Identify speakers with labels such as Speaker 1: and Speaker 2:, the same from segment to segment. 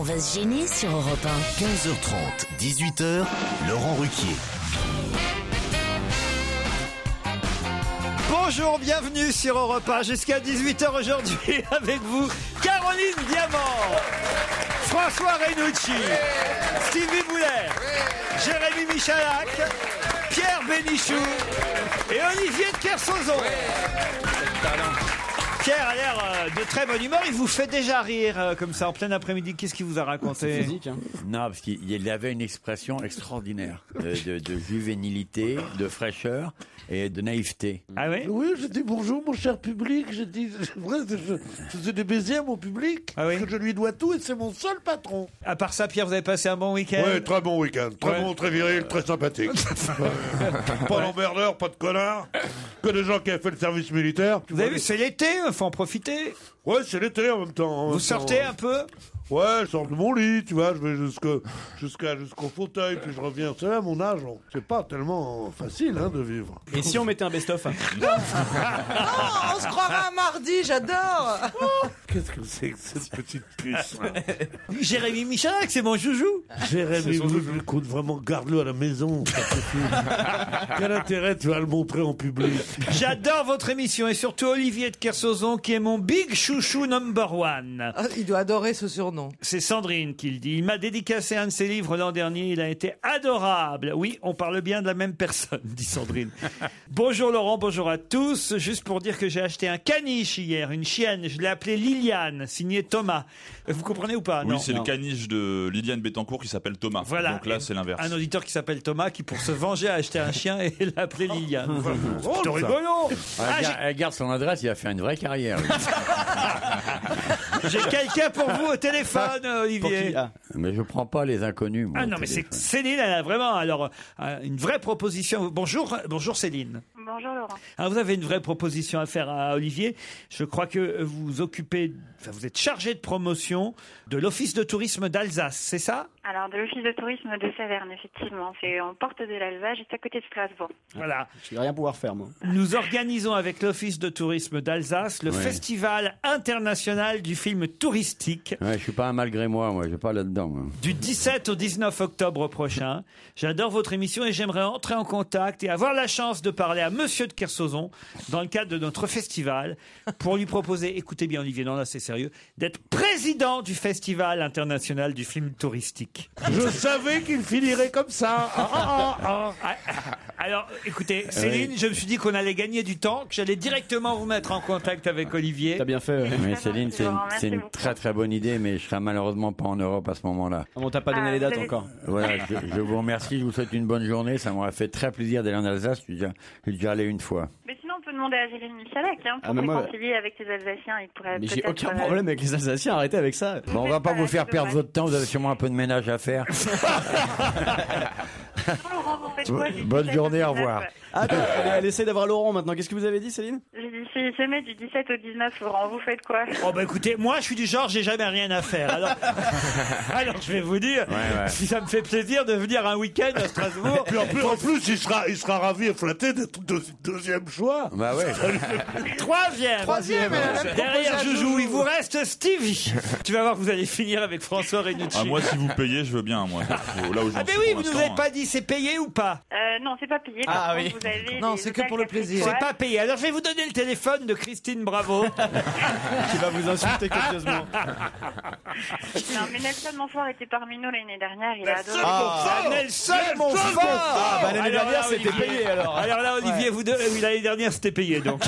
Speaker 1: va se gêner sur Europe 1.
Speaker 2: 15h30, 18h, Laurent Ruquier.
Speaker 3: Bonjour, bienvenue sur Europe 1 jusqu'à 18h aujourd'hui avec vous, Caroline Diamant, François Renucci, Stevie Boulet, Jérémy Michalak, Pierre Bénichou et Olivier de Kersauzon. Pierre a l'air de très bonne humeur, il vous fait déjà rire comme ça en plein après-midi. Qu'est-ce qu'il vous a raconté?
Speaker 4: Physique, hein. Non, parce qu'il avait une expression extraordinaire de juvénilité, de fraîcheur et de naïveté.
Speaker 3: Ah oui?
Speaker 5: Oui, je dis bonjour mon cher public, je faisais des baisers à mon public,
Speaker 3: Ah oui?
Speaker 5: que je lui dois tout et c'est mon seul patron.
Speaker 3: À part ça, Pierre, vous avez passé un bon week-end?
Speaker 5: Ouais, très bon week-end, très
Speaker 3: Ouais.
Speaker 5: bon, très viril, très sympathique. Pas d'emmerdeurs, pas de connards, que des gens qui avaient fait le service militaire.
Speaker 3: Vous avez vu, c'est l'été, faut en profiter.
Speaker 5: Ouais, c'est l'été en même temps.
Speaker 3: Vous sortez un peu?
Speaker 5: Ouais, je sors de mon lit, tu vois, je vais jusqu'au fauteuil, puis je reviens. Vous savez, à mon âge, c'est pas tellement facile de vivre.
Speaker 6: Et si on mettait un best-of?
Speaker 7: Oh, on se croirait un mardi, j'adore.
Speaker 5: Qu'est-ce que c'est que cette petite puce
Speaker 3: Jérémy Michalak, c'est mon joujou.
Speaker 5: Jérémy, écoute, vraiment, garde-le à la maison. Ça suffit. Quel intérêt tu vas le montrer en public?
Speaker 3: J'adore votre émission et surtout Olivier de Kersauzon qui est mon big chouchou number one.
Speaker 7: Il doit adorer ce surnom.
Speaker 3: C'est Sandrine qui le dit. Il m'a dédicacé un de ses livres l'an dernier. Il a été adorable. Oui, on parle bien de la même personne, dit Sandrine. Bonjour Laurent, bonjour à tous. Juste pour dire que j'ai acheté un caniche hier, une chienne. Je l'ai appelée Liliane, signée Thomas. Vous comprenez ou pas?
Speaker 8: Oui,
Speaker 3: Non.
Speaker 8: c'est le caniche de Liliane Bettencourt qui s'appelle Thomas.
Speaker 3: Voilà.
Speaker 8: Donc là, c'est l'inverse.
Speaker 3: Un auditeur qui s'appelle Thomas qui, pour se venger, a acheté un chien et l'a appelé Liliane. C'est plutôt rigolo.
Speaker 4: Elle garde son adresse, il va faire une vraie carrière. lui.
Speaker 3: J'ai quelqu'un pour vous au téléphone, Olivier.
Speaker 4: Mais je prends pas les inconnus. Moi,
Speaker 3: Ah
Speaker 4: au
Speaker 3: non, mais c'est
Speaker 4: téléphone.
Speaker 3: Céline, elle a vraiment une vraie proposition. Bonjour Céline.
Speaker 9: Bonjour Laurent.
Speaker 3: Alors vous avez une vraie proposition à faire à Olivier. Je crois que vous êtes chargé de promotion de l'Office de tourisme d'Alsace, c'est ça?
Speaker 9: Alors de l'Office de tourisme de Saverne, effectivement. C'est en porte de l'Alsace, juste à côté de Strasbourg.
Speaker 3: Voilà.
Speaker 6: Je vais rien pouvoir faire, moi.
Speaker 3: Nous organisons avec l'Office de tourisme d'Alsace le
Speaker 4: Ouais.
Speaker 3: Festival international du film touristique
Speaker 4: Ouais, je suis pas un malgré moi, je vais pas là-dedans. Moi.
Speaker 3: du 17 au 19 octobre prochain. J'adore votre émission et j'aimerais entrer en contact et avoir la chance de parler à Monsieur de Kersauzon dans le cadre de notre festival pour lui proposer, écoutez bien Olivier, non là c'est sérieux, d'être président du Festival international du film touristique.
Speaker 5: Je savais qu'il finirait comme ça.
Speaker 3: Alors, écoutez, Céline, je me suis dit qu'on allait gagner du temps, que j'allais directement vous mettre en contact avec Olivier.
Speaker 6: T'as bien fait. Ouais.
Speaker 4: Mais Céline, c'est une très très bonne idée, mais je serai malheureusement pas en Europe à ce moment-là.
Speaker 6: On t'a pas donné les dates encore.
Speaker 4: Voilà, je vous remercie, je vous souhaite une bonne journée. Ça m'aurait fait très plaisir d'aller en Alsace. Je suis déjà allé une fois.
Speaker 9: Mais sinon, on peut demander à Jérémy Michalak pour
Speaker 6: mais moi-
Speaker 9: réconcilier avec les Alsaciens. Il pourrait
Speaker 6: Mais j'ai
Speaker 9: peut-être,
Speaker 6: aucun problème avec les Alsaciens, arrêtez avec ça.
Speaker 4: Bon, on va pas vous faire perdre votre temps. Vous avez sûrement un peu de ménage à faire.
Speaker 9: Laurent, vous faites quoi, du
Speaker 4: Bonne
Speaker 9: 17
Speaker 4: journée,
Speaker 9: au
Speaker 4: au revoir.
Speaker 9: 19?
Speaker 6: Ah, elle essaie d'avoir Laurent maintenant. Qu'est-ce que vous avez dit, Céline?
Speaker 9: J'ai dit, si jamais du 17 au 19, Laurent, vous faites quoi?
Speaker 3: Oh bah écoutez, moi je suis du genre, j'ai jamais rien à faire. Alors je vais vous dire,
Speaker 4: Ouais.
Speaker 3: si ça me fait plaisir de venir un week-end à Strasbourg.
Speaker 5: Puis en plus, il sera ravi et flatté d'être deuxième choix.
Speaker 4: Bah ouais.
Speaker 3: Troisième. Derrière Joujou, il vous reste Stevie. Tu vas voir que vous allez finir avec François Renucci.
Speaker 8: Ah, moi, si vous payez, je veux bien, moi. Là où j'en
Speaker 3: Ah mais
Speaker 8: suis
Speaker 3: oui,
Speaker 8: pour
Speaker 3: vous nous
Speaker 8: l'instant,
Speaker 3: avez pas dit c'est payé ou pas?
Speaker 9: Non, c'est pas payé.
Speaker 6: Ah
Speaker 9: Par
Speaker 6: oui.
Speaker 9: contre, vous avez
Speaker 7: Non,
Speaker 9: les
Speaker 7: c'est que
Speaker 9: hôtels
Speaker 7: pour le
Speaker 9: 4
Speaker 7: plaisir.
Speaker 3: C'est
Speaker 9: étoiles.
Speaker 3: pas payé. Alors je vais vous donner le téléphone de Christine Bravo.
Speaker 6: Qui va vous insulter copieusement.
Speaker 9: Non, mais Nelson Montfort était parmi nous l'année dernière. Il a adoré.
Speaker 3: Ah, Nelson Montfort.
Speaker 6: Ah, bah l'année
Speaker 3: Alors
Speaker 6: dernière,
Speaker 3: là,
Speaker 6: c'était
Speaker 3: Olivier.
Speaker 6: payé alors.
Speaker 3: Alors là, Olivier, oui, l'année dernière, c'était payé, donc.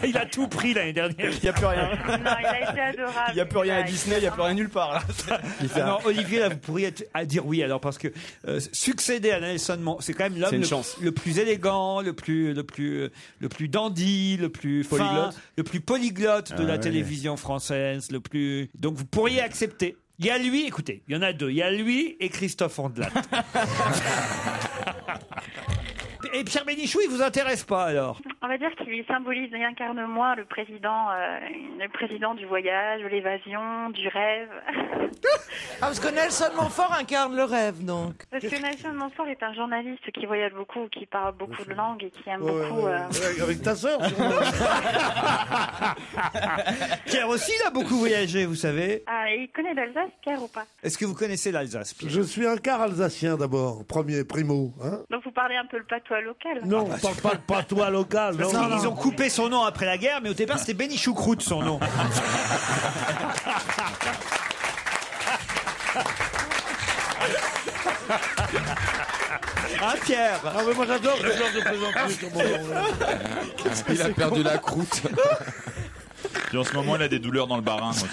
Speaker 3: Il a tout pris l'année dernière.
Speaker 6: Il n'y a plus rien.
Speaker 9: Non, il a été adorable.
Speaker 6: Il n'y a plus rien à Disney, il n'y a plus rien nulle part. Là.
Speaker 3: Ah non, Olivier, là, vous pourriez être à dire oui, alors, parce que succéder à Nelson Montfort, c'est quand même
Speaker 6: C'est une
Speaker 3: l'homme
Speaker 6: chance.
Speaker 3: le plus élégant, le plus dandy, le plus fin,
Speaker 6: Polyglotte.
Speaker 3: le plus polyglotte de la
Speaker 4: ouais.
Speaker 3: télévision française, donc vous pourriez accepter. Il y a lui, écoutez, il y en a deux. Il y a lui et Christophe Ondelat. Et Pierre Bénichou, il vous intéresse pas alors?
Speaker 9: On va dire qu'il symbolise et incarne moi le président du voyage, de l'évasion, du rêve.
Speaker 7: Ah, parce que Nelson Montfort incarne le rêve, donc.
Speaker 9: Parce que Nelson Montfort est un journaliste qui voyage beaucoup, qui parle beaucoup de langues et qui aime beaucoup...
Speaker 5: Avec ta sœur.
Speaker 3: Pierre aussi, il a beaucoup voyagé, vous savez.
Speaker 9: Ah, il connaît l'Alsace, Pierre, ou pas?
Speaker 3: Est-ce que vous connaissez l'Alsace, Pierre?
Speaker 5: Je suis un quart alsacien d'abord, primo. Hein.
Speaker 9: Donc vous parlez un peu le patois local?
Speaker 5: Non, on parle pas de patois local.
Speaker 3: Parce qu'ils ont coupé son nom après la guerre, mais au départ c'était Béni Choucroute son nom. Hein, Pierre?
Speaker 5: Ah mais moi j'adore ce genre de plaisanterie sur mon nom.
Speaker 10: Il a perdu la croûte.
Speaker 8: Puis en ce moment, il a des douleurs dans le barin aussi.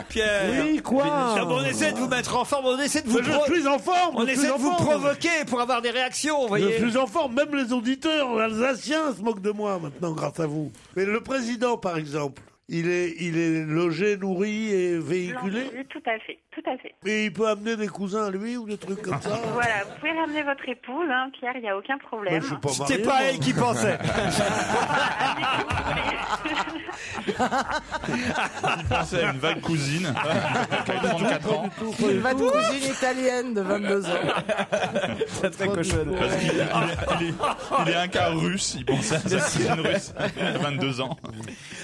Speaker 3: Pierre.
Speaker 5: Oui, quoi?
Speaker 3: Ah bon, on essaie de vous mettre en forme, on essaie de vous
Speaker 5: Je suis en forme.
Speaker 3: on
Speaker 5: je
Speaker 3: essaie
Speaker 5: suis
Speaker 3: de
Speaker 5: en
Speaker 3: vous
Speaker 5: forme.
Speaker 3: provoquer pour avoir des réactions, vous voyez.
Speaker 5: Je suis en forme, même les auditeurs alsaciens se moquent de moi maintenant grâce à vous. Mais le président, par exemple, il est logé, nourri et véhiculé.
Speaker 9: Oui, tout à fait, tout à fait.
Speaker 5: Et il peut amener des cousins à lui ou des trucs comme ça.
Speaker 9: Voilà, vous pouvez ramener votre épouse, hein, Pierre, il n'y a aucun problème.
Speaker 5: Mais je suis pas marié,
Speaker 3: C'était pas
Speaker 5: moi.
Speaker 3: elle qui pensait.
Speaker 8: Il pensait à une vague cousine qui a 34 ans.
Speaker 7: Une vanne cousine italienne de 22 ans.
Speaker 6: C'est très cochonne.
Speaker 8: Parce qu'il est un quart russe, il pensait à sa cousine russe à 22 ans.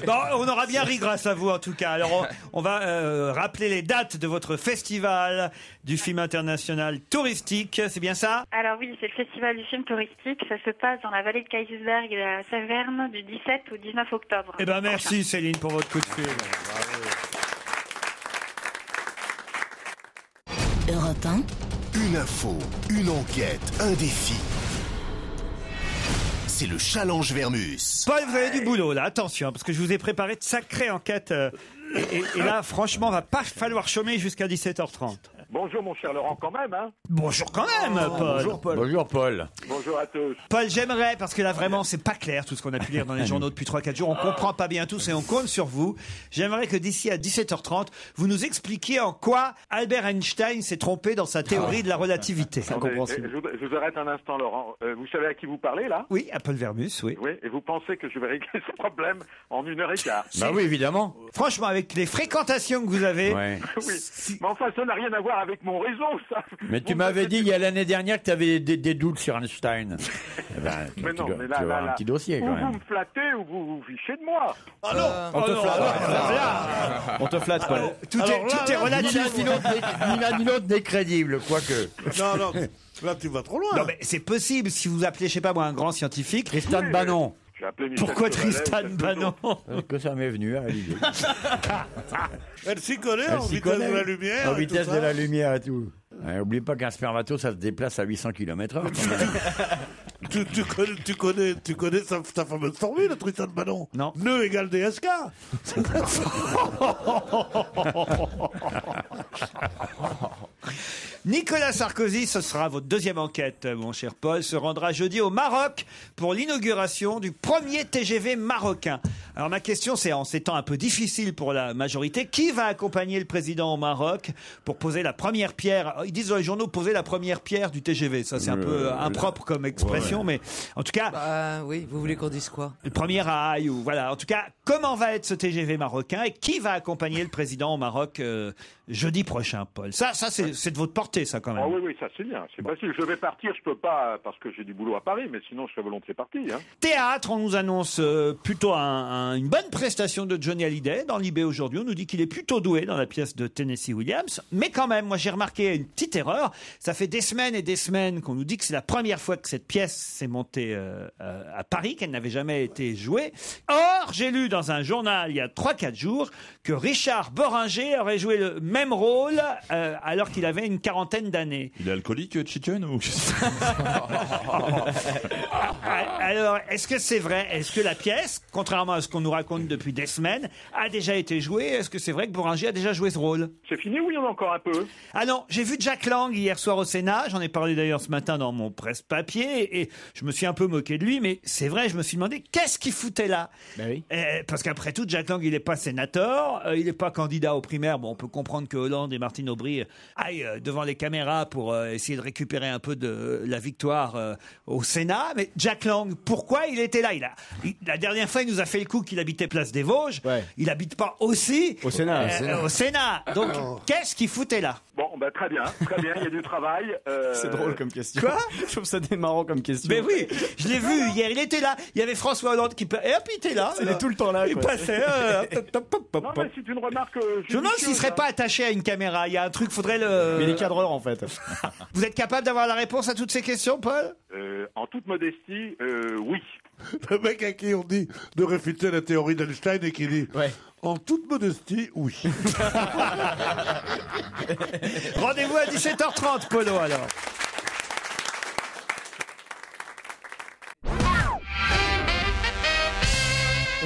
Speaker 3: Bon, on aura bien ri grâce à vous en tout cas. Alors on va rappeler les dates de votre festival du film international touristique, c'est bien ça?
Speaker 9: Alors oui, c'est le festival du film touristique, ça se passe dans la vallée de Kaysersberg et à Saverne du 17 au 19 octobre.
Speaker 3: Eh ben merci Céline pour votre coup de fil.
Speaker 1: Europe 1.
Speaker 2: Une info, une enquête, un défi. C'est le challenge Vermus.
Speaker 3: Paul, vous avez du boulot là, attention, parce que je vous ai préparé de sacrées enquêtes. Et là, franchement, va pas falloir chômer jusqu'à 17h30.
Speaker 11: Bonjour mon cher Laurent quand même, hein.
Speaker 3: Bonjour quand même, Paul.
Speaker 6: Bonjour Paul.
Speaker 4: Bonjour Paul.
Speaker 11: Bonjour à tous.
Speaker 3: Paul, j'aimerais, parce que là vraiment c'est pas clair tout ce qu'on a pu lire dans les journaux depuis 3-4 jours, on comprend pas bien tous et on compte sur vous. J'aimerais que d'ici à 17h30, vous nous expliquiez en quoi Albert Einstein s'est trompé dans sa théorie de la relativité.
Speaker 11: Attendez, je vous arrête un instant Laurent. Vous savez à qui vous parlez là?
Speaker 3: Oui, à Paul Vermus, oui.
Speaker 11: Oui, et vous pensez que je vais régler ce problème en 1h15?
Speaker 4: Bah oui, évidemment.
Speaker 3: Franchement, avec les fréquentations que vous avez...
Speaker 4: Ouais.
Speaker 11: Oui, mais enfin ça n'a rien à voir avec mon réseau ça.
Speaker 4: Mais tu m'avais dit il y a l'année dernière que tu avais des doutes sur Einstein. Eh ben,
Speaker 11: Mais non, mais
Speaker 4: tu
Speaker 11: là,
Speaker 4: vas avoir
Speaker 11: là,
Speaker 4: un petit dossier
Speaker 11: ou
Speaker 4: quand
Speaker 11: vous
Speaker 4: même.
Speaker 11: me flattez ou vous vous fichez de moi.
Speaker 5: Ah non.
Speaker 6: On te flatte.
Speaker 3: Là,
Speaker 6: On te flatte, Paul.
Speaker 3: tout est relatif.
Speaker 4: Ni l'un ni l'autre n'est crédible, quoique.
Speaker 5: Non, là tu vas trop loin.
Speaker 3: Non mais c'est possible si vous appelez, je sais pas moi, un grand scientifique.
Speaker 4: Tristan Bannon.
Speaker 11: J'ai appelé Michel
Speaker 3: Pourquoi
Speaker 11: Chevalet,
Speaker 3: Tristan
Speaker 11: Michel
Speaker 3: Bannon?
Speaker 4: Que ça m'est venu à l'idée.
Speaker 5: Elle s'y connaît
Speaker 4: Elle
Speaker 5: en
Speaker 4: s'y
Speaker 5: vitesse
Speaker 4: connaît.
Speaker 5: de la lumière.
Speaker 4: En
Speaker 5: et
Speaker 4: vitesse
Speaker 5: tout
Speaker 4: de
Speaker 5: ça.
Speaker 4: la lumière et tout. Oublie pas qu'un spermato, ça se déplace à 800 km/h.
Speaker 5: Tu connais sa fameuse formule, Tristan Bannon?
Speaker 3: Non.
Speaker 5: Nœud égale DSK.
Speaker 3: Nicolas Sarkozy, ce sera votre deuxième enquête, mon cher Paul, se rendra jeudi au Maroc pour l'inauguration du premier TGV marocain. Alors ma question, c'est en ces temps un peu difficiles pour la majorité, qui va accompagner le président au Maroc pour poser la première pierre? Ils disent dans les journaux poser la première pierre du TGV. Ça, c'est un peu impropre comme expression, mais en tout cas,
Speaker 7: Bah oui, vous voulez qu'on dise quoi?
Speaker 3: le premier rail ou voilà. En tout cas, comment va être ce TGV marocain et qui va accompagner le président au Maroc jeudi prochain, Paul? Ça c'est de votre portée, ça quand même.
Speaker 11: Ah oui, ça c'est bien. C'est facile. Je vais partir, je peux pas parce que j'ai du boulot à Paris, mais sinon je serais volontiers parti. Hein.
Speaker 3: Théâtre, on nous annonce plutôt une bonne prestation de Johnny Hallyday dans l'IB aujourd'hui. On nous dit qu'il est plutôt doué dans la pièce de Tennessee Williams. Mais quand même, moi j'ai remarqué une petite erreur. Ça fait des semaines et des semaines qu'on nous dit que c'est la première fois que cette pièce s'est montée à Paris, qu'elle n'avait jamais été jouée. Or, j'ai lu dans un journal il y a 3-4 jours que Richard Boringer aurait joué le même rôle alors qu'il avait une quarantaine d'années.
Speaker 8: Il est alcoolique, Chicken ou...
Speaker 3: Alors, est-ce que c'est vrai? Est-ce que la pièce, contrairement à ce qu'on nous raconte depuis des semaines, a déjà été jouée? Est-ce que c'est vrai que Boringer a déjà joué ce rôle?
Speaker 11: C'est fini ou il y en a encore un peu?
Speaker 3: Ah non, j'ai vu Jack Lang hier soir au Sénat, j'en ai parlé d'ailleurs ce matin dans mon presse-papier, et je me suis un peu moqué de lui, mais c'est vrai, je me suis demandé qu'est-ce qu'il foutait là?
Speaker 6: Ben oui.
Speaker 3: Parce qu'après tout, Jack Lang, il n'est pas sénateur, il n'est pas candidat aux primaires. Bon, on peut comprendre que Hollande et Martine Aubry aillent aille devant les caméras pour essayer de récupérer un peu de la victoire au Sénat. Mais Jack Lang, pourquoi il était là? La dernière fois, il nous a fait le coup qu'il habitait Place des Vosges. Ouais. Il habite pas aussi
Speaker 6: au Sénat.
Speaker 3: Au Sénat. Donc, qu'est-ce qu'il foutait là?
Speaker 11: Bon, très bien, il y a du travail.
Speaker 6: C'est drôle comme question.
Speaker 3: Quoi?
Speaker 6: Je trouve ça marrant comme question.
Speaker 3: Mais oui, je l'ai vu hier, il était là. Il y avait François Hollande qui... Et hop, il était là.
Speaker 6: Il est tout le temps là.
Speaker 3: Il passait.
Speaker 11: Non, mais c'est une remarque...
Speaker 3: Je me demande s'il serait pas attaché à une caméra. Il y a un truc, faudrait le...
Speaker 6: Mais il est cadreur, en fait.
Speaker 3: Vous êtes capable d'avoir la réponse à toutes ces questions, Paul?
Speaker 11: En toute modestie, oui.
Speaker 5: Le mec à qui on dit de réfuter la théorie d'Einstein et qui dit en toute modestie, oui.
Speaker 3: Rendez-vous à 17h30, Polo, alors.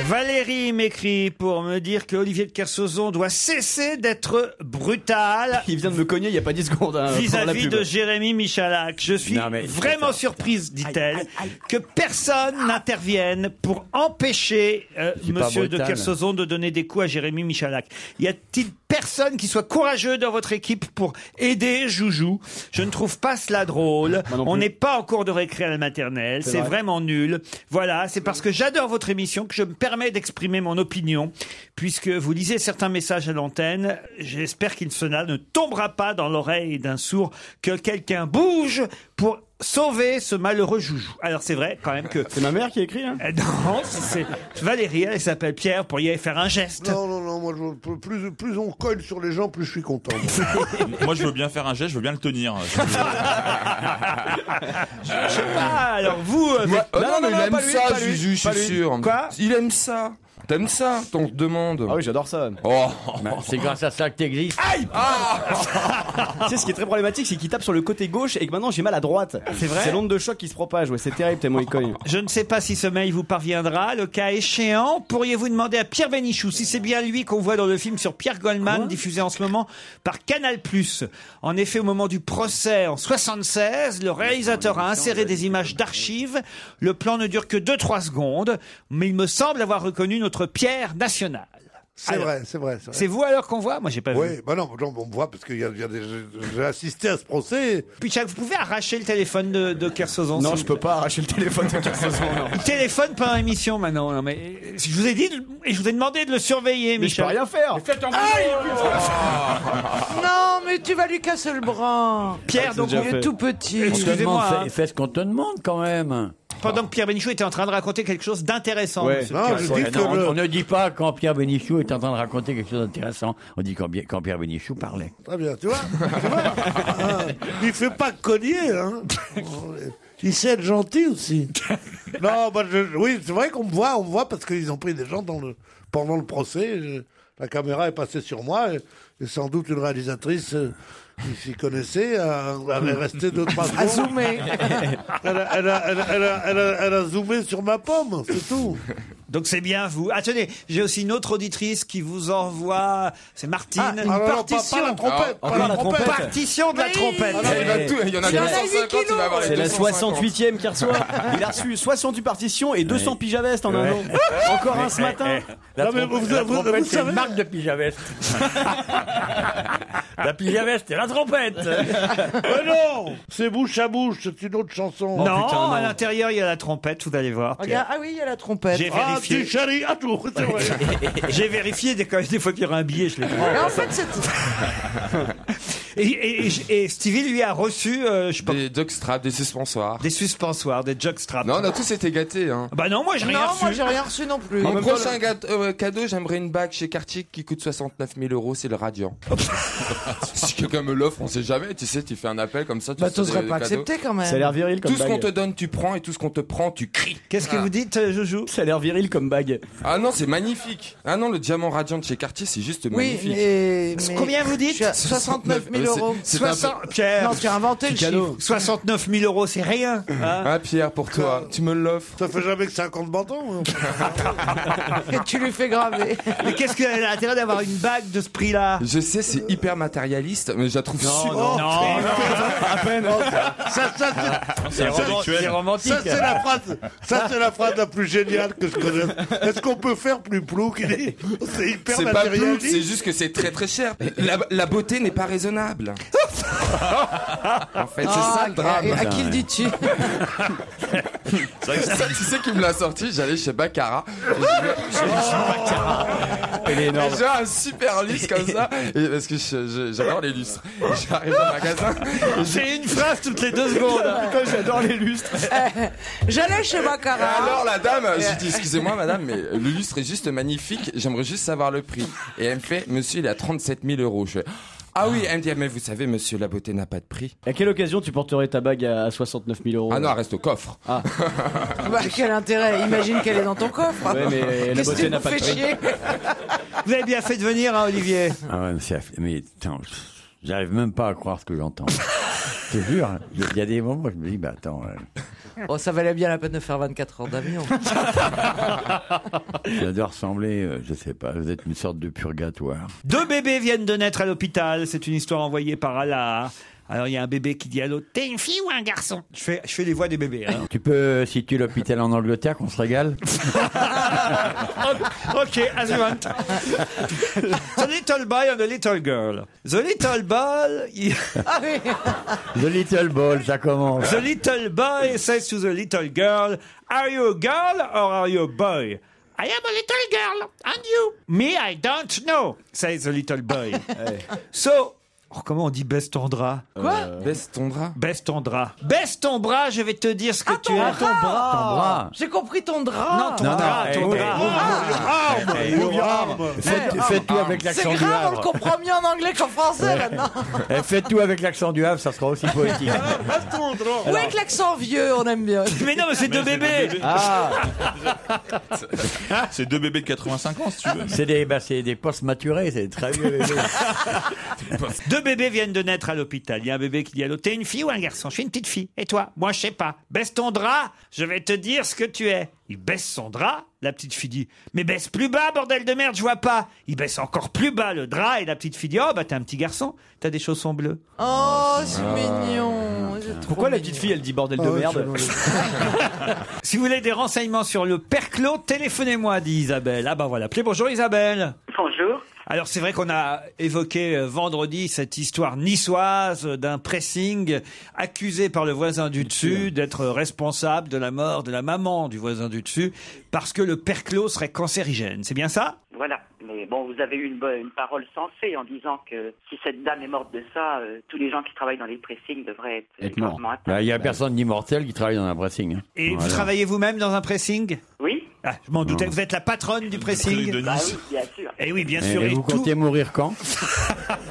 Speaker 3: Valérie m'écrit pour me dire que Olivier de Kersauzon doit cesser d'être brutal.
Speaker 6: Il vient de me cogner il n'y a pas 10 secondes.
Speaker 3: Vis-à-vis de Jérémy Michalak. Je suis vraiment surprise, dit-elle, que personne n'intervienne pour empêcher Monsieur de Kersauzon de donner des coups à Jérémy Michalak. Y a-t-il personne qui soit courageux dans votre équipe pour aider Joujou? Je ne trouve pas cela drôle. On n'est pas en cours de récré à la maternelle. C'est vraiment nul. Voilà, c'est parce que j'adore votre émission que je me permets d'exprimer mon opinion, puisque vous lisez certains messages à l'antenne. J'espère qu'il ne tombera pas dans l'oreille d'un sourd que quelqu'un bouge pour sauver ce malheureux Joujou. Alors c'est vrai quand même que...
Speaker 6: C'est ma mère qui a écrit, hein?
Speaker 3: Non, c'est Valérie, elle s'appelle Pierre, pour y aller faire un geste.
Speaker 5: Non, moi plus on colle sur les gens, plus je suis content.
Speaker 8: Moi je veux bien faire un geste, je veux bien le tenir.
Speaker 3: Je sais pas, alors vous...
Speaker 10: Non, il aime ça, Juju, je suis sûr.
Speaker 3: Quoi?
Speaker 10: Il aime ça. T'aimes ça, on te demande.
Speaker 6: Ah oui, j'adore ça.
Speaker 10: Oh.
Speaker 4: C'est grâce à ça que t'existes.
Speaker 6: Aïe. Tu sais, ce qui est très problématique, c'est qu'il tape sur le côté gauche et que maintenant j'ai mal à droite.
Speaker 3: C'est vrai?
Speaker 6: C'est l'onde de choc qui se propage, c'est terrible tellement il cogne.
Speaker 3: Je ne sais pas si ce mail vous parviendra. Le cas échéant, pourriez-vous demander à Pierre Bénichou si c'est bien lui qu'on voit dans le film sur Pierre Goldman, diffusé en ce moment par Canal+. En effet, au moment du procès en 76, le réalisateur a inséré des images d'archives. Le plan ne dure que 2-3 secondes, mais il me semble avoir reconnu notre Pierre national.
Speaker 5: C'est vrai.
Speaker 3: C'est vous alors qu'on voit? Moi j'ai pas vu.
Speaker 5: Oui, non, on me voit parce que j'ai assisté à ce procès.
Speaker 3: Puis vous pouvez arracher le téléphone de Kersauzon?
Speaker 6: Non, je peux pas arracher le téléphone de Kersauzon.
Speaker 3: Il téléphone pendant l'émission maintenant. Non, mais je vous ai dit et je vous ai demandé de le surveiller,
Speaker 6: mais
Speaker 3: Michel.
Speaker 6: Je peux rien faire.
Speaker 7: Non, mais tu vas lui casser le bras.
Speaker 3: Pierre, donc
Speaker 7: il est tout petit.
Speaker 3: Excusez-moi.
Speaker 4: Fais ce qu'on te demande quand même.
Speaker 3: Pendant que Pierre Bénichou était en train de raconter quelque chose d'intéressant.
Speaker 4: Ouais. On ne dit pas quand Pierre Bénichou est en train de raconter quelque chose d'intéressant. On dit quand Pierre Bénichou parlait.
Speaker 5: Très bien, tu vois. Il fait pas cogner, hein. Il sait être gentil aussi. Non, oui, c'est vrai qu'on me voit parce qu'ils ont pris des gens pendant le procès. La caméra est passée sur moi et sans doute une réalisatrice qui s'y connaissait avait resté 2-3 secondes.
Speaker 7: À zoomer.
Speaker 5: Elle a zoomé sur ma pomme, c'est tout.
Speaker 3: Donc c'est bien vous. Attendez, j'ai aussi une autre auditrice qui vous envoie, c'est Martine.
Speaker 5: Une partition. Pas la trompette.
Speaker 6: La trompette.
Speaker 3: Partition de la trompette.
Speaker 10: Il y en a 250, il va avoir les 250.
Speaker 6: C'est la 68e qui reçoit. Il a reçu 68 partitions et 200 pyjavestes en un an. Encore un ce matin.
Speaker 4: La trompette, c'est une marque de pyjaveste. La pyjaveste, c'est la trompette.
Speaker 5: Mais non, c'est bouche à bouche, c'est une autre chanson.
Speaker 3: Non, à l'intérieur il y a la trompette, vous allez voir.
Speaker 7: Regarde, ah oui, il y a la trompette.
Speaker 3: J'ai vérifié.
Speaker 5: Petit chéri, à tout, c'est vrai.
Speaker 3: J'ai vérifié des fois qu'il y aura un billet, je l'ai pris.
Speaker 7: En fait, c'est...
Speaker 3: Et Stevie lui a reçu
Speaker 10: des jockstraps, des suspensoires.
Speaker 3: Des suspensoires, des jockstraps.
Speaker 10: Non, on a tous été gâtés. Hein.
Speaker 3: Bah non, moi j'ai rien reçu.
Speaker 7: Non, moi j'ai rien reçu non plus.
Speaker 10: Mon prochain cadeau, j'aimerais une bague chez Cartier qui coûte 69 000 €, c'est le Radiant. Si quelqu'un me l'offre, on sait jamais. Tu sais, tu fais un appel comme ça.
Speaker 7: Bah t'oserais pas accepter quand même.
Speaker 6: Ça a l'air viril comme
Speaker 10: bague. Tout ce qu'on te donne, tu prends et tout ce qu'on te prend, tu cries.
Speaker 3: Qu'est-ce que vous dites, Joujou?
Speaker 6: Ça a l'air viril comme bague.
Speaker 10: Ah non, c'est magnifique. Ah non, le diamant Radiant de chez Cartier, c'est juste magnifique.
Speaker 7: Mais
Speaker 3: combien vous dites?
Speaker 7: 69 000 €.
Speaker 3: Pierre,
Speaker 7: non, tu as inventé le chiffre.
Speaker 3: 69 000 €, c'est rien. Hein?
Speaker 10: Ah Pierre, pour toi, tu me l'offres.
Speaker 5: Ça fait jamais que 50 bâtons.
Speaker 7: Et tu lui fais graver.
Speaker 3: Mais qu'est-ce qu'elle a intérêt d'avoir une bague de ce prix-là?
Speaker 10: Je sais, c'est hyper matérialiste, mais je la trouve super.
Speaker 3: Non,
Speaker 6: à peine.
Speaker 3: C'est romantique.
Speaker 5: Ça, c'est la phrase la plus géniale que je connaisse. Est-ce qu'on peut faire plus plouc? C'est hyper
Speaker 10: C'est pas
Speaker 5: matérialiste.
Speaker 10: plouc, c'est juste que c'est très très cher. La beauté n'est pas raisonnable. En fait, c'est ça le drame.
Speaker 7: À qui le dis-tu?
Speaker 10: C'est vrai que ça, tu sais qui me l'a sorti? J'allais chez Baccarat.
Speaker 6: Elle est énorme.
Speaker 10: J'ai un super lustre comme ça. Et parce que j'adore les lustres. J'arrive au magasin.
Speaker 3: C'est une phrase toutes les 2 secondes.
Speaker 6: Putain, j'adore les lustres.
Speaker 7: J'allais chez Baccarat.
Speaker 10: Alors la dame, je dis excusez-moi madame, mais le lustre est juste magnifique. J'aimerais juste savoir le prix. Et elle me fait, monsieur, il est à 37 000 €. Je fais, ah oui, elle me dit, mais vous savez, monsieur, la beauté n'a pas de prix.
Speaker 6: À quelle occasion tu porterais ta bague à 69 000 €?
Speaker 10: Ah non, elle reste au coffre.
Speaker 6: Ah.
Speaker 7: Bah, quel intérêt? Imagine qu'elle est dans ton coffre.
Speaker 6: Ouais, mais la
Speaker 7: Qu'est-ce
Speaker 6: beauté
Speaker 7: qui
Speaker 6: n'a
Speaker 7: vous
Speaker 6: pas de
Speaker 7: fait
Speaker 6: prix.
Speaker 7: chier?
Speaker 3: Vous avez bien fait de venir, hein, Olivier.
Speaker 4: Ah ouais, mais attends, j'arrive même pas à croire ce que j'entends. Je te jure, il y a des moments où je me dis, bah attends,
Speaker 7: Oh, ça valait bien la peine de faire 24 heures d'avion.
Speaker 4: ça doit ressembler, je sais pas, vous êtes une sorte de purgatoire.
Speaker 3: 2 bébés viennent de naître à l'hôpital. C'est une histoire envoyée par Allah. Alors, il y a un bébé qui dit à l'autre, t'es une fille ou un garçon? Je fais les voix des bébés. Hein.
Speaker 4: Tu peux situer l'hôpital en Angleterre, qu'on se régale?
Speaker 3: Ok, as you want. The little boy and the little girl. The little boy...
Speaker 7: Ah oui.
Speaker 4: The Little Ball, ça commence.
Speaker 3: The little boy says to the little girl, are you a girl or are you a boy? I am a little girl, and you? Me, I don't know, says the little boy. So, comment on dit baisse ton drap?
Speaker 7: Quoi?
Speaker 10: Baisse ton drap.
Speaker 3: Baisse ton drap. Baisse ton bras, je vais te dire ce que tu es.
Speaker 7: Ton bras.
Speaker 4: Ton bras.
Speaker 7: J'ai compris ton drap.
Speaker 3: Non, ton drap, ton drap.
Speaker 4: Faites tout avec
Speaker 7: C'est
Speaker 4: l'accent du
Speaker 7: grave, on le
Speaker 4: Havre.
Speaker 7: comprend mieux en anglais qu'en français maintenant.
Speaker 4: Faites tout avec l'accent du Havre, ça sera aussi poétique.
Speaker 7: Ou avec l'accent vieux, on aime bien.
Speaker 3: Mais non, mais c'est 2 bébés.
Speaker 6: Ah.
Speaker 8: C'est 2 bébés de 85 ans, si tu veux.
Speaker 4: C'est des postes maturés, c'est très vieux bébés.
Speaker 3: 2 bébés viennent de naître à l'hôpital. Il y a un bébé qui dit à l'autre, t'es une fille ou un garçon? Je suis une petite fille. Et toi? Moi, je sais pas. Baisse ton drap, je vais te dire ce que tu es. Il baisse son drap. La petite fille dit, mais baisse plus bas, bordel de merde, je vois pas. Il baisse encore plus bas le drap et la petite fille dit, oh bah t'es un petit garçon, t'as des chaussons bleus.
Speaker 7: Oh, c'est mignon.
Speaker 6: Pourquoi la petite fille elle dit bordel de merde?
Speaker 3: Si vous voulez des renseignements sur le perclos, téléphonez-moi, dit Isabelle. Ah bah voilà, appelez. Bonjour Isabelle.
Speaker 9: Bonjour.
Speaker 3: Alors c'est vrai qu'on a évoqué vendredi cette histoire niçoise d'un pressing accusé par le voisin du dessus d'être responsable de la mort de la maman du voisin du dessus parce que le perclos serait cancérigène. C'est bien ça?
Speaker 12: Voilà. Mais bon, vous avez eu une parole sensée en disant que si cette dame est morte de ça, tous les gens qui travaillent dans les pressings devraient être gravement atteints.
Speaker 4: Il n'y a personne d'immortel qui travaille dans un pressing. Hein.
Speaker 3: Et vous travaillez vous-même dans un pressing?
Speaker 12: Oui.
Speaker 3: Ah, je m'en doutais, vous êtes la patronne du pressing.
Speaker 12: Bah oui, bien sûr.
Speaker 3: Et oui, bien sûr.
Speaker 4: Et vous comptez mourir quand?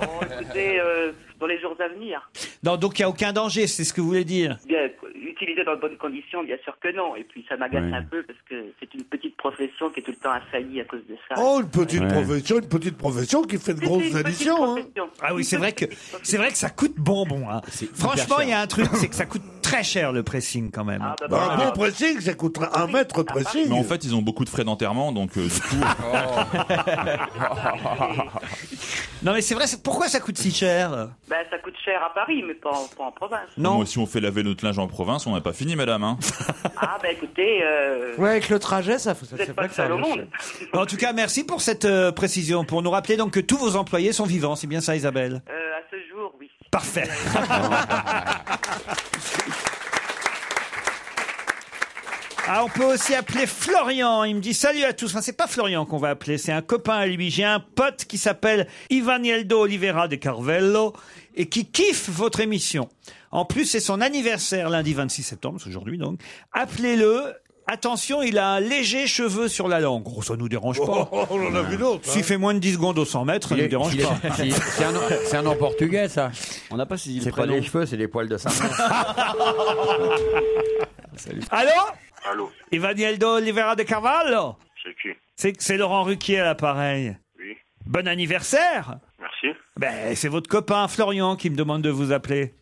Speaker 12: Bon, écoutez, dans les jours à venir.
Speaker 3: Non, donc il n'y a aucun danger, c'est ce que vous voulez dire?
Speaker 12: Bien, utilisé dans de bonnes conditions, bien sûr que non. Et puis ça m'agace un peu parce que c'est une petite profession qui est tout le temps assaillie à cause de ça.
Speaker 5: Oh, une petite profession qui fait de grosses additions. Hein.
Speaker 3: Ah oui, c'est vrai que ça coûte bonbon. Hein. Franchement, il y a un truc, c'est que ça coûte très cher le pressing quand même.
Speaker 5: Un bon pressing, ça coûte 1 mètre pressing.
Speaker 8: Mais en fait, ils ont beaucoup de frais d'enterrement, donc du coup.
Speaker 3: Non mais c'est vrai, pourquoi ça coûte si cher?
Speaker 12: Ben, ça coûte cher à Paris, mais pas en province.
Speaker 3: Non.
Speaker 8: Moi, si on fait laver notre linge en province, on n'a pas fini, madame. Hein.
Speaker 12: Ah, ben écoutez.
Speaker 7: Ouais, avec le trajet, ça
Speaker 12: vous n'êtes pas le seul au monde.
Speaker 3: En tout cas, merci pour cette précision, pour nous rappeler donc que tous vos employés sont vivants, c'est bien ça, Isabelle?
Speaker 12: À ce jour, oui.
Speaker 3: Parfait. Ah, on peut aussi appeler Florian. Il me dit salut à tous. Enfin, c'est pas Florian qu'on va appeler, c'est un copain à lui. J'ai un pote qui s'appelle Ivanieldo Oliveira de Carvello et qui kiffe votre émission. En plus, c'est son anniversaire lundi 26 septembre, c'est aujourd'hui donc. Appelez-le. Attention, il a un léger cheveu sur la langue. Oh, ça nous dérange pas.
Speaker 5: On en a vu d'autres.
Speaker 3: S'il fait moins de 10 secondes au 100 mètres, ça nous dérange pas.
Speaker 4: C'est un nom portugais, ça.
Speaker 6: On n'a pas saisi le
Speaker 4: C'est pas
Speaker 6: prénom.
Speaker 4: des cheveux, c'est des poils de sang.
Speaker 6: Salut.
Speaker 3: Allô?
Speaker 11: Allô?
Speaker 3: Ivanieldo Oliveira de Carvalho?
Speaker 11: C'est qui?
Speaker 3: C'est Laurent Ruquier à l'appareil.
Speaker 11: Oui.
Speaker 3: Bon anniversaire!
Speaker 11: Merci.
Speaker 3: Ben, c'est votre copain Florian qui me demande de vous appeler.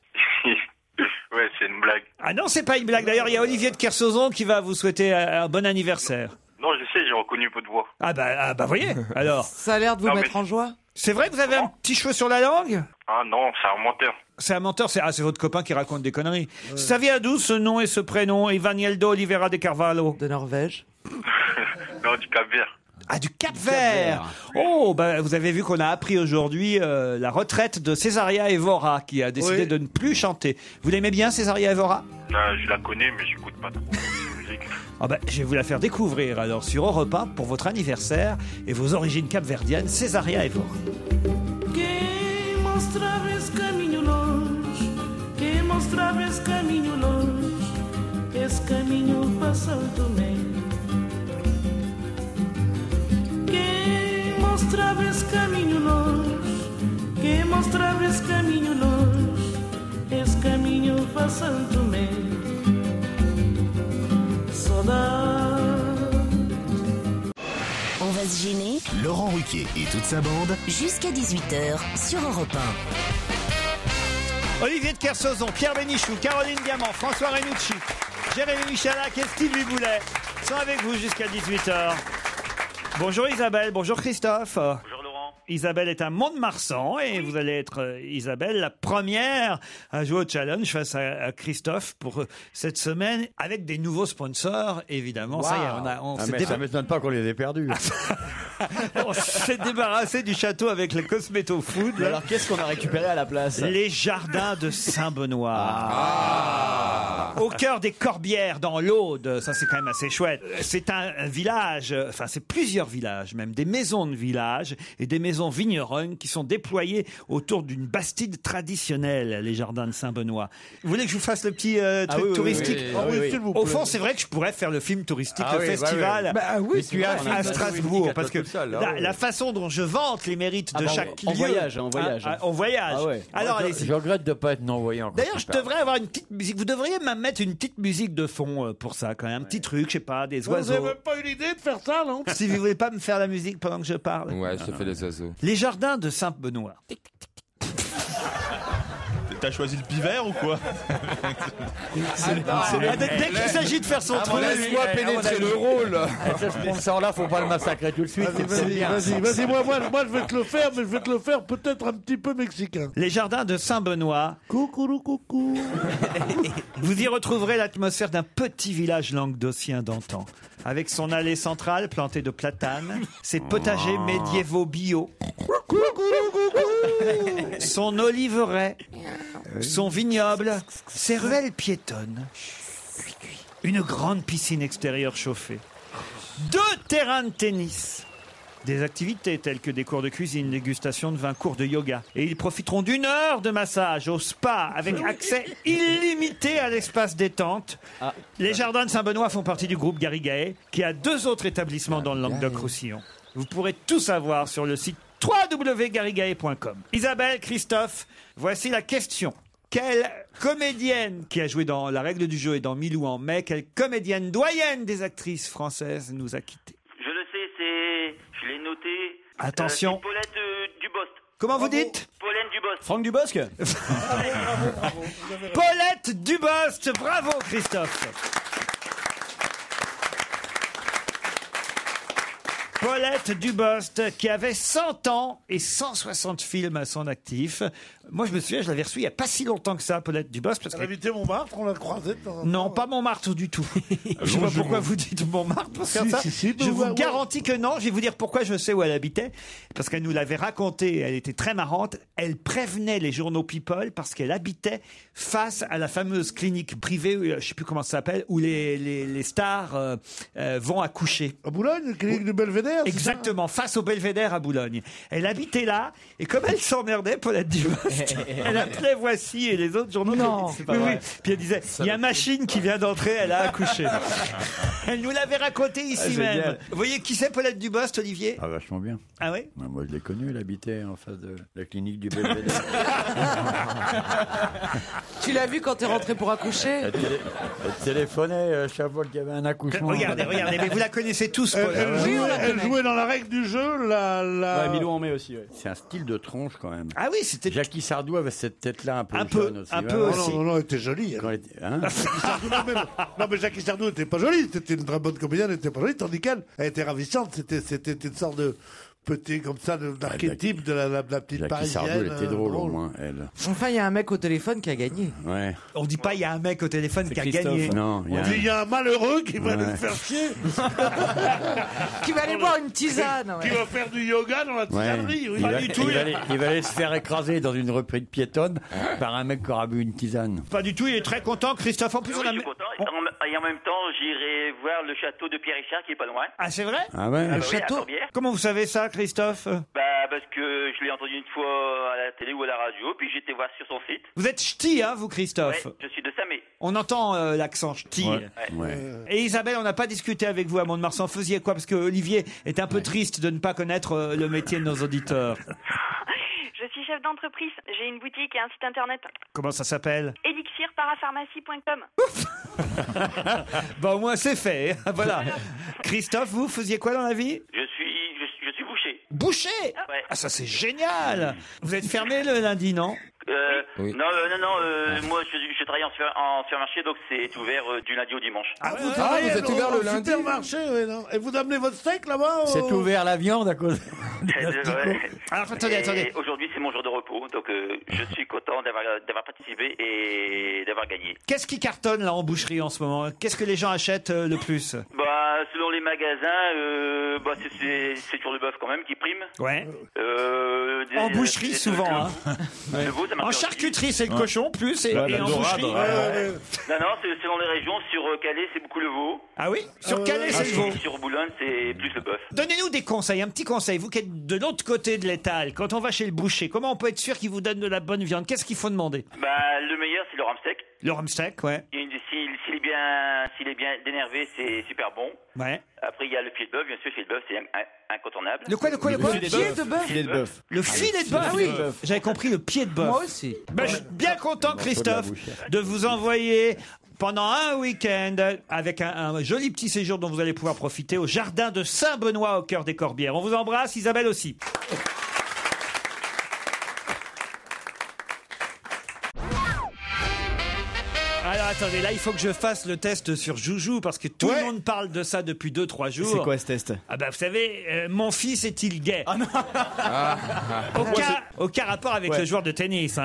Speaker 11: Ouais, c'est une blague.
Speaker 3: Ah non, c'est pas une blague. D'ailleurs, il y a Olivier de Kersauzon qui va vous souhaiter un bon anniversaire.
Speaker 11: Non, je sais, j'ai reconnu votre voix.
Speaker 3: Ah bah voyez, alors.
Speaker 7: Ça a l'air de vous mettre en joie.
Speaker 3: C'est vrai que vous avez un petit cheveu sur la langue?
Speaker 11: Ah non, c'est un menteur.
Speaker 3: C'est un menteur, c'est votre copain qui raconte des conneries. Ça vient d'où ce nom et ce prénom, Ivanieldo Oliveira de Carvalho?
Speaker 7: De Norvège.
Speaker 11: Non, du Cap-Vert.
Speaker 3: Ah, du Cap-Vert. Oh, bah, vous avez vu qu'on a appris aujourd'hui la retraite de Césaria Evora, qui a décidé de ne plus chanter. Vous l'aimez bien, Césaria Evora?
Speaker 13: Je la connais, mais j'écoute pas trop de musique.
Speaker 3: Ah bah, je vais vous la faire découvrir alors sur Europe 1 pour votre anniversaire et vos origines capverdiennes, Césaria Evora.
Speaker 14: Quem mostrava esse caminho longe, quem mostrava esse caminho longe, esse caminho para São Tomé. Quem mostrava esse caminho longe, quem mostrava esse caminho longe, esse caminho para São Tomé.
Speaker 1: On va se gêner.
Speaker 2: Laurent Ruquier et toute sa bande.
Speaker 1: Jusqu'à 18h sur Europe
Speaker 3: 1. Olivier de Kersauzon, Pierre Bénichou, Caroline Diamant, François Renucci, Jérémy Michalak et Stevie Boulet sont avec vous jusqu'à 18h. Bonjour Isabelle, bonjour Christophe.
Speaker 13: Bonjour Laurent.
Speaker 3: Isabelle est à Mont-de-Marsan et vous allez être, Isabelle, la première à jouer au challenge face à Christophe pour cette semaine avec des nouveaux sponsors, évidemment.
Speaker 4: Wow.
Speaker 3: Ça y est,
Speaker 4: ça m'étonne pas qu'on les ait perdus.
Speaker 3: On s'est débarrassé du château avec le Cosmeto Food.
Speaker 6: Alors qu'est-ce qu'on a récupéré à la place?
Speaker 3: Les jardins de Saint-Benoît. Au cœur des Corbières, dans l'Aude. Ça, c'est quand même assez chouette. C'est un village, enfin, c'est plusieurs villages, même des maisons de village et des maisons vigneronnes qui sont déployées autour d'une bastide traditionnelle, les jardins de Saint-Benoît. Vous voulez que je vous fasse le petit truc touristique? Au fond, c'est vrai que je pourrais faire le film touristique, le festival à Strasbourg, parce que la façon dont je vante les mérites de chaque lieu. En voyage. Alors, allez-y.
Speaker 4: Je regrette de ne pas être non-voyant.
Speaker 3: D'ailleurs, je devrais avoir une petite musique. Vous devriez même mettre une petite musique de fond pour ça, quand même. Un petit truc, je sais pas, des oiseaux.
Speaker 5: Vous n'avez même pas eu l'idée de faire ça, non?
Speaker 3: Si vous voulez pas me faire la musique pendant que je parle.
Speaker 10: Ouais, je te fais les oiseaux.
Speaker 3: Les jardins de Saint-Benoît.
Speaker 8: T'as choisi le pivert ou quoi?
Speaker 3: Dès qu'il s'agit de faire son truc,
Speaker 10: laisse-moi pénétrer le rôle.
Speaker 4: Ce sponsor-là, faut pas le massacrer tout de suite.
Speaker 5: Vas-y, moi je vais te le faire, mais je vais te le faire peut-être un petit peu mexicain.
Speaker 3: Les jardins de Saint-Benoît.
Speaker 5: Coucou.
Speaker 3: Vous y retrouverez l'atmosphère d'un petit village languedocien d'antan, avec son allée centrale plantée de platanes, ses potagers médiévaux bio, son oliveraie, son vignoble, ses ruelles piétonnes, une grande piscine extérieure chauffée, 2 terrains de tennis, des activités telles que des cours de cuisine, dégustation de vin, cours de yoga. Et ils profiteront d'1 heure de massage au spa avec accès illimité à l'espace détente. Les jardins de Saint-Benoît font partie du groupe Garrigae, qui a 2 autres établissements dans le Languedoc-Roussillon. Vous pourrez tout savoir sur le site www.garrigae.com. Isabelle, Christophe, voici la question. Quelle comédienne qui a joué dans La règle du jeu et dans Milou en mai, quelle comédienne doyenne des actrices françaises nous a quittés?
Speaker 13: Je le sais, je l'ai noté.
Speaker 3: Attention.
Speaker 13: C'est Paulette Dubosc.
Speaker 3: Comment vous dites?
Speaker 13: Paulette Dubosc.
Speaker 6: Franck Dubosc.
Speaker 3: Bravo. Paulette Dubosc, bravo Christophe. Paulette Dubosc, qui avait 100 ans et 160 films à son actif. Moi, je me souviens, je l'avais reçu il n'y a pas si longtemps que ça, Paulette Dubosc. Parce
Speaker 5: Elle habitait Montmartre, on l'a croisée.
Speaker 3: Non, pas Montmartre du tout. Je ne sais pas pourquoi vous dites Montmartre. Pour faire ça. Je vous garantis que non. Je vais vous dire pourquoi je sais où elle habitait. Parce qu'elle nous l'avait raconté. Elle était très marrante. Elle prévenait les journaux People parce qu'elle habitait face à la fameuse clinique privée, je ne sais plus comment ça s'appelle, où les stars vont accoucher.
Speaker 5: À Boulogne, clinique du Belvédère.
Speaker 3: Exactement, face au Belvédère à Boulogne. Elle habitait là, et comme elle s'emmerdait, Paulette Dubosc, elle appelait Voici et les autres journaux.
Speaker 6: Non, c'est pas vrai.
Speaker 3: Puis elle disait, il y a Machine qui vient d'entrer, elle a accouché. Elle nous l'avait raconté ici même.
Speaker 6: Génial.
Speaker 3: Vous voyez qui c'est Paulette Dubosc, Olivier?
Speaker 4: Ah, vachement bien.
Speaker 3: Ah oui?
Speaker 4: Moi, je l'ai connue, elle habitait en face de la clinique du Belvédère.
Speaker 7: Tu l'as vu quand t'es rentré pour accoucher?
Speaker 4: Elle téléphonait chaque fois qu'il y avait un accouchement.
Speaker 3: Regardez, mais vous la connaissez tous,
Speaker 5: Elle jouait dans La règle du jeu,
Speaker 6: Ouais, Milou en mai aussi. Ouais.
Speaker 4: C'est un style de tronche quand même.
Speaker 3: Ah oui, c'était.
Speaker 4: Jackie Sardou avait cette tête-là un peu jeune aussi.
Speaker 3: Un peu aussi.
Speaker 5: Non, elle était jolie. Non, mais Jackie Sardou n'était pas jolie. C'était une très bonne comédienne, elle n'était pas jolie. Tandis qu'elle était ravissante. C'était une sorte de petit comme ça d'archétype de la petite
Speaker 4: Jackie
Speaker 5: parisienne.
Speaker 4: Sardou, elle était drôle au moins, elle.
Speaker 7: Enfin, il y a un mec au téléphone qui a gagné.
Speaker 4: Ouais.
Speaker 3: On dit pas il y a un mec au téléphone qui a gagné.
Speaker 4: Non,
Speaker 5: Il y a un malheureux qui va nous faire chier.
Speaker 7: Qui va aller boire une tisane.
Speaker 5: Qui va faire du yoga dans la tisanerie. Oui.
Speaker 4: Il va aller se faire écraser dans une reprise piétonne par un mec qui aura bu une tisane.
Speaker 3: Pas du tout, il est très content, Christophe. En plus,
Speaker 13: Oui, je suis content. Et en même temps, j'irai voir le château de Pierre Richard qui est pas loin.
Speaker 3: Ah, c'est vrai?
Speaker 4: Ah ouais.
Speaker 13: Le château.
Speaker 3: Comment vous savez ça, Christophe?
Speaker 13: Parce que je l'ai entendu une fois à la télé ou à la radio, puis j'étais voir sur son site.
Speaker 3: Vous êtes ch'ti, hein, vous, Christophe?
Speaker 13: Ouais, je suis de Samé.
Speaker 3: On entend l'accent ch'ti.
Speaker 4: Ouais.
Speaker 3: Et Isabelle, on n'a pas discuté avec vous à Mont-de-Marsan. Faisiez quoi? Parce que Olivier est un peu triste de ne pas connaître le métier de nos auditeurs.
Speaker 9: Je suis chef d'entreprise. J'ai une boutique et un site internet.
Speaker 3: Comment ça s'appelle?
Speaker 9: Elixirparapharmacie.com.
Speaker 3: Bah, au moins, c'est fait. Voilà. Christophe, vous faisiez quoi dans la vie?
Speaker 13: Je suis boucher.
Speaker 3: Boucher?
Speaker 13: Ouais.
Speaker 3: Ah, ça, c'est génial. Vous êtes fermé le lundi, non?
Speaker 13: Oui. Non, moi je travaille en supermarché, donc c'est ouvert du lundi au dimanche.
Speaker 5: Vous êtes ouvert le lundi. Supermarché, oui, non. Et vous amenez votre steak là-bas?
Speaker 4: C'est ouvert la viande à cause.
Speaker 3: Alors, attendez.
Speaker 13: Aujourd'hui c'est mon jour de repos, donc je suis content d'avoir participé et d'avoir gagné.
Speaker 3: Qu'est-ce qui cartonne là en boucherie en ce moment? Qu'est-ce que les gens achètent le plus?
Speaker 13: Selon les magasins, c'est toujours le bœuf quand même qui prime.
Speaker 3: Ouais. En boucherie souvent, hein.
Speaker 13: Le veau, ça marche
Speaker 3: En
Speaker 13: aussi.
Speaker 3: charcuterie, c'est le cochon plus et en boucherie.
Speaker 13: Non, c'est selon les régions. Sur Calais, c'est beaucoup le veau.
Speaker 3: Ah oui? Sur Calais, c'est le veau.
Speaker 13: Sur Boulogne, c'est plus le bœuf.
Speaker 3: Donnez-nous des conseils, un petit conseil. Vous qui êtes de l'autre côté de l'étal, quand on va chez le boucher, comment on peut être sûr qu'il vous donne de la bonne viande? Qu'est-ce qu'il faut demander?
Speaker 13: Le meilleur, c'est le rhum sec.
Speaker 3: Le rhum steak, ouais.
Speaker 13: S'il est bien dénervé, c'est super bon.
Speaker 3: Ouais.
Speaker 13: Après, il y a le filet de bœuf. Bien sûr, le filet de bœuf, c'est incontournable.
Speaker 3: Le quoi?
Speaker 7: Le pied de bœuf.
Speaker 6: Filet de bœuf.
Speaker 3: Le filet de bœuf.
Speaker 7: Ah oui.
Speaker 3: J'avais compris le pied de bœuf.
Speaker 7: Moi aussi.
Speaker 3: Je suis bien content, Christophe, de vous envoyer pendant un week-end avec un joli petit séjour dont vous allez pouvoir profiter au jardin de Saint-Benoît au cœur des Corbières. On vous embrasse, Isabelle aussi. Alors attendez, là il faut que je fasse le test sur Joujou parce que tout le monde parle de ça depuis 2-3 jours.
Speaker 6: C'est quoi ce test?
Speaker 3: Vous savez, mon fils est-il gay? Aucun rapport avec le joueur de tennis.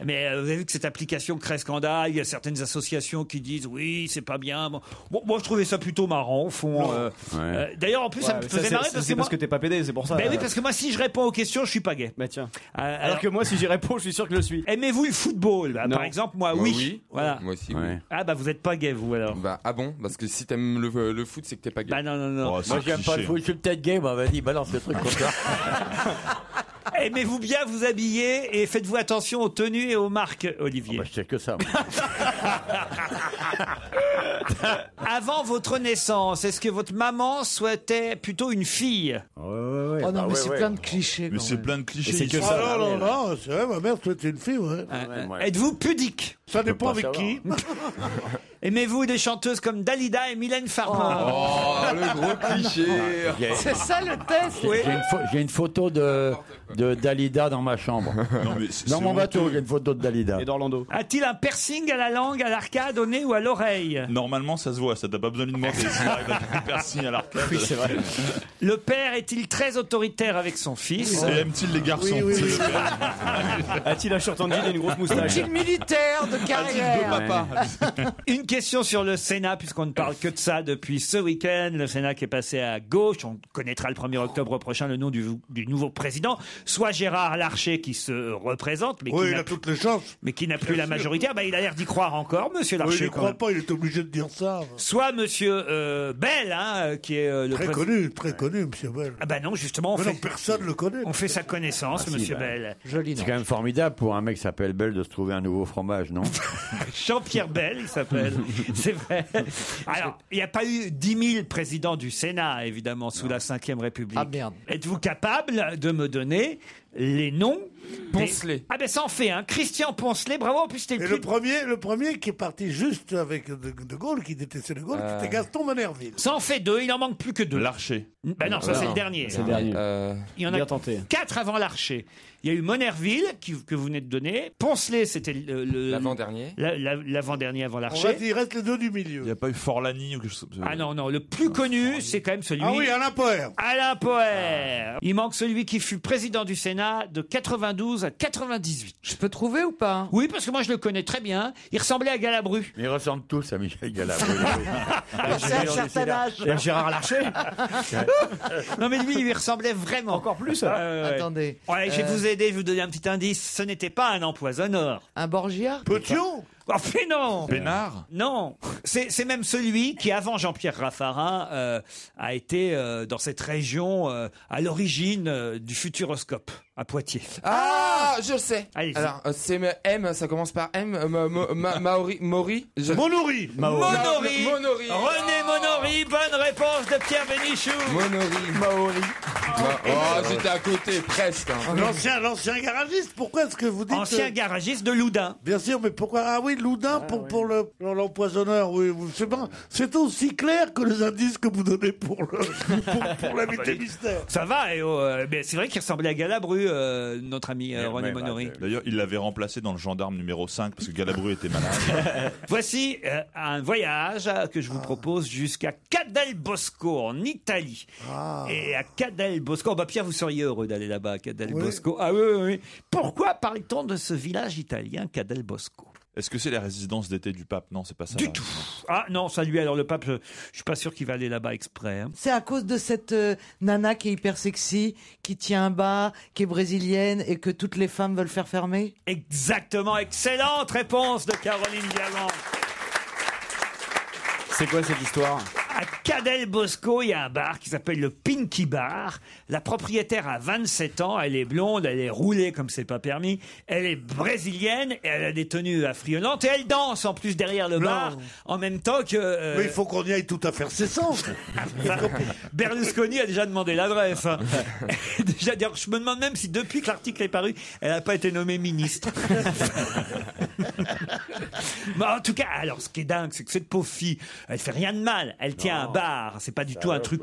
Speaker 3: Mais vous avez vu que cette application crée scandale. Il y a certaines associations qui disent oui, c'est pas bien. Bon, moi je trouvais ça plutôt marrant au fond. D'ailleurs en plus ça me faisait marrer
Speaker 6: parce que t'es pas pédé, c'est pour ça.
Speaker 3: Oui, parce que moi si je réponds aux questions, je suis pas gay.
Speaker 6: Bah tiens. Alors que moi si j'y réponds, je suis sûr que je le suis.
Speaker 3: Aimez-vous le football? Par exemple, moi oui. Voilà.
Speaker 10: Moi aussi. Oui.
Speaker 3: Vous êtes pas gay vous alors?
Speaker 10: Ah bon? Parce que si t'aimes le foot, c'est que t'es pas gay.
Speaker 3: Non.
Speaker 4: Moi j'aime pas le foot, je suis peut-être gay. Vas-y, balance le truc comme ça.
Speaker 3: Aimez-vous bien vous habiller et faites-vous attention aux tenues et aux marques, Olivier?
Speaker 4: Je sais que ça.
Speaker 3: Avant votre naissance, est-ce que votre maman souhaitait plutôt une fille?
Speaker 4: Ouais.
Speaker 7: Oh non, mais c'est plein de clichés.
Speaker 8: Mais c'est plein de clichés.
Speaker 6: C'est que ça.
Speaker 5: Non, c'est vrai, ma mère souhaitait une fille, ouais.
Speaker 3: Êtes-vous pudique?
Speaker 5: Ça dépend avec qui.
Speaker 3: Aimez-vous des chanteuses comme Dalida et Mylène Farmer?
Speaker 10: Oh, le gros cliché.
Speaker 7: C'est ça le test.
Speaker 3: Oui.
Speaker 4: J'ai une photo de Dalida dans ma chambre. Dans mon bateau, j'ai une photo de Dalida.
Speaker 6: Et d'Orlando.
Speaker 3: A-t-il un piercing à la langue, à l'arcade, au nez ou à l'oreille?
Speaker 8: Normalement, ça se voit, ça t'as pas besoin de lui demander. S'il arrive à te percer à l'arcade.
Speaker 6: Oui, c'est vrai.
Speaker 3: Le père est-il très autoritaire avec son fils?
Speaker 8: Et aime-t-il les garçons?
Speaker 5: Oui.
Speaker 6: A-t-il un short en jean et une grosse moustache?
Speaker 7: Est-il militaire de carrière?
Speaker 8: Papa.
Speaker 3: Une question sur le Sénat, puisqu'on ne parle que de ça depuis ce week-end. Le Sénat qui est passé à gauche. On connaîtra le 1er octobre prochain le nom du nouveau président. Soit Gérard Larcher qui se représente, mais
Speaker 5: Oui, il a toutes les chances.
Speaker 3: mais qui n'a plus la majorité. Il a l'air d'y croire encore, monsieur
Speaker 5: Oui,
Speaker 3: Larcher.
Speaker 5: il ne
Speaker 3: quand
Speaker 5: croit
Speaker 3: même.
Speaker 5: pas, il est obligé de dire ça.
Speaker 3: Soit monsieur Bell, qui est le
Speaker 5: Très connu, monsieur Bell.
Speaker 3: non, justement,
Speaker 5: personne le connaît.
Speaker 3: on fait sa connaissance, monsieur Bell.
Speaker 7: Joli nom.
Speaker 4: C'est quand même formidable pour un mec qui s'appelle Bell de se trouver un nouveau fromage, non?
Speaker 3: Jean-Pierre Bell, il s'appelle. C'est vrai. Alors, il n'y a pas eu 10 000 présidents du Sénat, évidemment, sous la Ve République.
Speaker 7: Ah merde.
Speaker 3: Êtes-vous capable de me donner les noms
Speaker 10: Poncelet.
Speaker 3: Ça en fait, Christian Poncelet, bravo, en plus c'était
Speaker 5: Et le premier qui est parti juste avec De Gaulle, qui détestait De Gaulle, c'était Gaston Monnerville.
Speaker 3: Ça en fait 2, il en manque plus que 2.
Speaker 8: Larcher.
Speaker 3: Non, ça c'est le dernier.
Speaker 6: C'est le dernier.
Speaker 3: Il y en a
Speaker 6: Bien tenté.
Speaker 3: 4 avant Larcher. Il y a eu Monnerville, que vous venez de donner. Poncelet, c'était
Speaker 10: L'avant-dernier.
Speaker 3: l'avant-dernier avant
Speaker 5: On va
Speaker 3: Larcher.
Speaker 5: il reste les deux du milieu.
Speaker 8: Il n'y a pas eu Forlani ou quelque chose.
Speaker 3: Ah non, non, le plus connu, c'est quand même celui...
Speaker 5: Ah oui, Alain Poher.
Speaker 3: Alain Poher. Il manque celui qui fut président du Sénat de 92 à 98.
Speaker 15: Je peux trouver ou pas?
Speaker 3: Oui, parce que moi je le connais très bien. Il ressemblait à Galabru.
Speaker 4: Ils ressemblent tous à Michel Galabru.
Speaker 15: C'est un certain âge.
Speaker 6: Et à Gérard Larcher.
Speaker 3: Non mais lui, il lui ressemblait vraiment.
Speaker 6: Encore plus.
Speaker 15: Attendez.
Speaker 3: Ouais, je vais vous aider, je vais vous donner un petit indice. Ce n'était pas un empoisonneur.
Speaker 15: Un Borgia?
Speaker 5: Petiot.
Speaker 3: Oh, mais non.
Speaker 8: Pénard.
Speaker 3: Non, c'est même celui qui, avant Jean-Pierre Raffarin, a été dans cette région à l'origine du Futuroscope à Poitiers.
Speaker 10: Ah, je le sais.
Speaker 3: Allez-y.
Speaker 10: Alors, c'est M, ça commence par M. Mori.
Speaker 5: Monori.
Speaker 3: Monori.
Speaker 10: Monori.
Speaker 3: René Monori, bonne réponse de Pierre Bénichou.
Speaker 10: Maori. Oh, j'étais à côté, presque. hein.
Speaker 5: L'ancien garagiste, pourquoi est-ce que vous dites...
Speaker 3: Ancien garagiste de Loudun.
Speaker 5: Bien sûr, mais pourquoi? Ah oui, Loudun pour l'empoisonneur. Oui, c'est aussi clair que les indices que vous donnez pour l'invité mystère.
Speaker 3: Ça va, mais c'est vrai qu'il ressemblait à Galabru, notre ami René Monori.
Speaker 8: D'ailleurs, il l'avait remplacé dans le gendarme numéro 5 parce que Galabru était malade.
Speaker 3: Voici un voyage que je vous propose jusqu'à Cadelbosco, en Italie. Et à Cadelbosco, Pierre, vous seriez heureux d'aller là-bas, à Cadelbosco. Ah oui. Pourquoi parle-t-on de ce village italien, Cadelbosco?
Speaker 8: Est-ce que c'est la résidence d'été du pape? Non, c'est pas ça.
Speaker 3: Du tout. Ah non, ça lui, alors le pape, je suis pas sûr qu'il va aller là-bas exprès. hein.
Speaker 15: C'est à cause de cette nana qui est hyper sexy, qui tient un bar, qui est brésilienne et que toutes les femmes veulent faire fermer?
Speaker 3: Exactement, excellente réponse de Caroline Diamant.
Speaker 6: C'est quoi cette histoire?
Speaker 3: À Cadelbosco, il y a un bar qui s'appelle le Pinky Bar. La propriétaire a 27 ans, elle est blonde, elle est roulée comme c'est pas permis, elle est brésilienne, et elle a des tenues affriolantes et elle danse en plus derrière le bar, en même temps que...
Speaker 5: Mais il faut qu'on y aille tout à faire ses sens.
Speaker 3: Berlusconi a déjà demandé l'adresse. hein. Déjà, d'ailleurs, je me demande même si depuis que l'article est paru, elle n'a pas été nommée ministre. Mais en tout cas, alors ce qui est dingue, c'est que cette pauvre fille, elle fait rien de mal. Elle tient un bar. C'est pas du tout un truc.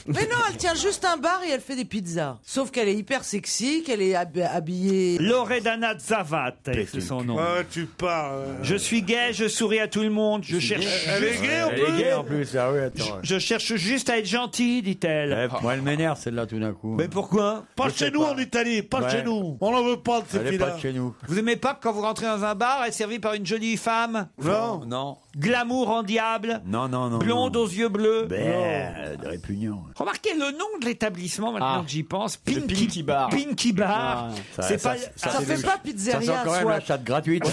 Speaker 15: Mais non, elle tient juste un bar et elle fait des pizzas. Sauf qu'elle est hyper sexy, qu'elle est habillée.
Speaker 3: Loredana Zavate, c'est son nom.
Speaker 5: Tu parles.
Speaker 3: Je suis gay, je souris à tout le monde. Je cherche.
Speaker 5: Elle est gay en
Speaker 4: Elle est
Speaker 5: plus.
Speaker 4: gay en plus. Ah oui, attends.
Speaker 3: Je cherche juste à être gentille, dit-elle.
Speaker 4: Moi, elle m'énerve celle-là tout d'un coup.
Speaker 3: Mais pourquoi?
Speaker 5: Pas
Speaker 4: Je
Speaker 5: chez
Speaker 4: sais
Speaker 5: nous
Speaker 4: pas.
Speaker 5: en Italie, pas
Speaker 4: Ouais.
Speaker 5: chez nous. On n'en veut pas de ces
Speaker 4: Elle est
Speaker 5: filles-là.
Speaker 4: pas de chez nous.
Speaker 3: Vous aimez pas que quand vous rentrez dans un bar, être servi par une jolie femme?
Speaker 5: Non.
Speaker 4: Non.
Speaker 3: Glamour en diable?
Speaker 4: Non.
Speaker 3: Blonde aux yeux bleus?
Speaker 4: De répugnant.
Speaker 3: Remarquez le nom de l'établissement maintenant que j'y pense.
Speaker 6: Le Pinky Bar.
Speaker 3: Pinky Bar. C'est pas.
Speaker 15: Ça fait pas
Speaker 4: Ça
Speaker 15: pizzeria,
Speaker 4: sent quand même
Speaker 15: soit.
Speaker 4: la chatte gratuite.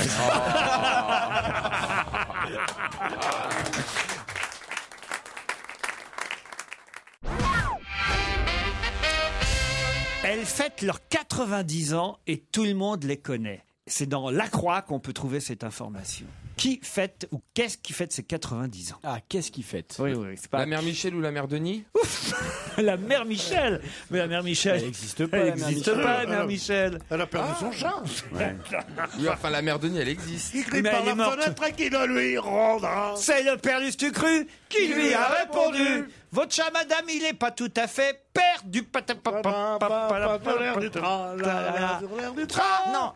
Speaker 3: Elles fêtent leurs 90 ans et tout le monde les connaît. C'est dans La Croix qu'on peut trouver cette information. Qui fête ou qu'est-ce qui fête ses 90 ans?
Speaker 6: Ah, qu'est-ce qu'il fête?
Speaker 3: Oui, c'est pas
Speaker 10: La mère Michel ou la mère Denis?
Speaker 3: la mère Michel. Mais la mère Michel.
Speaker 6: Elle n'existe pas,
Speaker 3: Elle
Speaker 6: la mère
Speaker 3: n'existe
Speaker 6: Michel.
Speaker 3: pas, la mère Michel.
Speaker 5: Elle a perdu son chat.
Speaker 10: Oui, enfin, la mère Denis, elle existe.
Speaker 5: Il crie
Speaker 3: Mais
Speaker 5: par
Speaker 3: elle est
Speaker 5: la
Speaker 3: morte.
Speaker 5: fenêtre qui le lui rendra.
Speaker 3: C'est le père Lustucru qui lui a répondu. Votre chat, madame, il est pas tout à fait perdu.
Speaker 5: L'air du train, l'air du train.
Speaker 15: Non,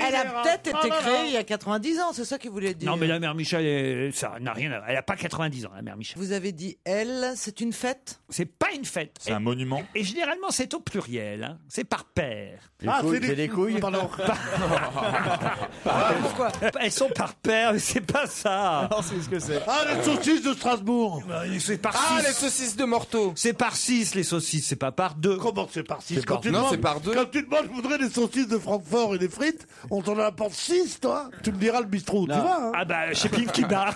Speaker 15: elle a peut-être été créée il y a 90 ans, c'est ça qu'il voulait dire.
Speaker 3: Non, mais la mère Michel, ça n'a rien à voir. Elle a pas 90 ans, la mère Michel.
Speaker 15: Vous avez dit elle, c'est une fête?
Speaker 3: C'est pas une fête.
Speaker 8: C'est un monument.
Speaker 3: Et généralement, c'est au pluriel. hein. C'est par paire.
Speaker 4: C'est des couilles.
Speaker 5: Pardon.
Speaker 15: Pourquoi?
Speaker 3: Elles sont par paire, mais c'est pas ça.
Speaker 6: Non, c'est ce que c'est.
Speaker 5: Ah, les saucisses de Strasbourg.
Speaker 3: C'est par
Speaker 10: Ah, les
Speaker 3: 6.
Speaker 10: saucisses de Morteau.
Speaker 3: C'est par 6 les saucisses, c'est pas par 2.
Speaker 5: Comment c'est par 6? Quand tu
Speaker 10: Non,
Speaker 5: demandes-
Speaker 10: c'est par 2.
Speaker 5: Quand tu demandes, je voudrais des saucisses de Francfort et des frites, on t'en apporte 6, toi. Tu me diras le bistrot, tu vois. hein.
Speaker 3: Ah bah, chez Pinky Bar.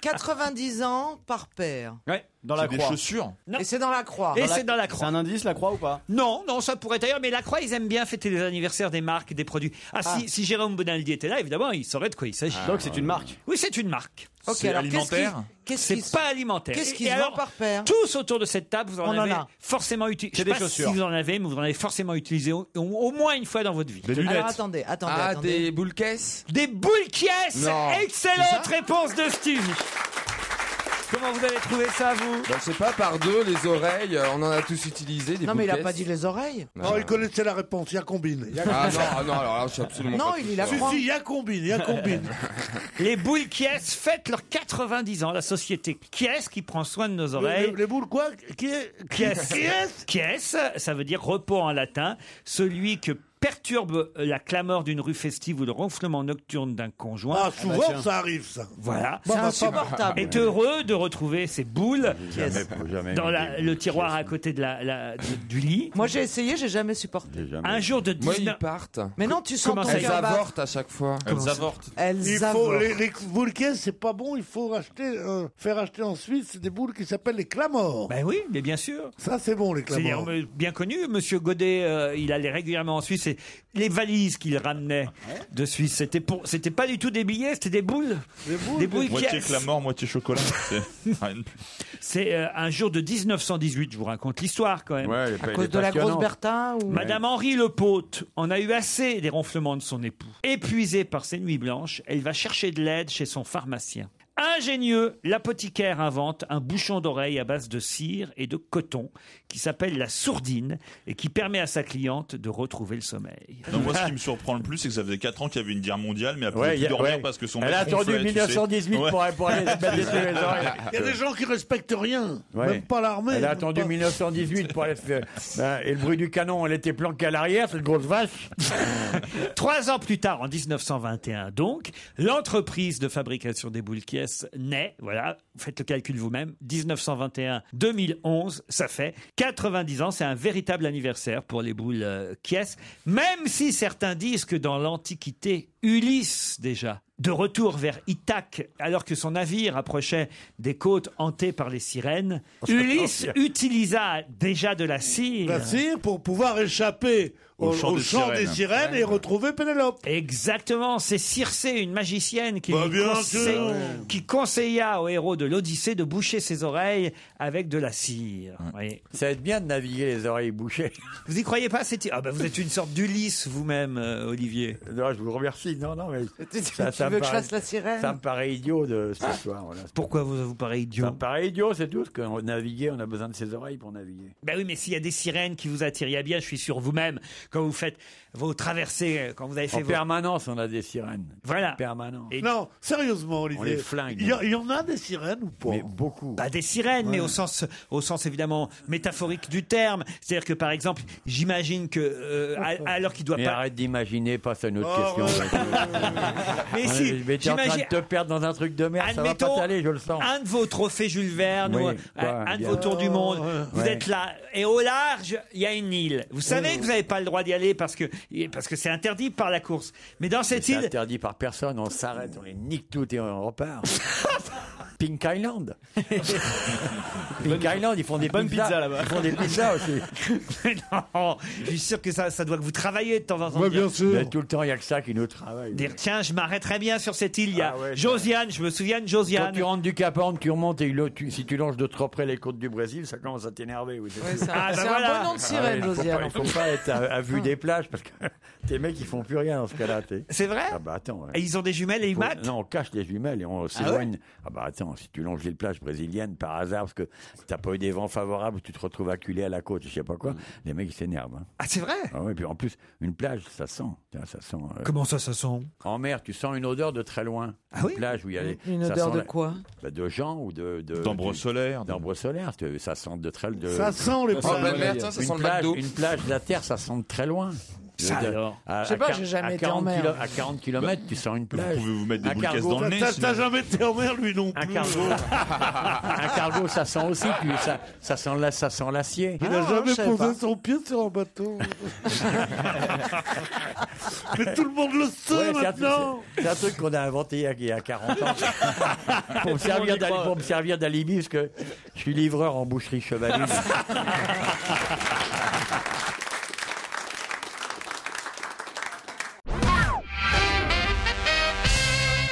Speaker 15: 90 ans par paire.
Speaker 3: Ouais.
Speaker 6: Dans la
Speaker 8: C'est des
Speaker 6: croix.
Speaker 8: chaussures.
Speaker 3: Non.
Speaker 15: Et c'est dans la croix.
Speaker 3: Et c'est dans la
Speaker 6: C'est
Speaker 3: croix.
Speaker 6: un indice, la croix ou pas?
Speaker 3: Non, ça pourrait d'ailleurs, mais la Croix, ils aiment bien fêter les anniversaires des marques, des produits. Si Jérôme Bonaldi était là, évidemment, il saurait de quoi il s'agit.
Speaker 6: Donc c'est une marque.
Speaker 3: Oui, c'est une marque.
Speaker 15: Ok,
Speaker 8: C'est
Speaker 15: alors
Speaker 8: alimentaire.
Speaker 3: C'est pas alimentaire.
Speaker 15: Qu'est-ce qui
Speaker 3: Et
Speaker 15: se
Speaker 3: alors,
Speaker 15: vend par paire?
Speaker 3: tous autour de cette table, vous en
Speaker 15: On en
Speaker 3: avez
Speaker 15: a.
Speaker 3: forcément utilisé.
Speaker 6: C'est
Speaker 3: Je sais
Speaker 6: des
Speaker 3: pas
Speaker 6: chaussures.
Speaker 3: si vous en avez, mais vous en avez forcément utilisé au moins une fois dans votre vie.
Speaker 8: Des lunettes.
Speaker 15: Alors attendez.
Speaker 10: Ah, des boules caisses?
Speaker 3: Des boules caisses.
Speaker 10: Non.
Speaker 3: Excellente réponse de Stevie. Comment vous avez trouvé ça, vous?
Speaker 10: Je sais pas, par deux, les oreilles, on en a tous utilisé. Des
Speaker 15: Non, mais il a
Speaker 10: boules
Speaker 15: pas
Speaker 10: caisses.
Speaker 15: dit les oreilles.
Speaker 5: Oh, il connaissait la réponse, il y a combine.
Speaker 10: Ah non, alors là, je suis absolument
Speaker 15: Non,
Speaker 10: pas
Speaker 15: il
Speaker 10: tout
Speaker 15: est là.
Speaker 10: ça.
Speaker 5: Si, il y a combine, il y a combine.
Speaker 3: Les boules Kies fêtent leurs 90 ans. La société Kies qui prend soin de nos oreilles.
Speaker 5: Les boules quoi?
Speaker 3: Kies, ça veut dire repos en latin. Celui que perturbe la clameur d'une rue festive ou le ronflement nocturne d'un conjoint.
Speaker 5: Ah, souvent, ça arrive, ça.
Speaker 3: Voilà.
Speaker 15: C'est insupportable.
Speaker 3: Est heureux de retrouver ses boules
Speaker 4: Jamais
Speaker 3: dans
Speaker 4: mis des
Speaker 3: le
Speaker 4: boules
Speaker 3: tiroir
Speaker 4: Kies.
Speaker 3: à côté de du lit.
Speaker 15: Moi, j'ai essayé, j'ai jamais supporté.
Speaker 3: Un jour de
Speaker 10: Moi,
Speaker 3: 19...
Speaker 10: ils partent.
Speaker 15: Mais non, tu sens
Speaker 3: Comment
Speaker 15: ton
Speaker 3: ça,
Speaker 10: Elles
Speaker 15: cœur battre.
Speaker 10: avortent à chaque fois.
Speaker 8: Elles avortent.
Speaker 5: Il faut, les boules caisses, c'est pas bon, il faut faire acheter en Suisse des boules qui s'appellent les clamors.
Speaker 3: Ben oui, mais bien sûr.
Speaker 5: Ça, c'est bon, les
Speaker 3: C'est
Speaker 5: clamors.
Speaker 3: bien connu. Monsieur Godet, il allait régulièrement en Suisse. Et les valises qu'il ramenait de Suisse, c'était pas du tout des billets, c'était des boules. Des boules
Speaker 8: Moitié
Speaker 3: Kies.
Speaker 8: clamor, moitié chocolat. C'est rien de plus.
Speaker 3: C'est un jour de 1918, je vous raconte l'histoire quand même.
Speaker 4: Ouais,
Speaker 15: À cause de la grosse Bertha ou...
Speaker 3: Madame Henri Lepaute en a eu assez des ronflements de son époux. Épuisée par ses nuits blanches, elle va chercher de l'aide chez son pharmacien. Ingénieux, l'apothicaire invente un bouchon d'oreille à base de cire et de coton qui s'appelle la sourdine et qui permet à sa cliente de retrouver le sommeil.
Speaker 8: Non, moi, ce qui me surprend le plus, c'est que ça faisait 4 ans qu'il y avait une guerre mondiale, mais elle
Speaker 4: Ouais,
Speaker 8: pouvait plus dormir
Speaker 4: ouais.
Speaker 8: parce que son
Speaker 4: Elle a
Speaker 8: mec
Speaker 4: attendu
Speaker 8: ronflait, tu sais.
Speaker 4: 1918
Speaker 8: Ouais.
Speaker 4: pour aller se mettre des trucs les oreilles.
Speaker 5: Il y a des gens qui respectent rien,
Speaker 4: Ouais.
Speaker 5: même pas l'armée.
Speaker 4: Elle a
Speaker 5: même
Speaker 4: attendu
Speaker 5: pas-
Speaker 4: 1918 pour aller faire. Et le bruit du canon, elle était planquée à l'arrière, cette grosse vache.
Speaker 3: 3 ans plus tard, en 1921 donc, l'entreprise de fabrication des boules Kies naît. Voilà, vous faites le calcul vous-même. 1921-2011, ça fait 90 ans. C'est un véritable anniversaire pour les boules Kies. Même si certains disent que dans l'Antiquité, Ulysse déjà, de retour vers Ithaque, alors que son navire approchait des côtes hantées par les sirènes, Ulysse utilisa déjà de la cire.
Speaker 5: La cire pour pouvoir échapper au chant des sirènes et retrouver Pénélope.
Speaker 3: Exactement, c'est Circé, une magicienne qui,
Speaker 5: Bah,
Speaker 3: lui
Speaker 5: bien
Speaker 3: conseille-
Speaker 5: sûr.
Speaker 3: qui conseilla au héros de l'Odyssée de boucher ses oreilles avec de la cire. Oui.
Speaker 4: Ça va être bien de naviguer les oreilles bouchées.
Speaker 3: Vous y croyez pas? Vous êtes une sorte d'Ulysse vous-même, Olivier.
Speaker 4: Non, je vous remercie. Non, mais
Speaker 15: Tu
Speaker 4: ça
Speaker 15: veux
Speaker 4: me
Speaker 15: que je
Speaker 4: paraît-
Speaker 15: fasse la sirène?
Speaker 4: Ça me paraît idiot de cette histoire. Voilà.
Speaker 3: Pourquoi vous paraît idiot?
Speaker 4: Ça me paraît idiot, c'est tout. Parce qu'on naviguer, on a besoin de ses oreilles pour naviguer.
Speaker 3: Ben oui, mais s'il y a des sirènes qui vous attirent, il y a bien, je suis sûr, vous-même, quand vous faites vos traversées, quand vous avez fait
Speaker 4: En permanence, on a des sirènes.
Speaker 3: Voilà.
Speaker 4: En permanence.
Speaker 3: Et-
Speaker 5: Non, sérieusement, Olivier.
Speaker 4: On les flingue.
Speaker 5: Il y en a des sirènes ou pas?
Speaker 4: Mais beaucoup.
Speaker 3: Bah, des sirènes, mais au sens évidemment métaphorique du terme. C'est-à-dire que par exemple, j'imagine que alors qu'il doit
Speaker 4: Mais
Speaker 3: pas.
Speaker 4: arrête d'imaginer, passe à une autre question.
Speaker 3: Mais
Speaker 4: Ouais,
Speaker 3: si,
Speaker 4: mais t'es en train de
Speaker 3: j'imagine.
Speaker 4: te perdre dans un truc de merde, ça va
Speaker 3: Admettons,
Speaker 4: pas t'aller, je le sens.
Speaker 3: un de vos trophées Jules Verne,
Speaker 4: Oui,
Speaker 3: ou
Speaker 4: quoi,
Speaker 3: un de
Speaker 4: bien.
Speaker 3: vos tours du monde, vous
Speaker 4: Ouais.
Speaker 3: êtes là, et au large, il y a une île. Vous savez que vous n'avez pas le droit d'y aller parce que c'est interdit par la course. Mais dans cette
Speaker 4: C'est
Speaker 3: île,
Speaker 4: interdit par personne, on s'arrête, on les nique toutes et on repart. Pink Island. Pink Island, ils font des
Speaker 6: Bonne
Speaker 4: pizzas.
Speaker 6: pizza, là-bas.
Speaker 4: Ils font des pizzas aussi.
Speaker 3: non, je suis sûr que ça doit que vous travaillez de temps en temps.
Speaker 5: Ouais,
Speaker 3: Dire-
Speaker 5: bien sûr.
Speaker 4: Mais tout le temps, il n'y a que ça qui nous travaille.
Speaker 3: Dire, tiens, je m'arrêterais bien sur cette île. Il y a
Speaker 4: Ah ouais,
Speaker 3: Josiane, je me souviens de
Speaker 4: Quand
Speaker 3: Josiane.
Speaker 4: tu rentres du Cap Horn, tu remontes et si tu longes de trop près les côtes du Brésil, ça commence à t'énerver. Oui,
Speaker 15: Ouais, c'est un,
Speaker 3: Ah, bah
Speaker 15: c'est
Speaker 3: voilà.
Speaker 15: un bon nom de sirène,
Speaker 4: il
Speaker 15: Josiane.
Speaker 4: faut pas être à vue des plages parce que tes mecs ils font plus rien dans ce cas-là.
Speaker 3: C'est vrai?
Speaker 4: Ah bah attends. ouais.
Speaker 3: Et ils ont des jumelles et ils matent?
Speaker 4: Non, on cache les jumelles et on s'éloigne. Ah bah attends, si tu longes les plages brésiliennes par hasard parce que t'as pas eu des vents favorables, tu te retrouves acculé à la côte, je sais pas quoi, les mecs ils s'énervent. Hein.
Speaker 3: Ah, c'est vrai?
Speaker 4: Ah ouais, puis en plus une plage ça sent. Tiens, ça sent.
Speaker 3: Comment ça sent?
Speaker 4: En mer, tu sens une odeur de très loin.
Speaker 3: Ah oui?
Speaker 4: Une plage où il y a
Speaker 15: Une
Speaker 4: ça
Speaker 15: odeur
Speaker 4: sent
Speaker 15: de
Speaker 4: la-
Speaker 15: quoi?
Speaker 4: bah, de gens ou de
Speaker 8: D'ambre solaire.
Speaker 4: d'arbres solaires. Ça sent de très de.
Speaker 5: Ça sent les
Speaker 10: Oh,
Speaker 5: plages.
Speaker 10: ben merde, ça sent le McDo.
Speaker 4: Une plage de la terre, ça sent de très loin.
Speaker 3: Ça alors?
Speaker 4: À-
Speaker 15: Je sais pas,
Speaker 4: à
Speaker 15: j'ai jamais été en
Speaker 4: 40
Speaker 15: mer.
Speaker 4: À 40 km, tu sens une
Speaker 8: Vous
Speaker 4: plage.
Speaker 8: pouvez vous mettre des
Speaker 4: Un
Speaker 8: boules caisses
Speaker 4: cargo,
Speaker 8: dans le nez.
Speaker 5: T'as
Speaker 8: sinon.
Speaker 5: jamais été en mer, lui non
Speaker 4: Un
Speaker 5: plus.
Speaker 4: cargo, un cargo, ça sent aussi. Ça sent l'acier.
Speaker 5: Il n'a
Speaker 15: Ah, je
Speaker 5: jamais
Speaker 15: savais
Speaker 5: posé
Speaker 15: pas.
Speaker 5: son pied sur un bateau. Mais tout le monde le sait
Speaker 4: Ouais,
Speaker 5: maintenant.
Speaker 4: c'est un truc qu'on a inventé il y a 40 ans pour me servir d'alibi parce que je suis livreur en boucherie chevaline.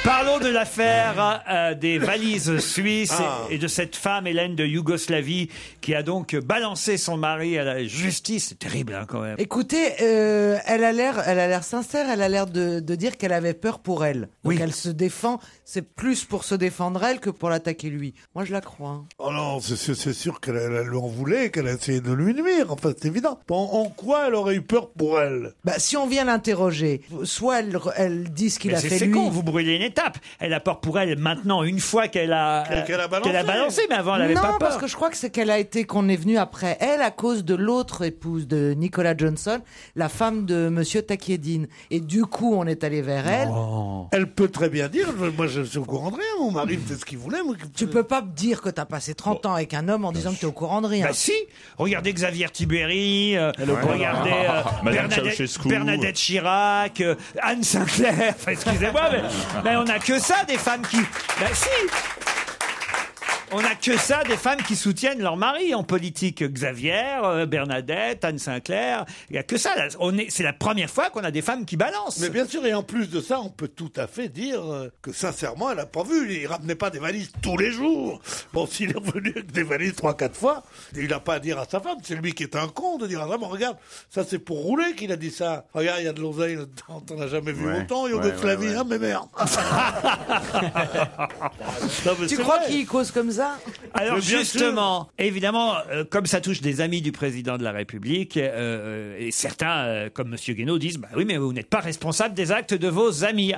Speaker 3: Parlons Parlons de l'affaire des valises suisses et de cette femme, Hélène de Yougoslavie, qui a donc balancé son mari à la justice. C'est terrible, hein, quand même.
Speaker 15: Écoutez, elle a l'air sincère, elle a l'air de dire qu'elle avait peur pour elle. Donc elle se défend, c'est plus pour se défendre elle que pour l'attaquer lui. Moi je la crois. Hein.
Speaker 5: Oh non, c'est sûr qu'elle lui en voulait, qu'elle a essayé de lui nuire, enfin c'est évident. En quoi elle aurait eu peur pour elle?
Speaker 15: Bah si on vient l'interroger, soit elle dit ce qu'il a fait lui.
Speaker 3: C'est con, vous brûlez une étape. Elle a peur pour elle maintenant, une fois qu'elle a balancé, mais avant elle avait pas peur.
Speaker 15: Non, parce que je crois que c'est qu'on est venu après elle à cause de l'autre épouse de Nicolas Johnson, la femme de Monsieur Takiedine. Et du coup, on est allé vers elle.
Speaker 5: Oh. Elle peut très bien dire, moi je suis au courant de rien, mon mari fait ce qu'il voulait.
Speaker 15: Tu peux pas me dire que t'as passé 30 ans avec un homme en disant que t'es au courant de rien.
Speaker 3: Bah si, regardez Xavier Tibéry, regardez Bernadette Chirac, Anne Sinclair, enfin, excusez-moi, mais on n'a que ça des femmes qui... Bah si. On n'a que ça, des femmes qui soutiennent leur mari en politique. Xavier, Bernadette, Anne Sinclair, il n'y a que ça. C'est la première fois qu'on a des femmes qui balancent.
Speaker 5: Mais bien sûr, et en plus de ça, on peut tout à fait dire que sincèrement, elle n'a pas vu. Il ramenait pas des valises tous les jours. Bon, s'il est revenu avec des valises 3-4 fois, il n'a pas à dire à sa femme. C'est lui qui est un con de dire à sa femme, regarde, ça c'est pour rouler qu'il a dit ça. Regarde, il y a de l'oseille là-dedans. T'en as jamais vu autant, Yougoslavie, hein, mais merde.
Speaker 15: Tu crois qu'il cause comme ça?
Speaker 3: Alors justement, évidemment, comme ça touche des amis du président de la République, et certains, comme Monsieur Guénaud, disent bah oui, mais vous n'êtes pas responsable des actes de vos amis.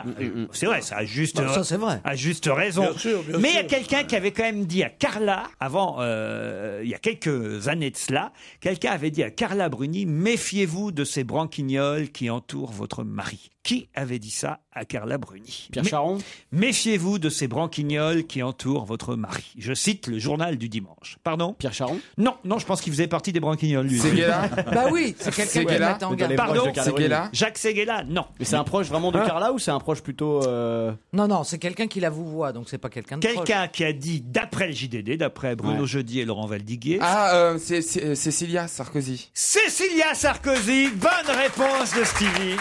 Speaker 3: C'est vrai, ça a juste,
Speaker 15: c'est vrai.
Speaker 3: à juste raison.
Speaker 5: Bien sûr.
Speaker 3: Mais il y a quelqu'un qui avait quand même dit à Carla, avant, il y a quelques années de cela, quelqu'un avait dit à Carla Bruni, méfiez-vous de ces branquignoles qui entourent votre mari. Qui avait dit ça à Carla Bruni?
Speaker 6: Pierre Charon.
Speaker 3: Méfiez-vous de ces branquignoles qui entourent votre mari. Je cite le journal du dimanche. Pardon?
Speaker 6: Pierre Charon?
Speaker 3: Non, je pense qu'il faisait partie des branquignoles, lui.
Speaker 10: Séguéla?
Speaker 15: Bah oui, c'est quelqu'un qui mettait en garde.
Speaker 3: Pardon?
Speaker 10: Séguéla?
Speaker 3: Jacques Séguéla? Non.
Speaker 6: Mais c'est un proche vraiment de Carla ou c'est un proche plutôt...
Speaker 15: Non, c'est quelqu'un qui la vous voit, donc c'est pas quelqu'un de proche.
Speaker 3: Quelqu'un qui a dit, d'après le JDD, d'après Bruno Jeudi et Laurent Valdiguier...
Speaker 10: c'est Cécilia Sarkozy.
Speaker 3: Cécilia Sarkozy, bonne réponse de Stevie.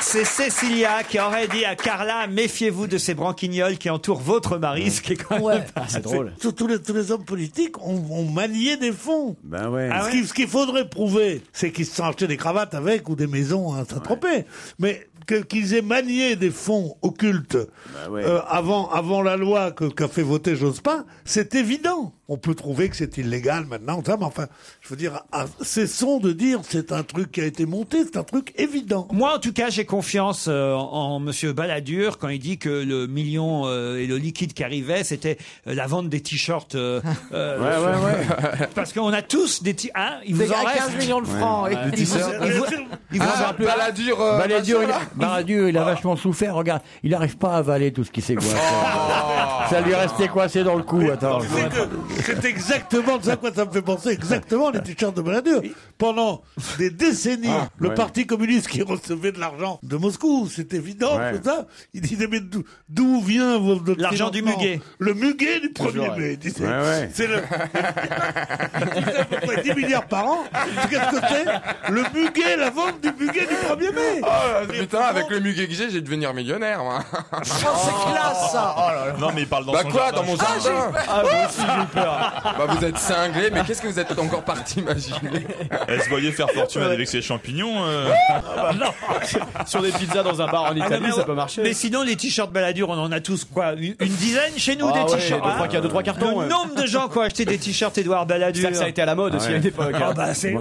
Speaker 3: C'est Cécilia qui aurait dit à Carla, méfiez-vous de ces branquignoles qui entourent votre mari, ce qui est quand même...
Speaker 6: c'est drôle.
Speaker 5: Tous les hommes politiques ont manié des fonds.
Speaker 4: Ben ouais.
Speaker 5: Ce qu'il faudrait prouver, c'est qu'ils se sont achetés des cravates avec ou des maisons à Saint-Tropez. Mais qu'ils aient manié des fonds occultes avant la loi qu'a fait voter Jospin, c'est évident. On peut trouver que c'est illégal maintenant, mais enfin, je veux dire, cessons de dire c'est un truc qui a été monté, c'est un truc évident.
Speaker 3: Moi, en tout cas, j'ai confiance en Monsieur Balladur quand il dit que le million et le liquide qui arrivait, c'était la vente des t-shirts. Parce qu'on a tous des t-shirts. Hein, il vous en reste
Speaker 15: 15 millions de francs.
Speaker 4: Balladur, il a vachement souffert. Regarde, il n'arrive pas à avaler tout ce qui s'est coincé. Ça lui restait coincé dans le cou. Attends.
Speaker 5: C'est exactement de ça quoi ça me fait penser, exactement les t-shirts de Balladur. Pendant des décennies, le Parti communiste qui recevait de l'argent de Moscou, c'est évident, tout ça. Il disait mais d'où vient votre
Speaker 3: l'argent du muguet?
Speaker 5: Le muguet du 1er mai. C'est le 10 milliards par an. Qu'est-ce que c'est? Le muguet, la vente du muguet du 1er mai.
Speaker 10: Putain, avec le muguet que j'ai de devenir millionnaire, moi.
Speaker 15: C'est classe, ça.
Speaker 8: Non, mais il parle dans son jardin.
Speaker 10: Dans mon jardin?
Speaker 6: moi aussi j'ai eu peur.
Speaker 10: Vous êtes cinglés, mais qu'est-ce que vous êtes encore parti imaginer?
Speaker 8: Elle se voyait faire fortune avec ses champignons.
Speaker 3: Non.
Speaker 6: Sur des pizzas dans un bar en Italie, ça peut marcher.
Speaker 3: Mais sinon, les t-shirts Balladur, on en a tous quoi, une dizaine chez nous des t-shirts.
Speaker 6: Il y a 2-3 cartons.
Speaker 3: Le nombre de gens qui ont acheté des t-shirts Édouard Balladur.
Speaker 6: Ça a été à la mode aussi à une époque.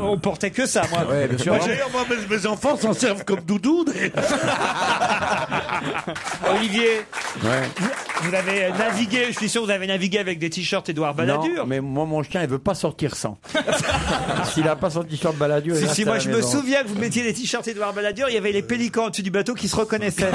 Speaker 3: On portait que ça, moi.
Speaker 6: Ouais, bien sûr.
Speaker 5: Moi, mes enfants s'en servent comme doudou.
Speaker 3: Olivier, vous avez navigué, je suis sûr que vous avez navigué avec des t-shirts Édouard Balladur.
Speaker 4: Non, mais moi, mon chien, il veut pas sortir sans. S'il a pas son t-shirt Balladur,
Speaker 3: si moi je me souviens que vous mettiez des t-shirts Édouard Balladur, il y avait les pélicans au-dessus du bateau qui se reconnaissaient.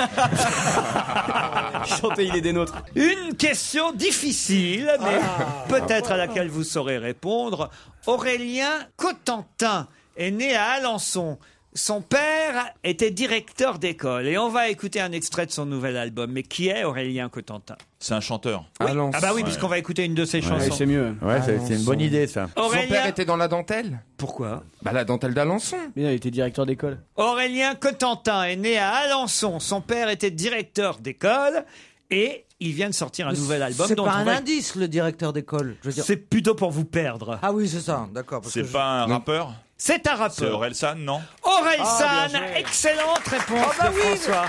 Speaker 6: Chanter, il est des nôtres.
Speaker 3: Une question difficile, mais peut-être à laquelle vous saurez répondre. Aurélien Cotentin est né à Alençon. son père était directeur d'école. Et on va écouter un extrait de son nouvel album. Mais qui est Aurélien Cotentin?
Speaker 8: C'est un chanteur.
Speaker 3: Oui. Ah bah oui, puisqu'on va écouter une de ses chansons.
Speaker 6: c'est mieux.
Speaker 4: Ouais, c'est une bonne idée, ça.
Speaker 10: Son
Speaker 3: Aurélien...
Speaker 10: père était dans la dentelle.
Speaker 3: Pourquoi?
Speaker 10: Bah la dentelle d'Alençon.
Speaker 6: Mais il était directeur d'école.
Speaker 3: Aurélien Cotentin est né à Alençon. Son père était directeur d'école. Et il vient de sortir un nouvel album.
Speaker 15: C'est pas un indice, le directeur d'école.
Speaker 3: C'est plutôt pour vous perdre.
Speaker 15: Ah oui, c'est ça, d'accord.
Speaker 8: C'est pas un rappeur?
Speaker 3: C'est un rappeur.
Speaker 8: C'est Orelsan, non?
Speaker 3: Orelsan, excellente réponse de François.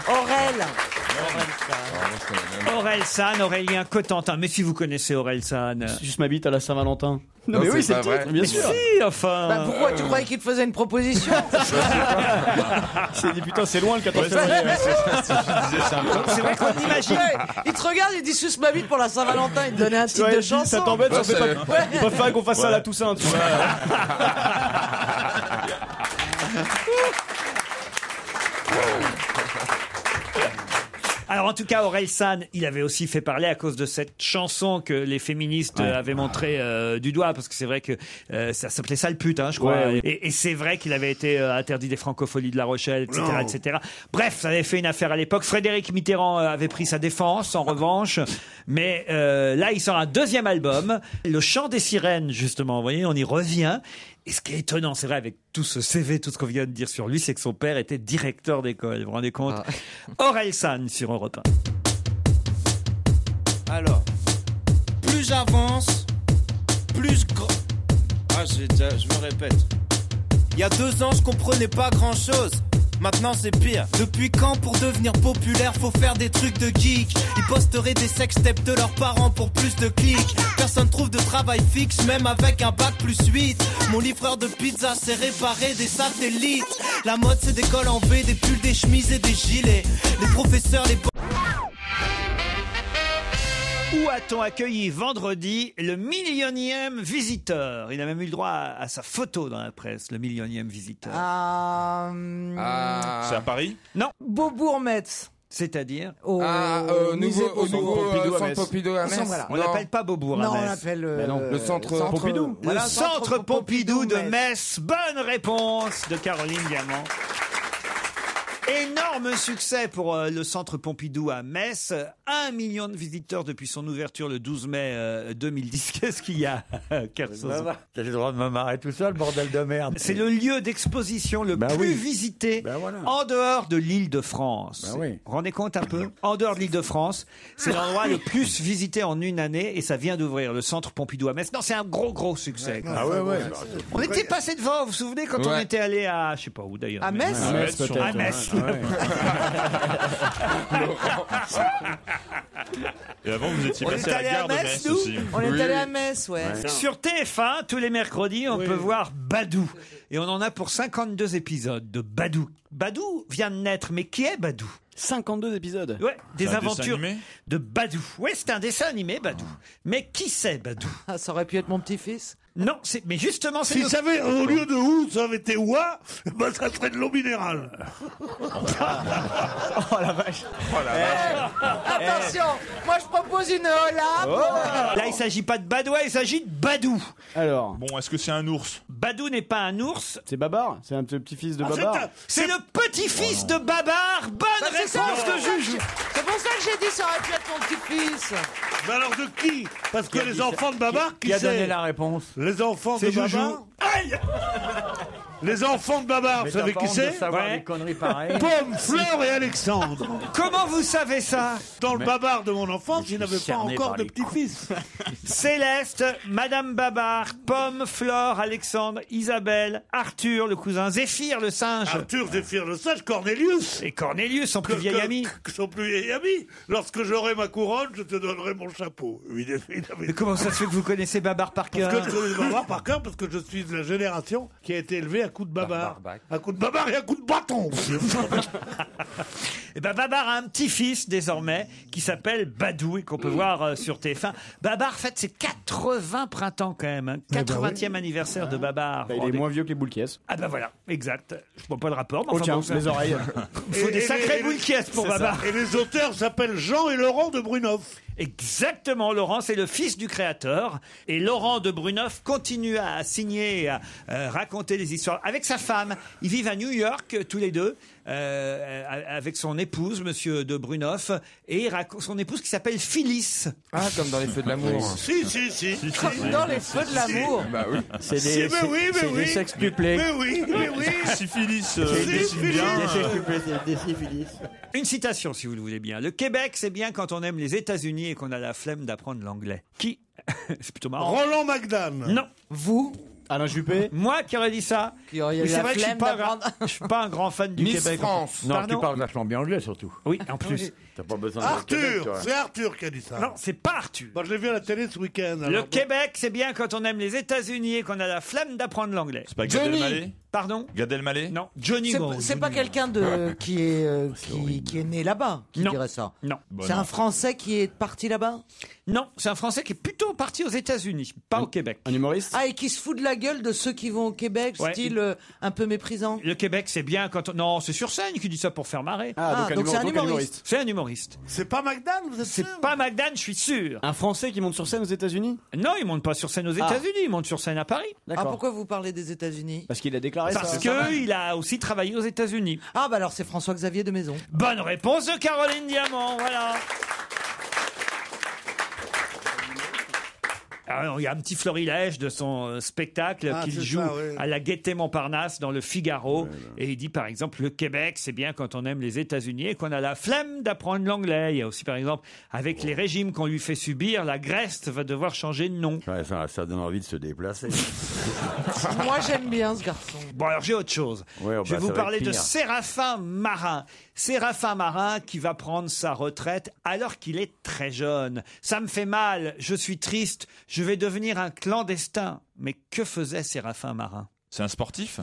Speaker 3: Orelsan, Aurélien Cotentin. Mais si vous connaissez Orelsan.
Speaker 6: Juste ma bite à la Saint-Valentin.
Speaker 10: Non,
Speaker 6: mais oui,
Speaker 10: c'est
Speaker 6: c'est
Speaker 10: pas vrai.
Speaker 6: tout, bien sûr.
Speaker 3: Si, enfin.
Speaker 15: Bah, pourquoi tu croyais qu'il te faisait une proposition?
Speaker 6: C'est dit putain, c'est loin le 14 février.
Speaker 3: C'est vrai qu'on imagine.
Speaker 15: Il te regarde, il dit suce ma bite pour la Saint-Valentin, il te donnait un titre de chanson.
Speaker 6: Ça t'embête,
Speaker 10: Bah,
Speaker 6: on fait pas. Ils préfèrent qu'on fasse ça à la Toussaint, tu vois.
Speaker 3: Alors en tout cas, Orelsan, il avait aussi fait parler à cause de cette chanson que les féministes avaient montré du doigt, parce que c'est vrai que ça s'appelait Sale pute, je crois.
Speaker 6: Ouais, oui.
Speaker 3: Et c'est vrai qu'il avait été interdit des francopholies de La Rochelle, etc., etc. Bref, ça avait fait une affaire à l'époque. Frédéric Mitterrand avait pris sa défense, en revanche. Mais là, il sort un deuxième album, Le Chant des Sirènes, justement. Vous voyez, on y revient. Et ce qui est étonnant, c'est vrai, avec tout ce CV, tout ce qu'on vient de dire sur lui, c'est que son père était directeur d'école. Vous vous rendez compte? Orelsan sur Europe 1.
Speaker 16: Alors, plus j'avance, plus je me répète. Il y a 2 ans, je comprenais pas grand-chose. Maintenant c'est pire. Depuis quand pour devenir populaire faut faire des trucs de geek? Ils posteraient des sextapes de leurs parents pour plus de clics. Personne trouve de travail fixe même avec un bac plus 8. Mon livreur de pizza sait réparer des satellites. La mode c'est des cols en V, des pulls, des chemises et des gilets. Les professeurs, les...
Speaker 3: Où a-t-on accueilli vendredi le millionième visiteur? Il a même eu le droit à sa photo dans la presse, le millionième visiteur.
Speaker 8: C'est à Paris?
Speaker 3: Non.
Speaker 15: Beaubourg-Metz.
Speaker 3: C'est-à-dire
Speaker 10: Au nouveau centre Pompidou à Metz.
Speaker 3: On l'appelle pas Beaubourg à Metz.
Speaker 15: Non, on l'appelle
Speaker 10: le centre
Speaker 6: Pompidou.
Speaker 3: Le centre Pompidou de Metz. Bonne réponse de Caroline Diamant. Énorme succès pour le centre Pompidou à Metz. 1 million de visiteurs depuis son ouverture le 12 mai 2010. Qu'est-ce qu'il y a, Kersozon?
Speaker 4: J'ai le droit de me marrer tout seul, bordel de merde.
Speaker 3: C'est le lieu d'exposition le plus visité en dehors de l'Île-de-France. Vous vous rendez compte un peu? En dehors de l'Île-de-France, c'est l'endroit le plus visité en une année et ça vient d'ouvrir, le centre Pompidou à Metz. Non, c'est un gros succès. On était passé devant, vous vous souvenez, quand on était allé à, je sais pas où d'ailleurs.
Speaker 15: À Metz?
Speaker 3: À Metz, peut-être. À Metz.
Speaker 8: Et avant, vous étiez passé à la gare de Metz aussi.
Speaker 15: On est allé à Metz,
Speaker 3: Sur TF1, tous les mercredis, on peut voir Badou. Et on en a pour 52 épisodes de Badou. Badou vient de naître, mais qui est Badou?
Speaker 6: 52 épisodes.
Speaker 3: Ouais, des
Speaker 8: C'est un
Speaker 3: aventures
Speaker 8: dessin animé
Speaker 3: de Badou. Ouais, c'est un dessin animé, Badou. Mais qui c'est Badou?
Speaker 15: Ça aurait pu être mon petit-fils.
Speaker 3: Non, mais justement, c'est
Speaker 5: Si ça avait, au lieu de où, ça avait été ouah, bah ça serait de l'eau minérale.
Speaker 6: Oh la vache.
Speaker 15: Attention, moi je propose une hola.
Speaker 3: Là, il s'agit pas de Badoua, il s'agit de Badou.
Speaker 6: Alors.
Speaker 8: Bon, est-ce que c'est un ours?
Speaker 3: Badou n'est pas un ours.
Speaker 6: C'est Babar? C'est un petit-fils de Babar?
Speaker 3: C'est le petit-fils de Babar. Bonne réponse de Juju.
Speaker 15: C'est pour ça que j'ai dit ça aurait pu être mon petit-fils.
Speaker 5: Mais alors de qui? Parce que les enfants de Babar, qui
Speaker 4: a
Speaker 5: c'est?
Speaker 4: donné la réponse?
Speaker 5: Les enfants de Babar.
Speaker 3: Aïe!
Speaker 5: Les enfants de Babar, vous savez qui c'est?
Speaker 4: Des conneries pareilles.
Speaker 5: Pomme, Fleur et Alexandre.
Speaker 3: Comment vous savez ça?
Speaker 5: Dans le Babar de mon enfance, il n'avait pas
Speaker 4: cerné
Speaker 5: encore
Speaker 4: par
Speaker 5: de
Speaker 4: les
Speaker 5: petit-fils.
Speaker 3: Céleste, Madame Babar, Pomme, Flore, Alexandre, Isabelle, Arthur, le cousin, Zéphyr, le singe.
Speaker 5: Arthur, Zéphyr, le singe, Cornelius.
Speaker 3: Et Cornelius, son plus vieil ami.
Speaker 5: Son plus vieil ami. Lorsque j'aurai ma couronne, je te donnerai mon chapeau.
Speaker 3: Mais comment ça se fait que vous connaissez Babar par cœur?
Speaker 5: Parce que je connais Babar par cœur, parce que je suis de la génération qui a été élevée à coups de Babar. À coups de Babar et à coups de bâton.
Speaker 3: Et ben Babar a un petit-fils désormais qui s'appelle Badou et qu'on peut voir sur TF1. Babar fête ses 80 printemps quand même. 80e anniversaire de Babar.
Speaker 6: Il est moins vieux que les boules qui est.
Speaker 3: Ah ben voilà, exact. Je vois pas le rapport. Mais
Speaker 6: Oh
Speaker 3: enfin,
Speaker 6: tiens,
Speaker 3: bon, ça-
Speaker 6: les oreilles.
Speaker 3: Il faut des sacrés boules qui est pour
Speaker 5: C'est ça.
Speaker 3: Babar.
Speaker 5: Et les auteurs s'appellent Jean et Laurent de Brunoff.
Speaker 3: Exactement, Laurent, c'est le fils du créateur. Et Laurent de Brunoff continue à signer et à raconter des histoires avec sa femme. Ils vivent à New York, tous les deux, avec son épouse, monsieur de Brunoff, et son épouse qui s'appelle Phyllis.
Speaker 10: Ah, comme dans les feux de l'amour.
Speaker 5: Si.
Speaker 15: Comme dans les feux de l'amour.
Speaker 10: Bah oui.
Speaker 6: C'est
Speaker 5: Si,
Speaker 6: des,
Speaker 5: mais oui, mais
Speaker 6: c'est
Speaker 5: oui.
Speaker 6: des sextuplés.
Speaker 5: Mais oui.
Speaker 8: Syphilis,
Speaker 5: C'est
Speaker 8: dessine
Speaker 5: syphilis.
Speaker 8: bien.
Speaker 6: Des sextuplés, des syphilis.
Speaker 3: Une citation, si vous le voulez bien. Le Québec, c'est bien quand on aime les États-Unis et qu'on a la flemme d'apprendre l'anglais. Qui C'est plutôt marrant.
Speaker 5: Roland McDan.
Speaker 3: Non.
Speaker 15: Vous,
Speaker 6: Alain Juppé.
Speaker 3: Moi qui aurais dit ça.
Speaker 15: qui auriez
Speaker 3: Mais
Speaker 15: eu
Speaker 3: c'est
Speaker 15: la
Speaker 3: vrai que je suis
Speaker 15: flemme
Speaker 3: pas,
Speaker 15: d'apprendre.
Speaker 3: je suis pas un grand fan du
Speaker 10: Miss
Speaker 3: Québec.
Speaker 10: France.
Speaker 4: Non,
Speaker 3: Pardon
Speaker 4: tu parles vachement bien anglais surtout.
Speaker 3: Oui, en plus.
Speaker 4: T'as pas besoin de Québec,
Speaker 5: Arthur.
Speaker 4: toi.
Speaker 5: C'est Arthur qui a dit ça.
Speaker 3: Non, c'est pas Arthur.
Speaker 5: Moi, je l'ai vu à la télé ce week-end.
Speaker 3: Le
Speaker 5: alors.
Speaker 3: Québec, c'est bien quand on aime les États-Unis et qu'on a la flemme d'apprendre l'anglais.
Speaker 8: C'est pas Gad
Speaker 10: Johnny.
Speaker 8: Elmaleh
Speaker 3: Pardon
Speaker 8: Gad Elmaleh
Speaker 3: Non, Johnny
Speaker 15: C'est-
Speaker 3: Go.
Speaker 15: C'est pas quelqu'un qui est né là-bas qui
Speaker 3: Non.
Speaker 15: dirait ça.
Speaker 3: Non.
Speaker 15: C'est un Français qui est parti là-bas.
Speaker 3: Non, c'est un Français qui est plutôt parti aux États-Unis, pas au Québec.
Speaker 6: Un humoriste.
Speaker 15: Ah, et qui se fout de la gueule de ceux qui vont au Québec,
Speaker 3: Ouais.
Speaker 15: style un peu méprisant.
Speaker 3: Le Québec, c'est bien quand on... Non, c'est sur scène qui dit ça pour faire marrer.
Speaker 15: Ah, donc c'est un humoriste.
Speaker 3: C'est un humoriste.
Speaker 5: C'est pas McDan, vous êtes sûr?
Speaker 3: C'est pas McDan, je suis sûr.
Speaker 6: Un Français qui monte sur scène aux États-Unis.
Speaker 3: Non, il monte pas sur scène aux États-Unis, il monte sur scène à Paris.
Speaker 15: Ah,
Speaker 6: D'accord.
Speaker 15: pourquoi vous parlez des États-Unis?
Speaker 6: Parce qu'il a déclaré
Speaker 3: Parce
Speaker 6: ça.
Speaker 3: qu'il a aussi travaillé aux États-Unis.
Speaker 15: Ah, bah alors c'est François-Xavier de Maison.
Speaker 3: Bonne réponse de Caroline Diamant, voilà. Alors, il y a un petit florilège de son spectacle
Speaker 5: Ah,
Speaker 3: qu'il
Speaker 5: c'est
Speaker 3: joue
Speaker 5: ça, ouais.
Speaker 3: à la Gaîté Montparnasse dans le Figaro. Et il dit par exemple, le Québec, c'est bien quand on aime les États-Unis et qu'on a la flemme d'apprendre l'anglais. Il y a aussi par exemple, avec les régimes qu'on lui fait subir, la Grèce va devoir changer de nom.
Speaker 4: Ouais, ça donne envie de se déplacer.
Speaker 15: Moi, j'aime bien ce garçon.
Speaker 3: Bon, alors j'ai autre chose.
Speaker 4: Ouais, oh,
Speaker 3: Je vais
Speaker 4: bah,
Speaker 3: vous
Speaker 4: ça va
Speaker 3: parler
Speaker 4: être
Speaker 3: de
Speaker 4: pire.
Speaker 3: Séraphin Marin. Séraphin Marin qui va prendre sa retraite alors qu'il est très jeune. Ça me fait mal, je suis triste, je vais devenir un clandestin. Mais que faisait Séraphin Marin?
Speaker 8: C'est un sportif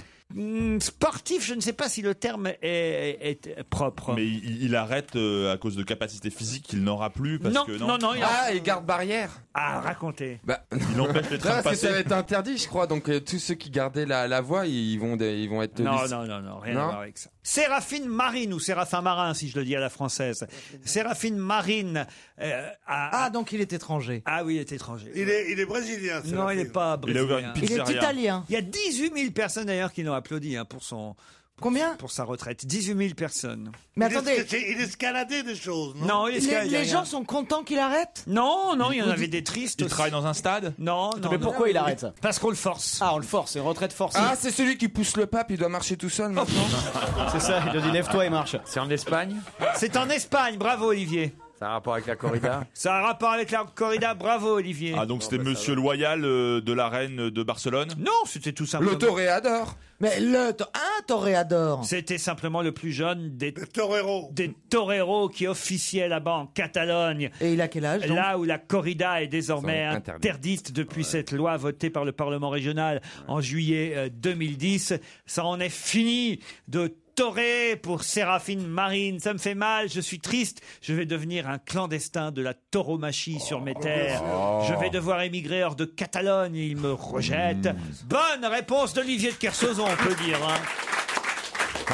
Speaker 3: Sportif, je ne sais pas si le terme est propre.
Speaker 8: Mais il arrête à cause de capacités physiques qu'il n'aura plus parce
Speaker 3: Non,
Speaker 8: que
Speaker 3: non, non, il a-
Speaker 10: Ah, et garde-barrière.
Speaker 3: Ah, racontez.
Speaker 10: Bah,
Speaker 8: Il empêche les
Speaker 10: non,
Speaker 8: trains de
Speaker 10: parce que ça va
Speaker 8: passer.
Speaker 10: être interdit, je crois. Donc tous ceux qui gardaient la voie, ils vont être.
Speaker 3: Non,
Speaker 10: lic-
Speaker 3: non, non, non, rien
Speaker 10: Non
Speaker 3: à voir avec ça. Séraphine Marine, ou Séraphin Marin, si je le dis à la française. Séraphine Marine
Speaker 15: Ah, donc il est étranger.
Speaker 3: Ah oui, il est étranger.
Speaker 5: Il est brésilien.
Speaker 3: Non, il n'est pas
Speaker 8: Il a ouvert
Speaker 3: brésilien.
Speaker 8: une
Speaker 15: Il est
Speaker 8: pizzeria.
Speaker 15: italien.
Speaker 3: Il y a 18 000 personnes d'ailleurs qui l'ont applaudi pour son...
Speaker 15: Combien?
Speaker 3: Pour sa retraite. 18 000 personnes.
Speaker 15: Mais
Speaker 5: Il
Speaker 15: attendez,
Speaker 5: il escaladait des choses, non?
Speaker 3: Non, il est
Speaker 15: les gens sont contents qu'il arrête?
Speaker 3: Non, non, il y en avait des tristes.
Speaker 8: Il
Speaker 3: aussi.
Speaker 8: travaille dans un stade
Speaker 3: Non, non.
Speaker 6: Mais
Speaker 3: non.
Speaker 6: pourquoi il arrête ça?
Speaker 3: Parce qu'on le force.
Speaker 6: Ah, on le force, c'est une retraite forcée.
Speaker 10: Ah, c'est celui qui pousse le pape, il doit marcher tout seul maintenant.
Speaker 6: C'est ça, il a dit lève-toi et marche.
Speaker 4: C'est en Espagne.
Speaker 3: C'est en Espagne, bravo Olivier.
Speaker 4: Ça a un rapport avec la corrida.
Speaker 3: Ça a un rapport avec la corrida, bravo Olivier.
Speaker 8: Ah, donc c'était Monsieur Loyal de la Reine de Barcelone
Speaker 3: Non, c'était tout simplement...
Speaker 10: Le toréador.
Speaker 15: Mais un toréador.
Speaker 3: C'était simplement le plus jeune des
Speaker 5: Torero.
Speaker 3: toreros qui officiait là-bas en Catalogne.
Speaker 15: Et il a quel âge donc?
Speaker 3: Là où la corrida est désormais
Speaker 10: Ils sont interdits.
Speaker 3: interdite depuis cette loi votée par le Parlement régional en juillet 2010. Ça en est fini de torer pour Séraphine Marine. Ça me fait mal, je suis triste. Je vais devenir un clandestin de la tauromachie sur mes terres. Je vais devoir émigrer hors de Catalogne. Il me rejette. Bonne réponse d'Olivier de Kersauzon, on peut dire. Hein.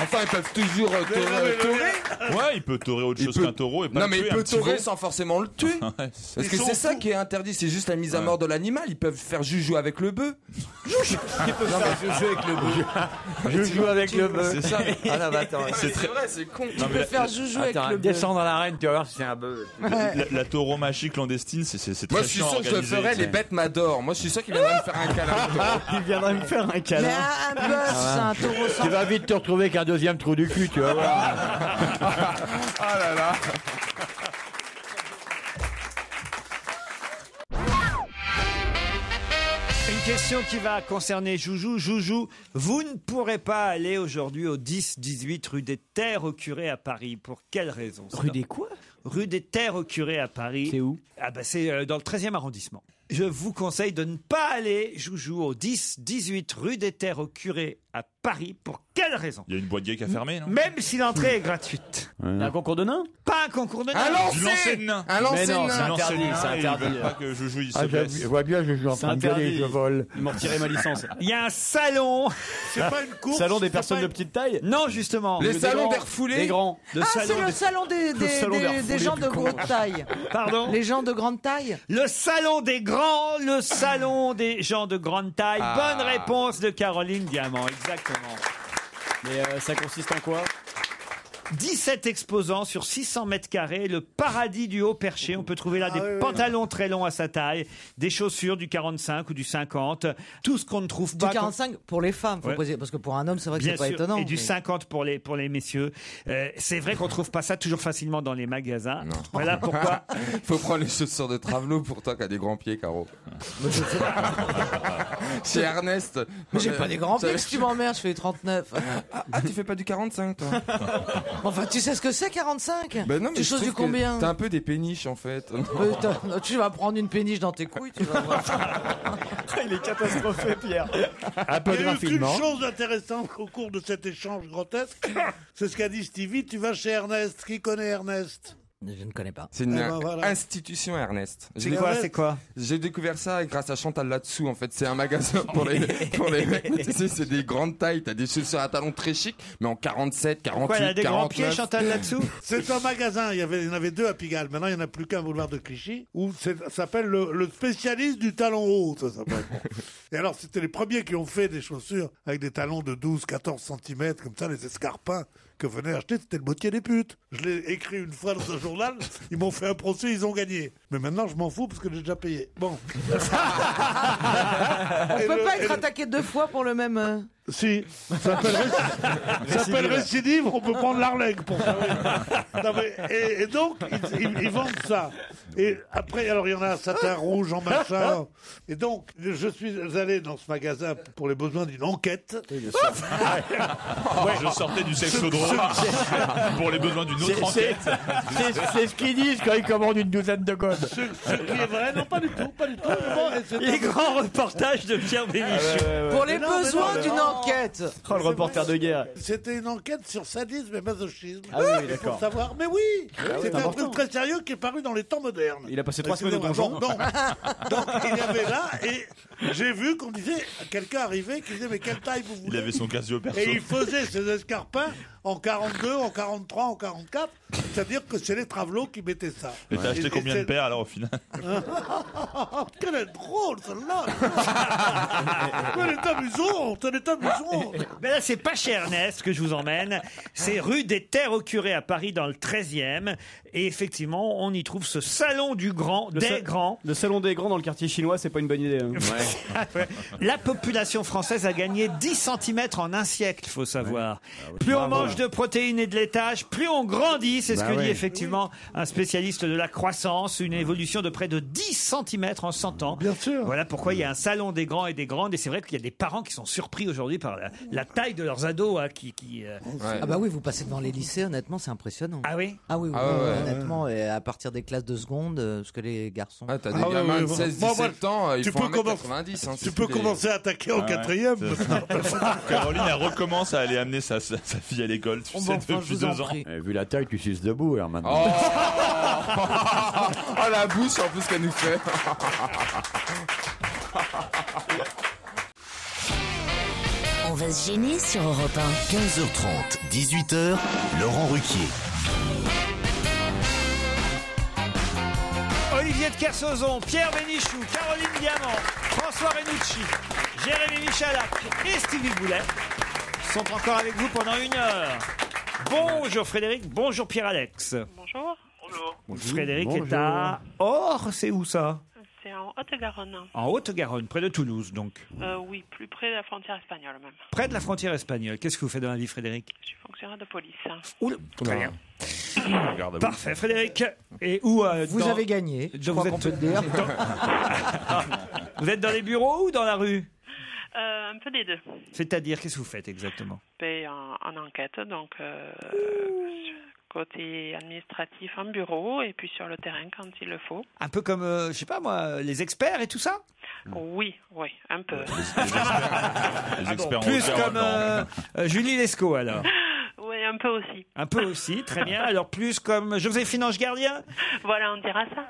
Speaker 10: Enfin, ils peuvent toujours torer.
Speaker 8: Ouais, il peut torer autre chose qu'un taureau et pas
Speaker 10: Non,
Speaker 8: le
Speaker 10: mais il
Speaker 8: tuer, un
Speaker 10: peut
Speaker 8: petit
Speaker 10: torer
Speaker 8: veau.
Speaker 10: sans forcément le tuer.
Speaker 8: Ouais,
Speaker 10: Parce que
Speaker 5: Ils sont
Speaker 10: c'est ça
Speaker 5: fous.
Speaker 10: qui est interdit, c'est juste la mise à mort de l'animal. Ils peuvent faire joujou avec le bœuf.
Speaker 6: Il peut faire joujou avec le bœuf.
Speaker 4: Je joue avec le bœuf.
Speaker 8: C'est ça.
Speaker 4: Ah non, mais attends.
Speaker 8: C'est très...
Speaker 10: vrai, c'est con.
Speaker 8: Non,
Speaker 15: Tu
Speaker 8: mais
Speaker 15: peux faire joujou avec
Speaker 4: Attends,
Speaker 15: le bœuf.
Speaker 4: descends dans l'arène, tu vas voir si c'est un bœuf.
Speaker 8: la tauromachie clandestine, c'est très
Speaker 10: Moi, je suis
Speaker 8: chiant à
Speaker 10: sûr que je le
Speaker 8: organiser,
Speaker 10: ferais,
Speaker 8: tu
Speaker 10: les
Speaker 8: sais.
Speaker 10: bêtes m'adorent. Moi, je suis sûr qu'il viendrait me faire un câlin.
Speaker 6: Il viendrait me faire un
Speaker 15: Mais
Speaker 6: câlin.
Speaker 15: un bœuf, c'est un taureau sans...
Speaker 4: Tu vas vite te retrouver avec un deuxième trou du cul, tu vas voir.
Speaker 10: Ah là là.
Speaker 3: Une question qui va concerner Joujou. Joujou, vous ne pourrez pas aller aujourd'hui au 10-18 rue des Terres au Curé à Paris. Pour quelle raison?
Speaker 6: Rue des quoi?
Speaker 3: Rue des Terres au Curé à Paris.
Speaker 6: C'est où?
Speaker 3: Ah bah c'est dans le 13e arrondissement. Je vous conseille de ne pas aller, Joujou, au 10-18 rue des Terres au Curé à Paris. Pour quelle raison?
Speaker 8: Il y a une boîte gay qui a fermé, non?
Speaker 3: Même si l'entrée est gratuite.
Speaker 6: Un concours de nains?
Speaker 3: Pas un concours de nains.
Speaker 10: Un lancer
Speaker 8: de nains.
Speaker 10: Un lancer
Speaker 6: Mais non,
Speaker 10: de
Speaker 6: c'est
Speaker 10: nains.
Speaker 6: interdit, c'est interdit.
Speaker 8: Ils veulent pas que je joue, ils se
Speaker 4: Ah,
Speaker 8: blessent.
Speaker 4: je vois bien, je suis en
Speaker 6: C'est
Speaker 4: train de gueuler,
Speaker 6: interdit.
Speaker 4: je vole.
Speaker 6: Ils m'ont retiré ma licence.
Speaker 3: Il y a un salon.
Speaker 5: C'est pas une course.
Speaker 6: Salon des
Speaker 5: c'est
Speaker 6: personnes
Speaker 5: pas
Speaker 6: de
Speaker 5: une-
Speaker 6: petite taille?
Speaker 3: Non, justement.
Speaker 10: Les
Speaker 6: Des
Speaker 10: salons
Speaker 6: grands,
Speaker 10: d'air foulé.
Speaker 6: Des grands.
Speaker 15: Ah, c'est le salon des gens de grande taille.
Speaker 3: Pardon?
Speaker 15: Les gens de grande taille.
Speaker 3: Le salon des grands, le salon des gens de grande taille.
Speaker 10: Ah.
Speaker 3: Bonne réponse de Caroline Diamant, exactement.
Speaker 6: Mais ça consiste en quoi?
Speaker 3: 17 exposants sur 600 mètres carrés, le paradis du haut perché. On peut trouver là des pantalons très longs à sa taille, des chaussures du 45 ou du 50, tout ce qu'on ne trouve
Speaker 15: Du
Speaker 3: pas.
Speaker 15: 45 pour les femmes, faut
Speaker 3: Ouais.
Speaker 15: préciser, parce que pour un homme, c'est vrai que
Speaker 3: Bien
Speaker 15: c'est pas
Speaker 3: sûr,
Speaker 15: étonnant.
Speaker 3: et du
Speaker 15: mais-
Speaker 3: 50 pour les messieurs. C'est vrai qu'on trouve pas ça toujours facilement dans les magasins. Voilà pourquoi.
Speaker 10: Faut prendre les chaussures de Travelo pour toi qui as des grands pieds, Caro. Chez Ernest.
Speaker 15: Mais j'ai pas des grands pieds, si tu m'emmerdes, je fais 39.
Speaker 10: Ah, tu fais pas du 45, toi?
Speaker 15: Enfin, tu sais ce que c'est 45?
Speaker 10: Ben non, mais
Speaker 15: Tu
Speaker 10: je
Speaker 15: choses
Speaker 10: trouve
Speaker 15: du
Speaker 10: que
Speaker 15: combien?
Speaker 10: T'as un peu des péniches, en fait.
Speaker 15: Tu vas prendre une péniche dans tes couilles, tu vas voir.
Speaker 6: Il est catastrophé, Pierre.
Speaker 4: Un peu
Speaker 5: Il
Speaker 4: de
Speaker 5: y a eu qu'une
Speaker 4: raffinement.
Speaker 5: chose intéressante au cours de cet échange grotesque, c'est ce qu'a dit Stevie. Tu vas chez Ernest. Qui connaît Ernest?
Speaker 15: Je ne connais pas.
Speaker 10: C'est une
Speaker 5: Eh ben, voilà.
Speaker 10: institution, Ernest.
Speaker 3: C'est quoi, c'est quoi?
Speaker 10: J'ai découvert ça grâce à Chantal là-dessous. En fait, c'est un magasin pour les mecs. Tu sais, c'est des grandes tailles. T'as des chaussures à talons très chics, mais en 47, 48,
Speaker 3: Quoi, elle a des grands
Speaker 10: 49.
Speaker 3: pieds, Chantal, là-dessous?
Speaker 5: C'est un magasin. Il y en avait deux à Pigalle. Maintenant, il n'y en a plus qu'un boulevard de Clichy. Où ça s'appelle le spécialiste du talon haut. Ça s'appelle. Et alors, c'était les premiers qui ont fait des chaussures avec des talons de 12, 14 cm, comme ça, les escarpins que venaient acheter, c'était le bottier des putes. Je l'ai écrit une fois dans un journal, ils m'ont fait un procès, ils ont gagné. Mais maintenant, je m'en fous parce que j'ai déjà payé. Bon.
Speaker 15: On peut pas être attaqué deux fois pour le même.
Speaker 5: Si, ça s'appelle récidive, on peut prendre l'Arleg pour ça. Oui. Non, mais, et donc, ils vendent ça. Et après, alors il y en a un satin rouge en machin. Et donc, je suis allé dans ce magasin pour les besoins d'une enquête.
Speaker 8: Je sortais du sexodrome pour les besoins d'une autre enquête.
Speaker 4: C'est ce qu'ils disent quand ils commandent une douzaine de godes.
Speaker 5: Ce qui est vrai, non, pas du tout, pas du tout. Mais bon, et c'est
Speaker 3: Les grands reportages de Pierre Bénichou.
Speaker 15: Pour les
Speaker 5: Mais non, mais
Speaker 15: besoins
Speaker 5: non,
Speaker 15: d'une
Speaker 5: non.
Speaker 15: enquête.
Speaker 6: Oh, le reporter de guerre.
Speaker 5: C'était une enquête sur sadisme et masochisme.
Speaker 6: Ah oui, d'accord.
Speaker 5: Pour savoir. Mais oui, c'était un
Speaker 6: important.
Speaker 5: truc très sérieux qui est paru dans les temps modernes.
Speaker 6: Il a passé 3 semaines au
Speaker 5: Excusez-moi,
Speaker 6: donjon.
Speaker 5: donc, il y avait là, et j'ai vu qu'on disait, quelqu'un arrivait qui disait, mais quelle taille vous voulez?
Speaker 8: Il avait son Casio perso.
Speaker 5: Et il faisait ses escarpins en 42, en 43, en 44. C'est-à-dire que c'est les Travelots qui mettaient ça.
Speaker 8: Et t'as acheté combien de paires alors au final?
Speaker 5: Quelle est drôle celle-là! Elle est amusante, elle est amusante!
Speaker 3: Mais là, c'est pas chez Ernest que je vous emmène. C'est rue des Terres au Curé à Paris, dans le 13e. Et effectivement, on y trouve ce salon du grand, des grands.
Speaker 6: Le salon des grands dans le quartier chinois, c'est pas une bonne idée. Hein.
Speaker 3: La population française a gagné 10 cm en un siècle, il faut savoir. Plus on mange de protéines et de laitage, plus on grandit. C'est ce que dit effectivement un spécialiste de la croissance. Une évolution de près de 10 cm en 100 ans.
Speaker 5: Bien sûr.
Speaker 3: Voilà pourquoi il y a un salon des grands et des grandes. Et c'est vrai qu'il y a des parents qui sont surpris aujourd'hui par la taille de leurs ados. Hein,
Speaker 15: Ah bah oui, vous passez devant les lycées, honnêtement, c'est impressionnant.
Speaker 3: Ah oui?
Speaker 15: Ah oui, oui,
Speaker 10: Ah ouais,
Speaker 15: honnêtement, et à partir des classes de seconde, parce que les garçons...
Speaker 10: Ah, t'as des gamins de 16, 17 ans, ils
Speaker 5: tu
Speaker 10: font
Speaker 5: peux
Speaker 10: 1m90. Hein,
Speaker 5: Tu peux commencer à attaquer au quatrième.
Speaker 8: Caroline, elle recommence à aller amener sa fille à l'école, tu sais, depuis 2 ans.
Speaker 4: Vu la taille, tu suces debout, alors maintenant.
Speaker 10: Oh, oh la bouche en plus qu'elle nous fait.
Speaker 1: On va se gêner sur Europe 1.
Speaker 2: 15h30, 18h, Laurent Ruquier.
Speaker 3: Olivier de Kersauzon, Pierre Bénichou, Caroline Diamant, François Renucci, Jérémy Michalak et Stevie Boulet sont encore avec vous pendant 1 heure. Bonjour Frédéric, bonjour Pierre-Alex.
Speaker 9: Bonjour. Bonjour.
Speaker 3: Frédéric est à Or, c'est où ça?
Speaker 9: C'est en Haute-Garonne.
Speaker 3: En Haute-Garonne, près de Toulouse donc.
Speaker 9: Oui, plus près de la frontière espagnole même.
Speaker 3: Près de la frontière espagnole. Qu'est-ce que vous faites dans la vie, Frédéric?
Speaker 9: Je suis fonctionnaire de police.
Speaker 3: Oula, très bien. Parfait, Frédéric. Et où
Speaker 15: Vous avez gagné, je crois qu'on peut le dire.
Speaker 3: Vous êtes dans les bureaux ou dans la rue?
Speaker 9: Un peu des deux.
Speaker 3: C'est-à-dire, qu'est-ce que vous faites exactement?
Speaker 9: En enquête, donc
Speaker 17: côté administratif en bureau et puis sur le terrain quand il le faut.
Speaker 3: Un peu comme, je sais pas moi, les experts et tout ça.
Speaker 17: Oui, un peu.
Speaker 8: Les experts en
Speaker 3: Plus
Speaker 8: hauteur,
Speaker 3: comme
Speaker 8: non.
Speaker 3: Julie Lescaut alors.
Speaker 17: Oui, un peu aussi.
Speaker 3: Un peu aussi, très bien. Alors plus comme Joséphine Ange Gardien.
Speaker 17: Voilà, on dira ça.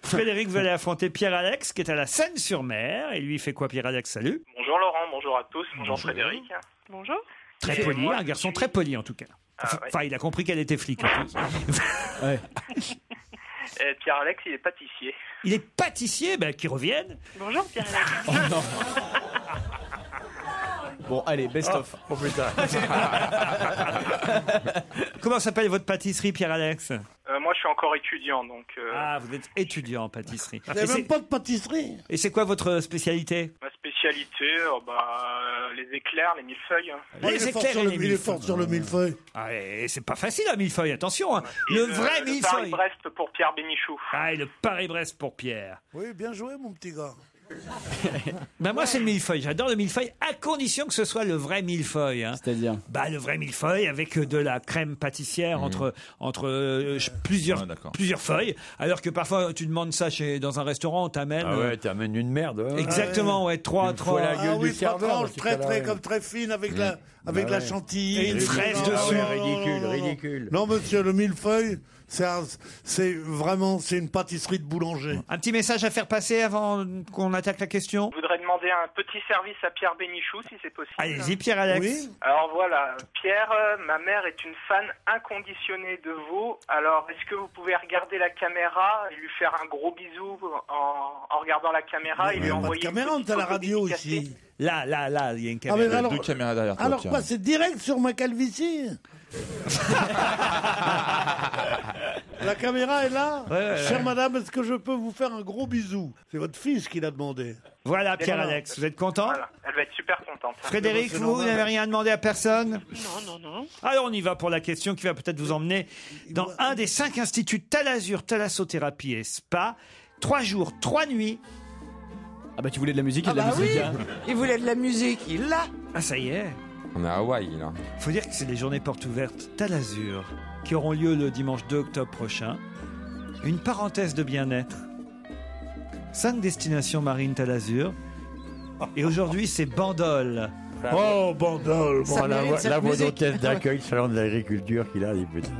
Speaker 3: Frédéric veut aller affronter Pierre-Alex qui est à la Seine-sur-Mer. Et lui il fait quoi Pierre-Alex? Salut.
Speaker 18: Bonjour Laurent, bonjour à tous, bonjour Frédéric.
Speaker 17: Bonjour.
Speaker 3: Très poli, un garçon très poli en tout cas. Enfin, il a compris qu'elle était flic. En plus. Ouais.
Speaker 18: Pierre-Alex, il est pâtissier.
Speaker 3: Il est pâtissier, qu'il revienne.
Speaker 17: Bonjour Pierre-Alex.
Speaker 6: Oh non. Bon, allez, best of.
Speaker 3: Oh putain. Comment s'appelle votre pâtisserie, Pierre-Alex?
Speaker 18: Moi, je suis encore étudiant, donc...
Speaker 3: Ah, vous êtes étudiant en pâtisserie.
Speaker 5: Vous n'avez même pas de pâtisserie.
Speaker 3: Et c'est quoi votre spécialité?
Speaker 18: Ma spécialité, les éclairs, les millefeuilles.
Speaker 3: Les éclairs et les
Speaker 5: il est fort sur le millefeuille.
Speaker 3: Ah, et c'est pas facile un millefeuille, attention. Hein. Le vrai millefeuille.
Speaker 18: Paris-Brest pour Pierre Bénichou.
Speaker 3: Ah, et le Paris-Brest pour Pierre.
Speaker 5: Oui, bien joué, mon petit gars.
Speaker 3: Moi c'est le millefeuille, j'adore le millefeuille à condition que ce soit le vrai millefeuille. Hein.
Speaker 6: C'est-à-dire
Speaker 3: le vrai millefeuille avec de la crème pâtissière entre plusieurs feuilles. Alors que parfois tu demandes ça dans un restaurant, on t'amène.
Speaker 4: Ah ouais, t'amènes une merde. Ouais.
Speaker 3: Exactement, ouais, trois.
Speaker 4: La gueule du
Speaker 5: pas tranche, très fine avec la chantilly
Speaker 3: et une fraise dessus.
Speaker 4: Ridicule.
Speaker 5: Non monsieur, le millefeuille, c'est une pâtisserie de boulanger.
Speaker 3: Un petit message à faire passer avant qu'on attaque la question.
Speaker 18: Je voudrais demander un petit service à Pierre Bénichou, si c'est possible.
Speaker 3: Allez-y, Pierre-Alex.
Speaker 5: Oui.
Speaker 18: Alors voilà, Pierre, ma mère est une fan inconditionnée de vous. Alors, est-ce que vous pouvez regarder la caméra et lui faire un gros bisou en regardant la caméra et lui envoyer
Speaker 5: une caméra, on est à la radio ici.
Speaker 3: Là, il y a une caméra.
Speaker 8: Il y a deux caméras derrière toi.
Speaker 5: Alors quoi, c'est direct sur ma calvitie? La caméra est là. Chère madame, est-ce que je peux vous faire un gros bisou? C'est votre fils qui l'a demandé.
Speaker 3: Voilà, Pierre-Alex, vous êtes content?
Speaker 18: Voilà, elle va être super contente.
Speaker 3: Frédéric, vous n'avez rien demandé à personne?
Speaker 17: Non.
Speaker 3: Alors on y va pour la question qui va peut-être vous emmener dans un des 5 instituts Talazur, Thalassothérapie et Spa. 3 jours, 3 nuits.
Speaker 6: Ah tu voulais de la musique et de la musique.
Speaker 15: Oui.
Speaker 6: Hein.
Speaker 15: Il voulait de la musique, il l'a.
Speaker 3: Ah ça y est.
Speaker 10: On est à Hawaï, là.
Speaker 3: Faut dire que c'est les journées portes ouvertes Talazur qui auront lieu le dimanche 2 octobre prochain. Une parenthèse de bien-être. 5 destinations marines Talazur. Et aujourd'hui, c'est Bandol.
Speaker 5: Oh, Bandol.
Speaker 4: La voix d'hôtesse d'accueil, salon de l'agriculture qu'il a, les petits.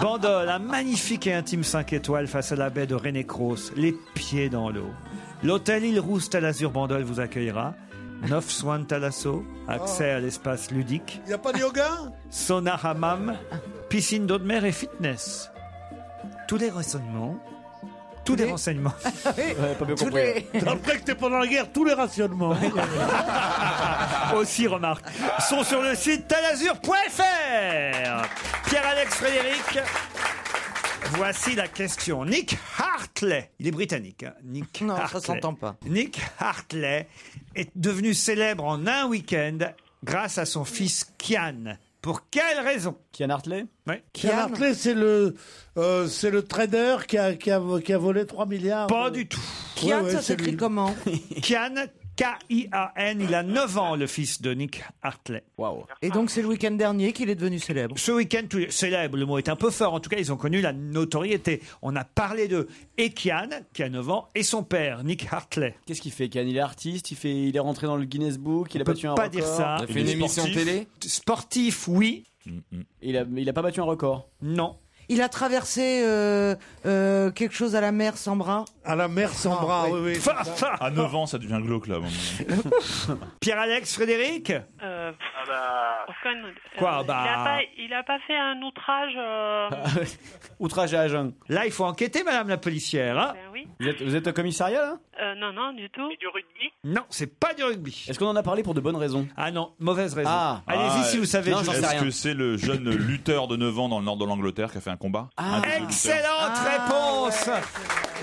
Speaker 3: Bandol, un magnifique et intime 5 étoiles face à la baie de René Cross, les pieds dans l'eau. L'hôtel Île Rousse Talazur Bandol vous accueillera. 9 soins de thalasso, accès à l'espace ludique.
Speaker 5: Il n'y a pas de yoga?
Speaker 3: Sauna hammam, piscine d'eau de mer et fitness. Tous les renseignements.
Speaker 6: Pas bien compris.
Speaker 5: Après que t'es pendant la guerre, tous les rationnements.
Speaker 3: Aussi, remarque, sont sur le site talazur.fr. Pierre-Alex, Frédéric. Voici la question. Nick Hartley, il est britannique. Hein.
Speaker 15: Non, ça s'entend pas.
Speaker 3: Nick Hartley est devenu célèbre en un week-end grâce à son fils Kian. Pour quelle raison?
Speaker 6: Kian Hartley?
Speaker 3: Ouais.
Speaker 5: Kian Hartley, c'est le trader qui a volé 3 milliards.
Speaker 3: Pas du tout.
Speaker 15: Kian, ça s'écrit comment?
Speaker 3: Kian, K-I-A-N, il a 9 ans, le fils de Nick Hartley.
Speaker 6: Waouh.
Speaker 15: Et donc c'est le week-end dernier qu'il est devenu célèbre.
Speaker 3: Ce week-end, célèbre, le mot est un peu fort. En tout cas, ils ont connu la notoriété. On a parlé d'eux. Et Kian, qui a 9 ans, et son père, Nick Hartley.
Speaker 6: Qu'est-ce qu'il fait, Kian? Il est artiste, il est rentré dans le Guinness Book, il a battu un record.
Speaker 3: On peut pas dire ça.
Speaker 10: Il a fait une émission télé?
Speaker 3: Sportif, oui.
Speaker 6: Il a pas battu un record?
Speaker 3: Non.
Speaker 15: Il a traversé quelque chose à la mer sans bras.
Speaker 5: À la mer sans bras, oui.
Speaker 8: À 9 ans, ça devient glauque, là.
Speaker 3: Pierre-Alex, Frédéric? Quoi,
Speaker 17: il a pas fait un outrage.
Speaker 6: Outrage à agent.
Speaker 3: Là, il faut enquêter, madame la policière. Hein?
Speaker 17: Ben oui.
Speaker 6: Vous êtes au commissariat, là?
Speaker 17: Non, du tout.
Speaker 18: Et du rugby?
Speaker 3: Non, c'est pas du rugby.
Speaker 6: Est-ce qu'on en a parlé pour de bonnes raisons?
Speaker 3: Ah non, mauvaise raison.
Speaker 6: Ah.
Speaker 3: Allez-y si vous savez.
Speaker 6: Non, j'en sais rien.
Speaker 8: Est-ce que c'est le jeune lutteur de 9 ans dans le nord de l'Angleterre qui a fait un combat?
Speaker 3: Excellente réponse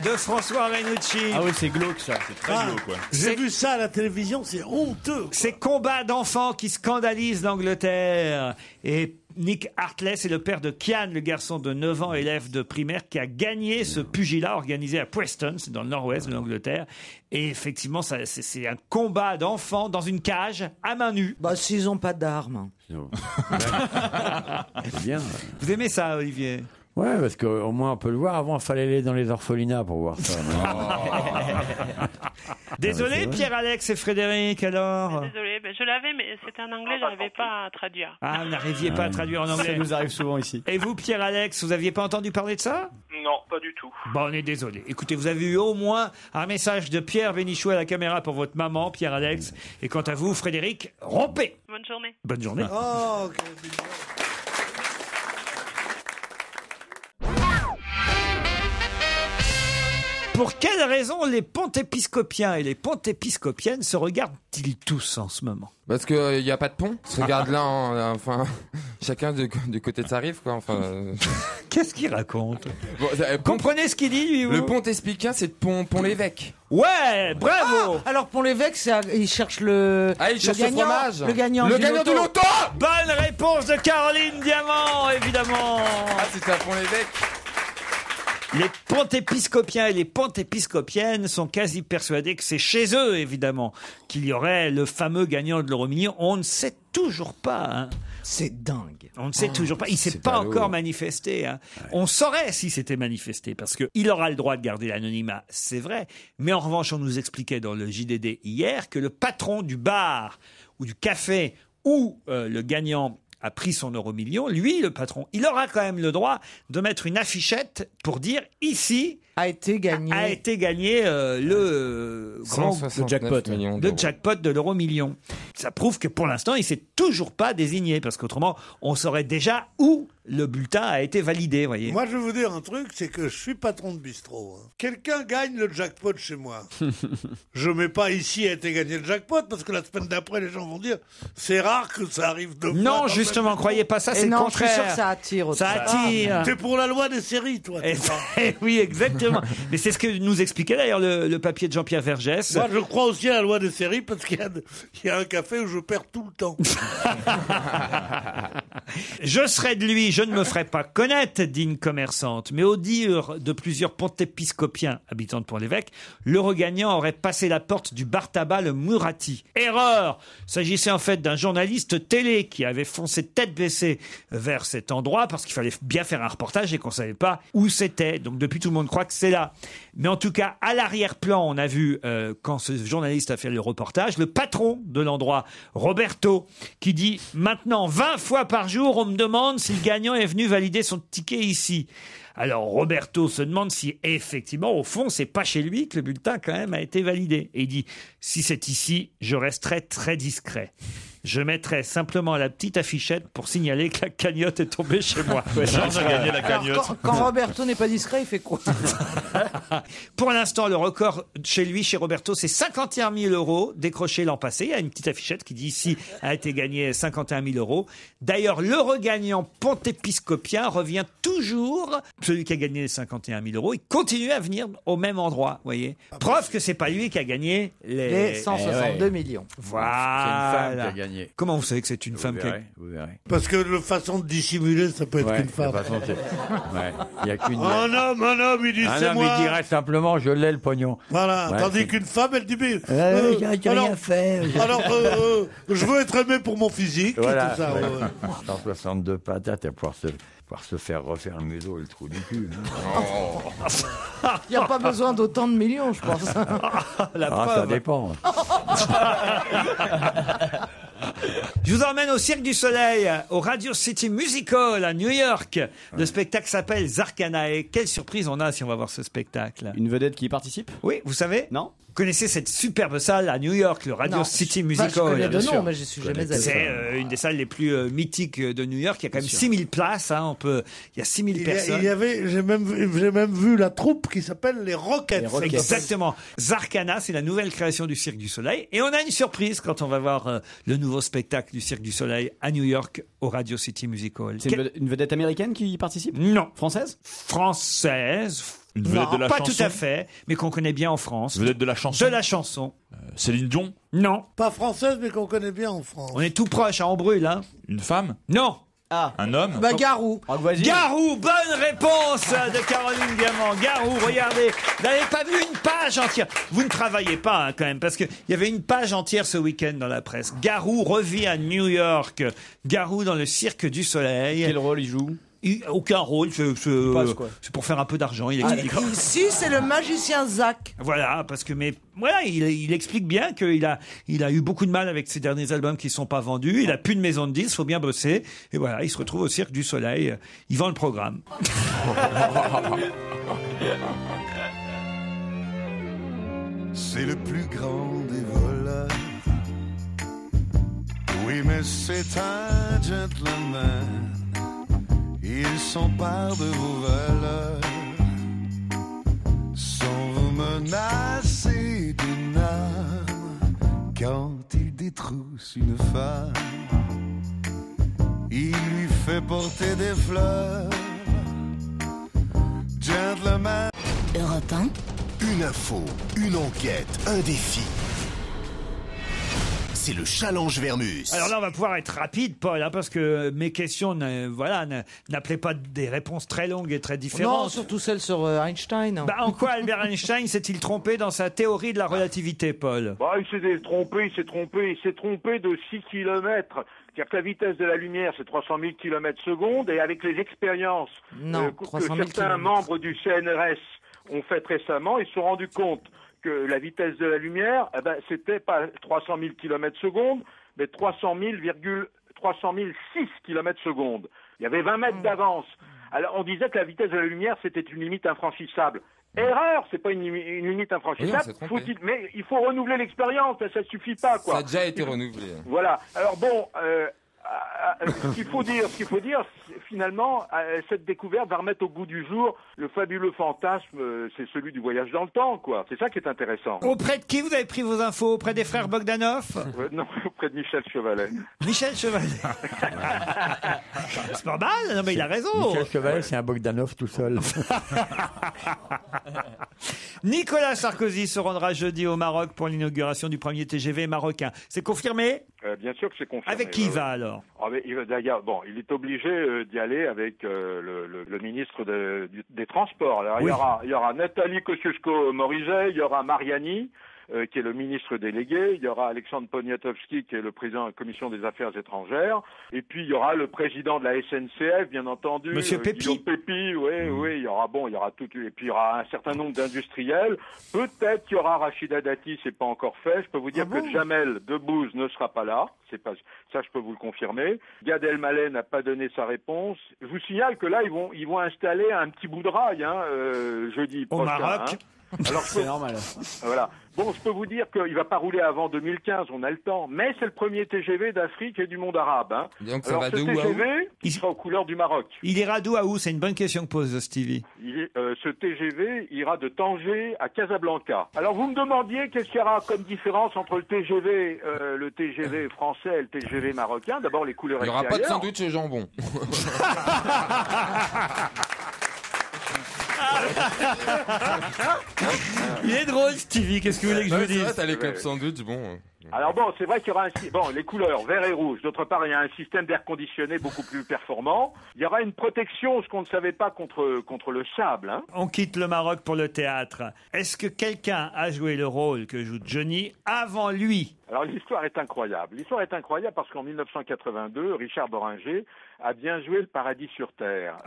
Speaker 3: de François Renucci.
Speaker 6: Ah oui, c'est glauque, ça.
Speaker 8: C'est très glauque, quoi.
Speaker 5: J'ai vu ça à la télévision, c'est honteux.
Speaker 3: Ces combats d'enfants qui scandalisent l'Angleterre. Et Nick Hartley, c'est le père de Kian, le garçon de 9 ans, élève de primaire, qui a gagné ce pugilat organisé à Preston, c'est dans le nord-ouest de l'Angleterre. Et effectivement, c'est un combat d'enfants dans une cage, à main nue.
Speaker 15: Bah, s'ils n'ont pas d'armes.
Speaker 4: C'est bien.
Speaker 3: Vous aimez ça, Olivier?
Speaker 4: Ouais, parce qu'au moins on peut le voir. Avant, il fallait aller dans les orphelinats pour voir ça.
Speaker 3: Désolé, Pierre-Alex et Frédéric, alors.
Speaker 17: Désolé, je l'avais, mais c'était en anglais, je n'arrivais pas à traduire.
Speaker 3: Ah, vous n'arriviez pas à traduire en anglais.
Speaker 6: Ça nous arrive souvent ici.
Speaker 3: Et vous, Pierre-Alex, vous n'aviez pas entendu parler de ça?
Speaker 18: Non, pas du tout.
Speaker 3: Bon, on est désolé. Écoutez, vous avez eu au moins un message de Pierre Bénichou à la caméra pour votre maman, Pierre-Alex. Et quant à vous, Frédéric, rompez.
Speaker 17: Bonne journée.
Speaker 3: Bonne journée.
Speaker 5: Oh,
Speaker 3: Pour quelle raison les pontépiscopiens et les pontépiscopiennes se regardent-ils tous en ce moment?
Speaker 10: Parce qu'il n'y a pas de pont. On se regarde là, enfin, chacun du côté de sa rive, quoi. Enfin,
Speaker 3: Qu'est-ce qu'il raconte?
Speaker 10: Bon,
Speaker 3: comprenez ce qu'il dit, lui?
Speaker 10: Le Pont-Espiquin, c'est Pont-l'Évêque.
Speaker 3: Ouais, bravo.
Speaker 15: Alors Pont-l'Évêque, il cherche le.
Speaker 10: Ah, il cherche le
Speaker 15: gagnant,
Speaker 10: fromage.
Speaker 15: Le gagnant
Speaker 10: Le
Speaker 15: du
Speaker 10: gagnant du loto.
Speaker 3: Bonne réponse de Caroline Diamant, évidemment.
Speaker 10: Ah, c'était à Pont-l'Évêque.
Speaker 3: Les pontépiscopiens et les pontépiscopiennes sont quasi persuadés que c'est chez eux, évidemment, qu'il y aurait le fameux gagnant de l'euro-million. On ne sait toujours pas. Hein.
Speaker 15: C'est dingue.
Speaker 3: On ne sait toujours pas. Il ne s'est pas encore manifesté. Hein. Ouais. On saurait si c'était manifesté, parce qu'il aura le droit de garder l'anonymat, c'est vrai. Mais en revanche, on nous expliquait dans le JDD hier que le patron du bar ou du café où le gagnant a pris son euro-million, lui, le patron, il aura quand même le droit de mettre une affichette pour dire ici
Speaker 15: a été gagné
Speaker 3: le jackpot de l'euro-million. Ça prouve que pour l'instant, il s'est toujours pas désigné, parce qu'autrement, on saurait déjà où le bulletin a été validé, voyez.
Speaker 5: Moi, je vais vous dire un truc, c'est que je suis patron de bistrot. Hein. Quelqu'un gagne le jackpot chez moi. Je mets pas ici a été gagné le jackpot, parce que la semaine d'après, les gens vont dire c'est rare que ça arrive deux fois.
Speaker 3: Non, justement, croyez pas ça, c'est le contraire.
Speaker 15: Je suis sûr que ça attire.
Speaker 3: Ça attire.
Speaker 5: T'es pour la loi des séries, toi.
Speaker 3: Oui, exactement. Mais c'est ce que nous expliquait d'ailleurs le papier de Jean-Pierre Vergès.
Speaker 5: Moi, je crois aussi à la loi des séries, parce qu'il y a un café où je perds tout le temps.
Speaker 3: Je serais de lui, je ne me ferais pas connaître, dit une commerçante. Mais au dire de plusieurs pontépiscopiens habitants de Pont-l'Évêque, le regagnant aurait passé la porte du bar tabac le Murati. Erreur! S'agissait en fait d'un journaliste télé qui avait foncé tête baissée vers cet endroit parce qu'il fallait bien faire un reportage et qu'on savait pas où c'était. Donc depuis, tout le monde croit que c'est là. Mais en tout cas, à l'arrière-plan, on a vu, quand ce journaliste a fait le reportage, le patron de l'endroit, Roberto, qui dit « Maintenant, 20 fois par jour, on me demande si le gagnant est venu valider son ticket ici. » Alors Roberto se demande si effectivement, au fond, c'est pas chez lui que le bulletin quand même a été validé. Et il dit « Si c'est ici, je resterai très discret. Je mettrai simplement la petite affichette pour signaler que la cagnotte est tombée chez moi. »
Speaker 8: Charles a gagné la cagnotte.
Speaker 15: Alors, quand Roberto n'est pas discret, il fait quoi?
Speaker 3: Pour l'instant, le record chez lui, chez Roberto, c'est 51 000 € décrochés l'an passé. Il y a une petite affichette qui dit ici a été gagné 51 000 €. D'ailleurs, le regagnant pontépiscopien revient toujours, celui qui a gagné les 51 000 €, il continue à venir au même endroit, voyez. Preuve que c'est pas lui qui a gagné
Speaker 15: les 162 millions.
Speaker 3: Voilà.
Speaker 4: C'est une femme qui a gagné.
Speaker 3: Comment vous savez que c'est une femme qui a...
Speaker 4: Vous verrez.
Speaker 5: Parce que la façon de dissimuler, ça peut être qu'une femme.
Speaker 4: Il y a qu'une.
Speaker 5: Un homme, il dit c'est moi.
Speaker 4: Il dirait simplement je l'ai le pognon.
Speaker 5: Voilà.
Speaker 4: Ouais,
Speaker 5: Tandis
Speaker 4: c'est-
Speaker 5: qu'une femme, elle dit mais.
Speaker 15: j'ai rien fait.
Speaker 5: Alors, je veux être aimé pour mon physique.
Speaker 4: Voilà.
Speaker 5: Et tout ça, ouais.
Speaker 4: 162 patates à pouvoir se faire refaire le museau et le trou du cul.
Speaker 15: Il n'y a pas besoin d'autant de millions, je pense.
Speaker 4: Ça dépend.
Speaker 3: Je vous emmène au Cirque du Soleil, au Radio City Music Hall à New York. Le spectacle s'appelle Zarkana. Et quelle surprise on a si on va voir ce spectacle.
Speaker 6: Une vedette qui y participe?
Speaker 3: Oui, vous savez?
Speaker 6: Non.
Speaker 3: Vous connaissez cette superbe salle à New York, le Radio
Speaker 15: Non.
Speaker 3: City
Speaker 15: Bah,
Speaker 3: Music
Speaker 15: je connais
Speaker 3: Hall.
Speaker 15: de nom, mais je suis jamais allé.
Speaker 3: C'est une des salles les plus mythiques de New York. Il y a quand même 6000 places. Hein, il y a 6000 personnes.
Speaker 5: J'ai même vu la troupe qui s'appelle les Rockets.
Speaker 3: Exactement. Zarkana, c'est la nouvelle création du Cirque du Soleil. Et on a une surprise quand on va voir le nouveau spectacle du Cirque du Soleil à New York au Radio City Music Hall.
Speaker 6: C'est une vedette américaine qui y participe?
Speaker 3: Non.
Speaker 6: Française?
Speaker 3: Française.
Speaker 8: Une vedette de la
Speaker 3: pas
Speaker 8: chanson?
Speaker 3: tout à fait, mais qu'on connaît bien en France.
Speaker 8: Vedette de la chanson?
Speaker 3: De la chanson.
Speaker 8: Céline Dion?
Speaker 3: Non.
Speaker 5: Pas française, mais qu'on connaît bien en France.
Speaker 3: On est tout proche, hein, on brûle. Hein.
Speaker 8: Une femme?
Speaker 3: Non.
Speaker 8: Un homme.
Speaker 15: Bah, Garou.
Speaker 3: Garou, bonne réponse de Caroline Diamant. Garou, regardez, vous n'avez pas vu une page entière. Vous ne travaillez pas quand même, parce qu'il y avait une page entière ce week-end dans la presse. Garou revit à New York. Garou dans le Cirque du Soleil.
Speaker 6: Quel rôle il joue?
Speaker 3: Aucun rôle, c'est pour faire un peu d'argent. Il explique.
Speaker 15: Ici, c'est le magicien Zach.
Speaker 3: Voilà, parce que il explique bien qu'il a eu beaucoup de mal avec ses derniers albums qui ne sont pas vendus. Il a plus de maison de disques, faut bien bosser. Et voilà, il se retrouve au Cirque du Soleil. Il vend le programme.
Speaker 19: C'est le plus grand des voleurs. Oui, mais c'est un gentleman. Il s'empare de vos valeurs sans vous menacer d'une arme. Quand il détrousse une femme, il lui fait porter des fleurs. Gentleman.
Speaker 1: Europe 1.
Speaker 2: Une info, une enquête, un défi. C'est le challenge Vermus.
Speaker 3: Alors là, on va pouvoir être rapide, Paul, parce que mes questions n'appelaient pas des réponses très longues et très différentes.
Speaker 15: Non, surtout celle sur Einstein.
Speaker 3: En quoi Albert Einstein s'est-il trompé dans sa théorie de la relativité, Paul?
Speaker 11: Il s'est trompé de 6 kilomètres. C'est-à-dire que la vitesse de la lumière, c'est 300 000 km/s, et avec les expériences que certains membres du CNRS ont faites récemment, ils se sont rendus compte que la vitesse de la lumière, c'était pas 300 000 km/s, mais 300,6 km/s. Il y avait 20 mètres d'avance. Alors, on disait que la vitesse de la lumière, c'était une limite infranchissable. Erreur, c'est pas une limite infranchissable. Mais il faut renouveler l'expérience, ça suffit pas, quoi.
Speaker 10: Ça a déjà été renouvelé.
Speaker 11: Voilà. Alors bon, ce qu'il faut dire, finalement, cette découverte va remettre au goût du jour le fabuleux fantasme, c'est celui du voyage dans le temps, quoi. C'est ça qui est intéressant.
Speaker 3: Auprès de qui vous avez pris vos infos? Auprès des frères Bogdanov?
Speaker 11: Non, auprès de Michel Chevalet.
Speaker 3: Michel Chevalet. C'est pas mal, non mais il a raison.
Speaker 4: Michel Chevalet, c'est un Bogdanov tout seul.
Speaker 3: Nicolas Sarkozy se rendra jeudi au Maroc pour l'inauguration du premier TGV marocain. C'est confirmé?
Speaker 11: Bien sûr que c'est confirmé.
Speaker 3: Avec qui il va alors?
Speaker 11: Il est obligé d'y aller avec le ministre des Transports. Alors, il y aura Nathalie Kosciusko-Morizet, il y aura Mariani, qui est le ministre délégué, il y aura Alexandre Poniatowski, qui est le président de la Commission des Affaires étrangères, et puis il y aura le président de la SNCF, bien entendu.
Speaker 3: Monsieur Pépi.
Speaker 11: Guillaume Pépi, oui, il y aura tout, et puis il y aura un certain nombre d'industriels. Peut-être qu'il y aura Rachida Dati, c'est pas encore fait. Je peux vous dire que Jamel Debbouze ne sera pas là. Ça, je peux vous le confirmer. Gad Elmaleh n'a pas donné sa réponse. Je vous signale que là, ils vont installer un petit bout de rail, jeudi prochain.
Speaker 3: Au Maroc.
Speaker 11: Alors,
Speaker 6: c'est normal.
Speaker 11: Voilà. Bon, je peux vous dire qu'il va pas rouler avant 2015, on a le temps. Mais c'est le premier TGV d'Afrique et du monde arabe.
Speaker 10: Donc
Speaker 11: ça va de où à où ? Il sera aux couleurs du Maroc.
Speaker 3: Il ira d'où à où? C'est une bonne question que pose Stevie.
Speaker 11: Ce TGV ira de Tanger à Casablanca. Alors vous me demandiez qu'est-ce qu'il y aura comme différence entre le TGV français et le TGV marocain. D'abord les couleurs extérieures.
Speaker 10: Il n'y aura pas de sandwich au jambon.
Speaker 3: Il est drôle, Stevie. Qu'est-ce que vous voulez que je vous dise?
Speaker 10: C'est vrai, t'as les clubs sandwich, bon.
Speaker 11: Alors bon, c'est vrai qu'il y aura les couleurs vert et rouge. D'autre part, il y a un système d'air conditionné beaucoup plus performant. Il y aura une protection, ce qu'on ne savait pas, contre le sable.
Speaker 3: On quitte le Maroc pour le théâtre. Est-ce que quelqu'un a joué le rôle que joue Johnny avant lui?
Speaker 11: Alors l'histoire est incroyable. L'histoire est incroyable parce qu'en 1982, Richard Boringer a bien joué Le Paradis sur Terre.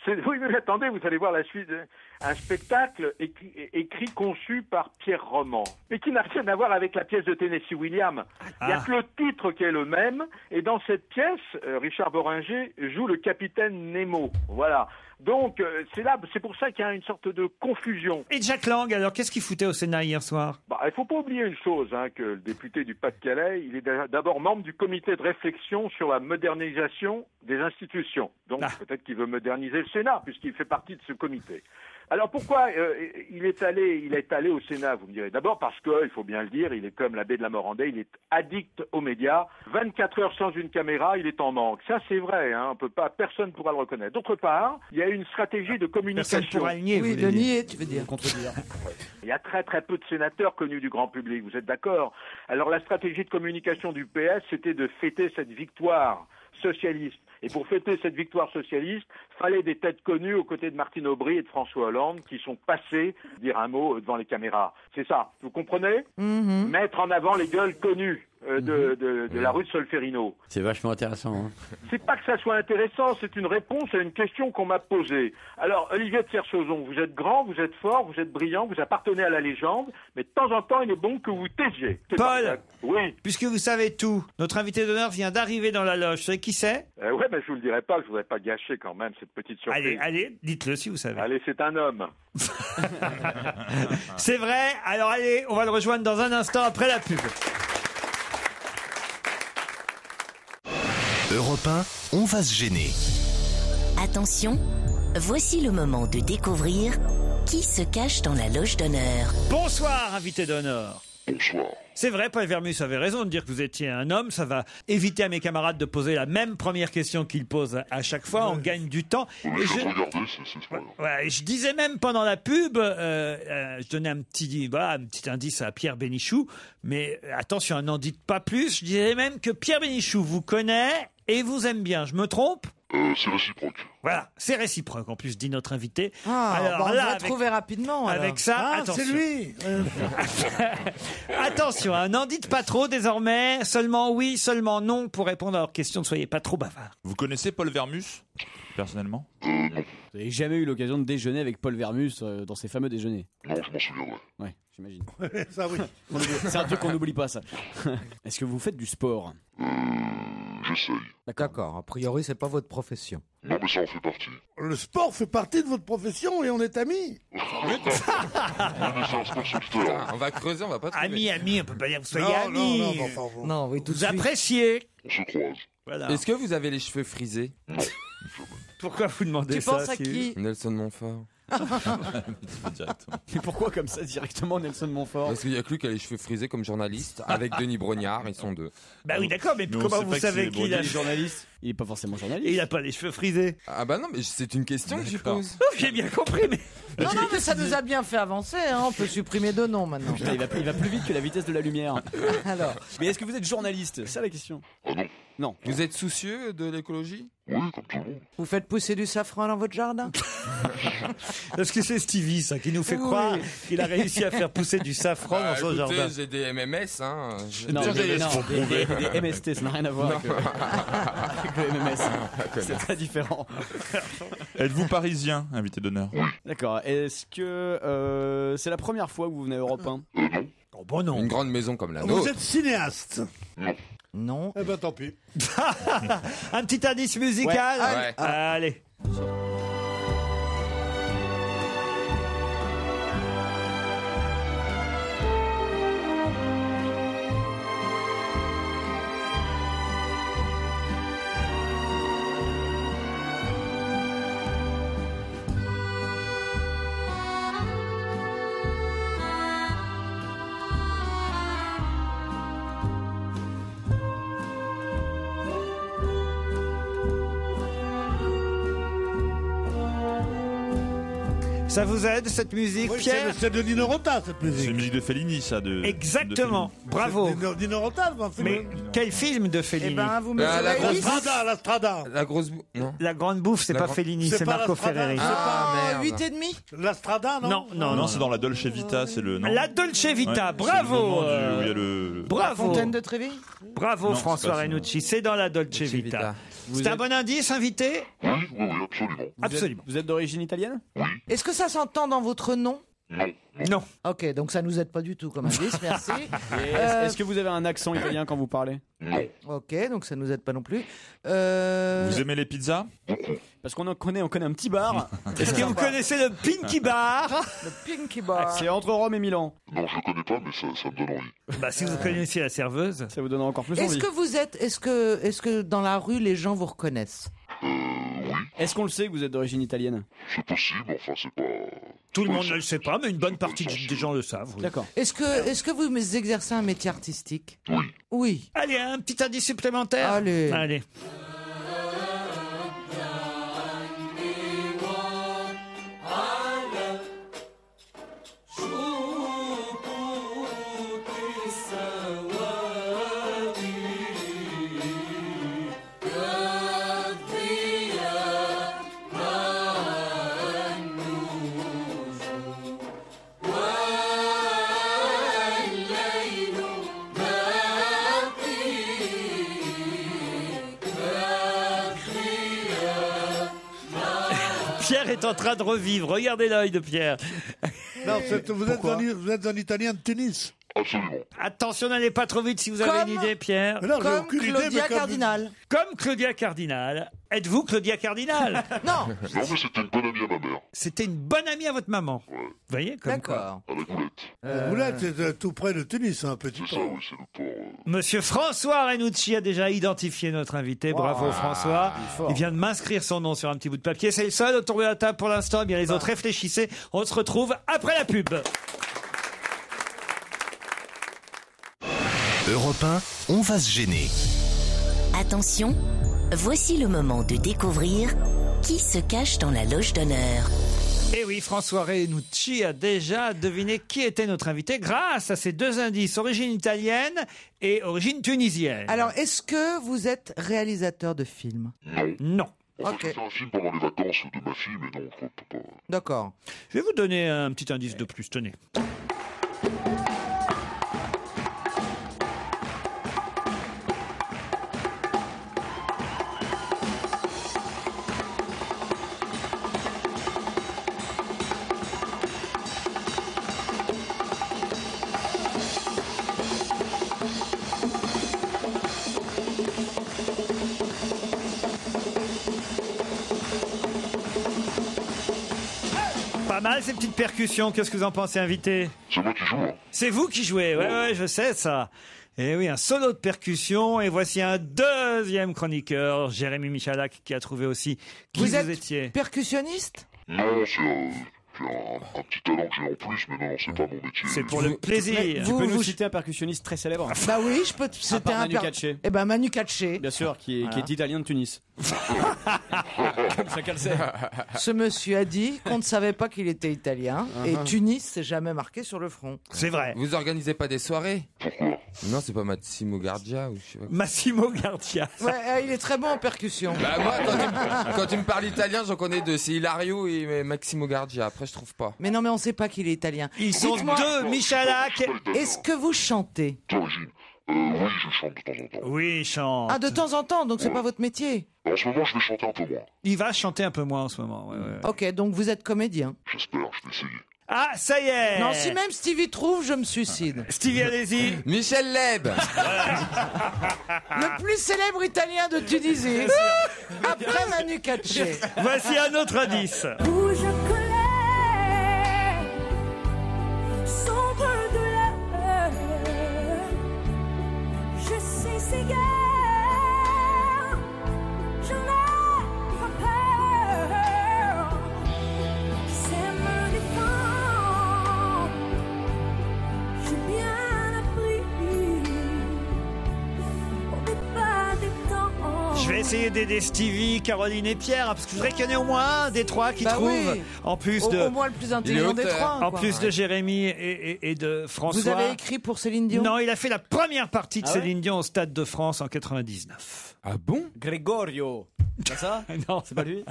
Speaker 11: Oui, mais attendez, vous allez voir la suite. Un spectacle écrit, conçu par Pierre Roman, mais qui n'a rien à voir avec la pièce de Tennessee Williams. Il n'y a que le titre qui est le même, et dans cette pièce, Richard Boringer joue le capitaine Nemo. Voilà. Donc, c'est pour ça qu'il y a une sorte de confusion.
Speaker 3: Et Jack Lang, alors, qu'est-ce qu'il foutait au Sénat hier soir?
Speaker 11: Il faut pas oublier une chose, que le député du Pas-de-Calais, il est d'abord membre du comité de réflexion sur la modernisation des institutions. Donc, peut-être qu'il veut moderniser le Sénat, puisqu'il fait partie de ce comité. Alors pourquoi il est allé au Sénat, vous me direz? D'abord parce que, il faut bien le dire, il est comme l'abbé de la Morandais, il est addict aux médias. 24 heures sans une caméra, il est en manque. Ça, c'est vrai, personne ne pourra le reconnaître. D'autre part, il y a une stratégie de communication.
Speaker 3: Personne ne pourra le nier,
Speaker 15: oui, le nier, tu veux dire.
Speaker 6: Contredire.
Speaker 11: Il y a très très peu de sénateurs connus du grand public, vous êtes d'accord? Alors la stratégie de communication du PS, c'était de fêter cette victoire socialiste. Et pour fêter cette victoire socialiste, fallait des têtes connues aux côtés de Martine Aubry et de François Hollande qui sont passés dire un mot devant les caméras. C'est ça, vous comprenez? Mettre en avant les gueules connues de la rue de Solferino.
Speaker 4: C'est vachement intéressant. Hein.
Speaker 11: C'est pas que ça soit intéressant, c'est une réponse à une question qu'on m'a posée. Alors, Olivier de Kersauzon, vous êtes grand, vous êtes fort, vous êtes brillant, vous appartenez à la légende, mais de temps en temps, il est bon que vous taisiez.
Speaker 3: Paul,
Speaker 11: oui.
Speaker 3: Puisque vous savez tout, notre invité d'honneur vient d'arriver dans la loge. Vous savez qui c'est?
Speaker 11: Ouais, mais je vous le dirai pas, je voudrais pas gâcher quand même cette petite surprise.
Speaker 3: Allez, dites-le si vous savez.
Speaker 11: Allez, c'est un homme.
Speaker 3: C'est vrai. Alors allez, on va le rejoindre dans un instant après la pub.
Speaker 2: Europe 1, on va se gêner.
Speaker 1: Attention, voici le moment de découvrir qui se cache dans la loge d'honneur.
Speaker 3: Bonsoir, invité d'honneur.
Speaker 19: Bonsoir.
Speaker 3: C'est vrai, Paul Vermus avait raison de dire que vous étiez un homme. Ça va éviter à mes camarades de poser la même première question qu'ils posent à chaque fois. On gagne du temps.
Speaker 19: Mais je regardais, c'est pas grave.
Speaker 3: Ouais, je disais même pendant la pub, je donnais un petit indice à Pierre Bénichou. Mais attention, n'en dites pas plus. Je disais même que Pierre Bénichou vous connaît et vous aime bien. Je me trompe?
Speaker 19: C'est réciproque.
Speaker 3: Voilà, c'est réciproque en plus, dit notre invité.
Speaker 15: Alors, on va trouver rapidement. Alors.
Speaker 3: Avec ça, attention.
Speaker 5: C'est lui.
Speaker 3: Attention, n'en dites pas trop désormais. Seulement oui, seulement non pour répondre à leurs questions. Ne soyez pas trop bavard.
Speaker 8: Vous connaissez Paul Vermus, personnellement?
Speaker 6: Vous n'avez jamais eu l'occasion de déjeuner avec Paul Vermus dans ses fameux déjeuners?
Speaker 19: Non, je m'en souviendrai.
Speaker 6: Ouais, j'imagine.
Speaker 5: Ça, oui.
Speaker 6: C'est un truc qu'on n'oublie pas, ça. Est-ce que vous faites du sport?
Speaker 19: J'essaye.
Speaker 15: D'accord, a priori, c'est pas votre profession.
Speaker 19: Non, mais ça en fait partie.
Speaker 5: Le sport fait partie de votre profession et on est amis.
Speaker 19: Oui, mais c'est un sport solitaire.
Speaker 10: On va creuser, on va pas trouver.
Speaker 3: Amis, on peut pas dire que vous soyez
Speaker 5: Non,
Speaker 3: amis.
Speaker 5: non, enfin, bon.
Speaker 15: Non, oui, tout de
Speaker 3: Vous
Speaker 15: suite.
Speaker 3: appréciez.
Speaker 19: On se croise.
Speaker 3: Voilà.
Speaker 10: Est-ce que vous avez les cheveux frisés?
Speaker 3: Pourquoi vous demandez
Speaker 15: Tu
Speaker 3: ça?
Speaker 15: penses à qui?
Speaker 10: Nelson Montfort.
Speaker 6: Mais pourquoi comme ça directement Nelson Montfort?
Speaker 10: Parce qu'il y a que lui qui a les cheveux frisés comme journaliste, avec Denis Brognard, ils sont deux.
Speaker 3: Bah oui, d'accord, mais
Speaker 8: Mais on
Speaker 3: comment
Speaker 8: sait
Speaker 3: vous
Speaker 8: pas que
Speaker 3: savez
Speaker 8: c'est
Speaker 3: qu'il a...
Speaker 6: Il est journaliste. Il est pas forcément journaliste.
Speaker 3: Il a pas les cheveux frisés.
Speaker 10: Ah bah non, mais c'est une question que je pose.
Speaker 3: J'ai bien compris, mais...
Speaker 15: Non, mais ça nous a bien fait avancer. Hein. On peut supprimer 2 noms maintenant.
Speaker 6: Putain, il va plus vite que la vitesse de la lumière.
Speaker 15: Alors,
Speaker 6: Mais est-ce que vous êtes journaliste? C'est ça la question.
Speaker 19: Ah non.
Speaker 6: Non.
Speaker 10: Vous êtes soucieux de l'écologie?
Speaker 19: Oui, comme tout le monde.
Speaker 15: vous faites pousser du safran dans votre jardin?
Speaker 3: Parce que c'est Stevie, ça, qui nous fait croire qu'il a réussi à faire pousser du safran dans son
Speaker 10: écoutez,
Speaker 3: jardin.
Speaker 10: j'ai des MMS, hein.
Speaker 6: Non,
Speaker 10: J'ai-
Speaker 6: des MST, ça n'a rien à voir avec le MMS. C'est très différent.
Speaker 8: Êtes-vous parisien, invité d'honneur?
Speaker 6: D'accord. Est-ce que c'est la première fois que vous venez à Europe 1?
Speaker 3: Oh, bon, non.
Speaker 10: Une grande maison comme la
Speaker 5: Vous
Speaker 10: nôtre.
Speaker 5: êtes cinéaste.
Speaker 15: Non.
Speaker 5: Eh ben tant pis.
Speaker 3: Un petit indice musical.
Speaker 10: Ouais.
Speaker 3: Allez. Ça vous aide, cette musique,
Speaker 5: Oui,
Speaker 3: Pierre?
Speaker 5: c'est de Nino Rota, cette
Speaker 8: C'est une
Speaker 5: musique.
Speaker 8: musique de Fellini, ça.
Speaker 3: Exactement. Bravo.
Speaker 5: Nino Rota, c'est un film.
Speaker 3: Mais quel film de Fellini?
Speaker 15: Eh ben, vous me
Speaker 10: La
Speaker 15: direz
Speaker 10: grosse
Speaker 15: oui.
Speaker 5: La Strada.
Speaker 10: La grosse non.
Speaker 3: La Grande Bouffe, c'est
Speaker 10: La
Speaker 3: pas
Speaker 10: Grande-
Speaker 3: Fellini,
Speaker 5: C'est
Speaker 3: c'est
Speaker 5: pas
Speaker 3: Marco
Speaker 5: la Strada.
Speaker 3: Ferreri.
Speaker 5: C'est
Speaker 10: Ah, merde.
Speaker 15: 8 et demi?
Speaker 5: La Strada, non?
Speaker 8: Non, c'est dans la Dolce Vita, c'est le. Non.
Speaker 3: La Dolce Vita,
Speaker 8: Ouais, c'est le
Speaker 3: bravo.
Speaker 8: moment où il y a le.
Speaker 3: Bravo.
Speaker 15: Fontaine de Trévi?
Speaker 3: Bravo
Speaker 8: Non, c'est
Speaker 3: François
Speaker 8: pas ça.
Speaker 3: Renucci, c'est dans la Dolce
Speaker 10: Dolce
Speaker 3: Vita.
Speaker 10: Vita.
Speaker 3: C'est un bon indice, invité?
Speaker 19: Oui, absolument.
Speaker 3: Absolument.
Speaker 6: Vous êtes d'origine italienne?
Speaker 15: Est-ce que ça s'entend dans votre nom?
Speaker 19: Non.
Speaker 3: Non.
Speaker 15: Ok, donc ça nous aide pas du tout comme indice, merci.
Speaker 6: Et Est-ce que vous avez un accent italien quand vous parlez?
Speaker 15: Ok, donc ça nous aide pas non plus.
Speaker 8: Vous aimez les pizzas?
Speaker 6: Parce qu'on connaît un petit bar.
Speaker 3: Est-ce que vous connaissez le Pinky Bar?
Speaker 15: Le Pinky Bar.
Speaker 6: C'est entre Rome et Milan.
Speaker 19: Non, je le connais pas, mais ça me donne envie.
Speaker 3: Bah, si vous connaissiez la serveuse.
Speaker 6: Ça vous donne encore plus
Speaker 15: Est-ce
Speaker 6: envie.
Speaker 15: que vous êtes, est-ce que dans la rue les gens vous reconnaissent?
Speaker 6: Est-ce qu'on le sait que vous êtes d'origine italienne?
Speaker 19: C'est possible, enfin, c'est pas...
Speaker 3: Tout le monde ne le sait pas, mais une bonne partie des gens le savent. oui.
Speaker 6: D'accord.
Speaker 15: Est-ce que vous exercez un métier artistique?
Speaker 19: Oui.
Speaker 15: Oui.
Speaker 3: Allez, un petit indice supplémentaire.
Speaker 15: Allez.
Speaker 3: Allez. Pierre est en train de revivre. Regardez l'œil de Pierre.
Speaker 5: Non, vous êtes un Italien de Tunis.
Speaker 20: Absolument.
Speaker 3: Attention, n'allez pas trop vite si vous avez une idée, Pierre.
Speaker 5: Mais non, j'ai
Speaker 15: Comme
Speaker 5: aucune idée,
Speaker 15: Claudia
Speaker 5: mais comme-
Speaker 15: Cardinal.
Speaker 3: Comme Claudia Cardinal. Êtes-vous Claudia Cardinal?
Speaker 15: Non.
Speaker 20: Non, mais c'était une bonne amie à ma mère.
Speaker 3: C'était une bonne amie à votre maman. Vous voyez, comme quoi.
Speaker 15: D'accord.
Speaker 20: À la Goulette.
Speaker 5: Goulette, c'est tout près de Tunis, un petit
Speaker 20: C'est
Speaker 5: peu.
Speaker 20: ça, oui, c'est le port.
Speaker 3: Monsieur François Renucci a déjà identifié notre invité. Bravo François. Il vient de m'inscrire son nom sur un petit bout de papier. C'est le seul autour de la table pour l'instant. Bien les autres réfléchissez. On se retrouve après la pub.
Speaker 2: Europe 1, on va se gêner.
Speaker 1: Attention, voici le moment de découvrir qui se cache dans la loge d'honneur.
Speaker 3: Et oui, François Renucci a déjà deviné qui était notre invité grâce à ces deux indices, origine italienne et origine tunisienne.
Speaker 15: Alors, est-ce que vous êtes réalisateur de films?
Speaker 3: Non.
Speaker 20: Enfin, j'ai fait un film pendant les vacances de ma fille, mais non, je crois pas.
Speaker 15: D'accord.
Speaker 3: Je vais vous donner un petit indice de plus, tenez. Pas mal ces petites percussions, qu'est-ce que vous en pensez, invité?
Speaker 20: C'est moi qui joue, hein.
Speaker 3: C'est vous qui jouez, ouais, je sais ça. Et oui, un solo de percussion, et voici un deuxième chroniqueur, Jérémy Michalak, qui a trouvé aussi qui vous
Speaker 15: êtes
Speaker 3: étiez.
Speaker 15: percussionniste?
Speaker 20: Non, c'est un petit talent que j'ai en plus, mais non, c'est pas mon métier.
Speaker 3: C'est pour le plaisir.
Speaker 6: Tu peux nous citer un percussionniste très célèbre?
Speaker 15: Bah oui, je peux te
Speaker 6: À part Manu Katché.
Speaker 15: Eh ben Manu Katché.
Speaker 6: Bien sûr, qui est italien de Tunis. Comme chacun le sait.
Speaker 15: Ce monsieur a dit qu'on ne savait pas qu'il était italien et Tunis s'est jamais marqué sur le front.
Speaker 3: C'est vrai.
Speaker 10: Vous organisez pas des soirées?
Speaker 20: Pourquoi?
Speaker 10: Non, c'est pas Massimo Gardia ou je sais pas.
Speaker 3: Massimo Gardia.
Speaker 15: Ouais, il est très bon en percussion.
Speaker 10: Bah moi, quand tu me parles italien, j'en connais deux. C'est Hilario et Maximo Gardia. Après, je trouve pas.
Speaker 15: Mais non, mais on sait pas qu'il est italien.
Speaker 3: Ils sont
Speaker 15: Dites-moi,
Speaker 3: deux, Michalak.
Speaker 15: Est-ce que vous chantez?
Speaker 20: D'origine. Oui, je chante de temps en temps.
Speaker 3: Oui, il chante.
Speaker 15: Ah, de temps en temps, donc c'est pas votre métier.
Speaker 20: En ce moment, je vais chanter un peu moins.
Speaker 3: Il va chanter un peu moins en ce moment. Ouais.
Speaker 15: Ok, donc vous êtes comédien.
Speaker 20: J'espère, je vais essayer.
Speaker 3: Ah, ça y est.
Speaker 15: Non, si même Stevie trouve, je me suicide.
Speaker 3: Stevie, allez-y.
Speaker 10: Michel Leb.
Speaker 15: Le plus célèbre italien de Tunisie. Après Manu Katché.
Speaker 3: Voici un autre indice.
Speaker 14: Où je connais sombre douleur, je sais ces guerres, je n'ai pas peur, je sais me défendre, j'ai bien appris au départ des temps.
Speaker 3: Je vais essayer d'aider Stevie, Caroline et Pierre, parce que je voudrais qu'il y en ait au moins un des trois qui trouvent.
Speaker 15: Oui.
Speaker 3: En plus
Speaker 15: Au moins le plus intelligent des trois.
Speaker 3: En
Speaker 15: quoi.
Speaker 3: plus de Jérémy et de François.
Speaker 15: Vous avez écrit pour Céline Dion?
Speaker 3: Non, il a fait la première partie de
Speaker 6: Ah ouais
Speaker 3: Céline Dion au Stade de France en 99.
Speaker 10: Ah bon?
Speaker 6: Gregorio. C'est ça?
Speaker 3: Non,
Speaker 6: c'est pas lui.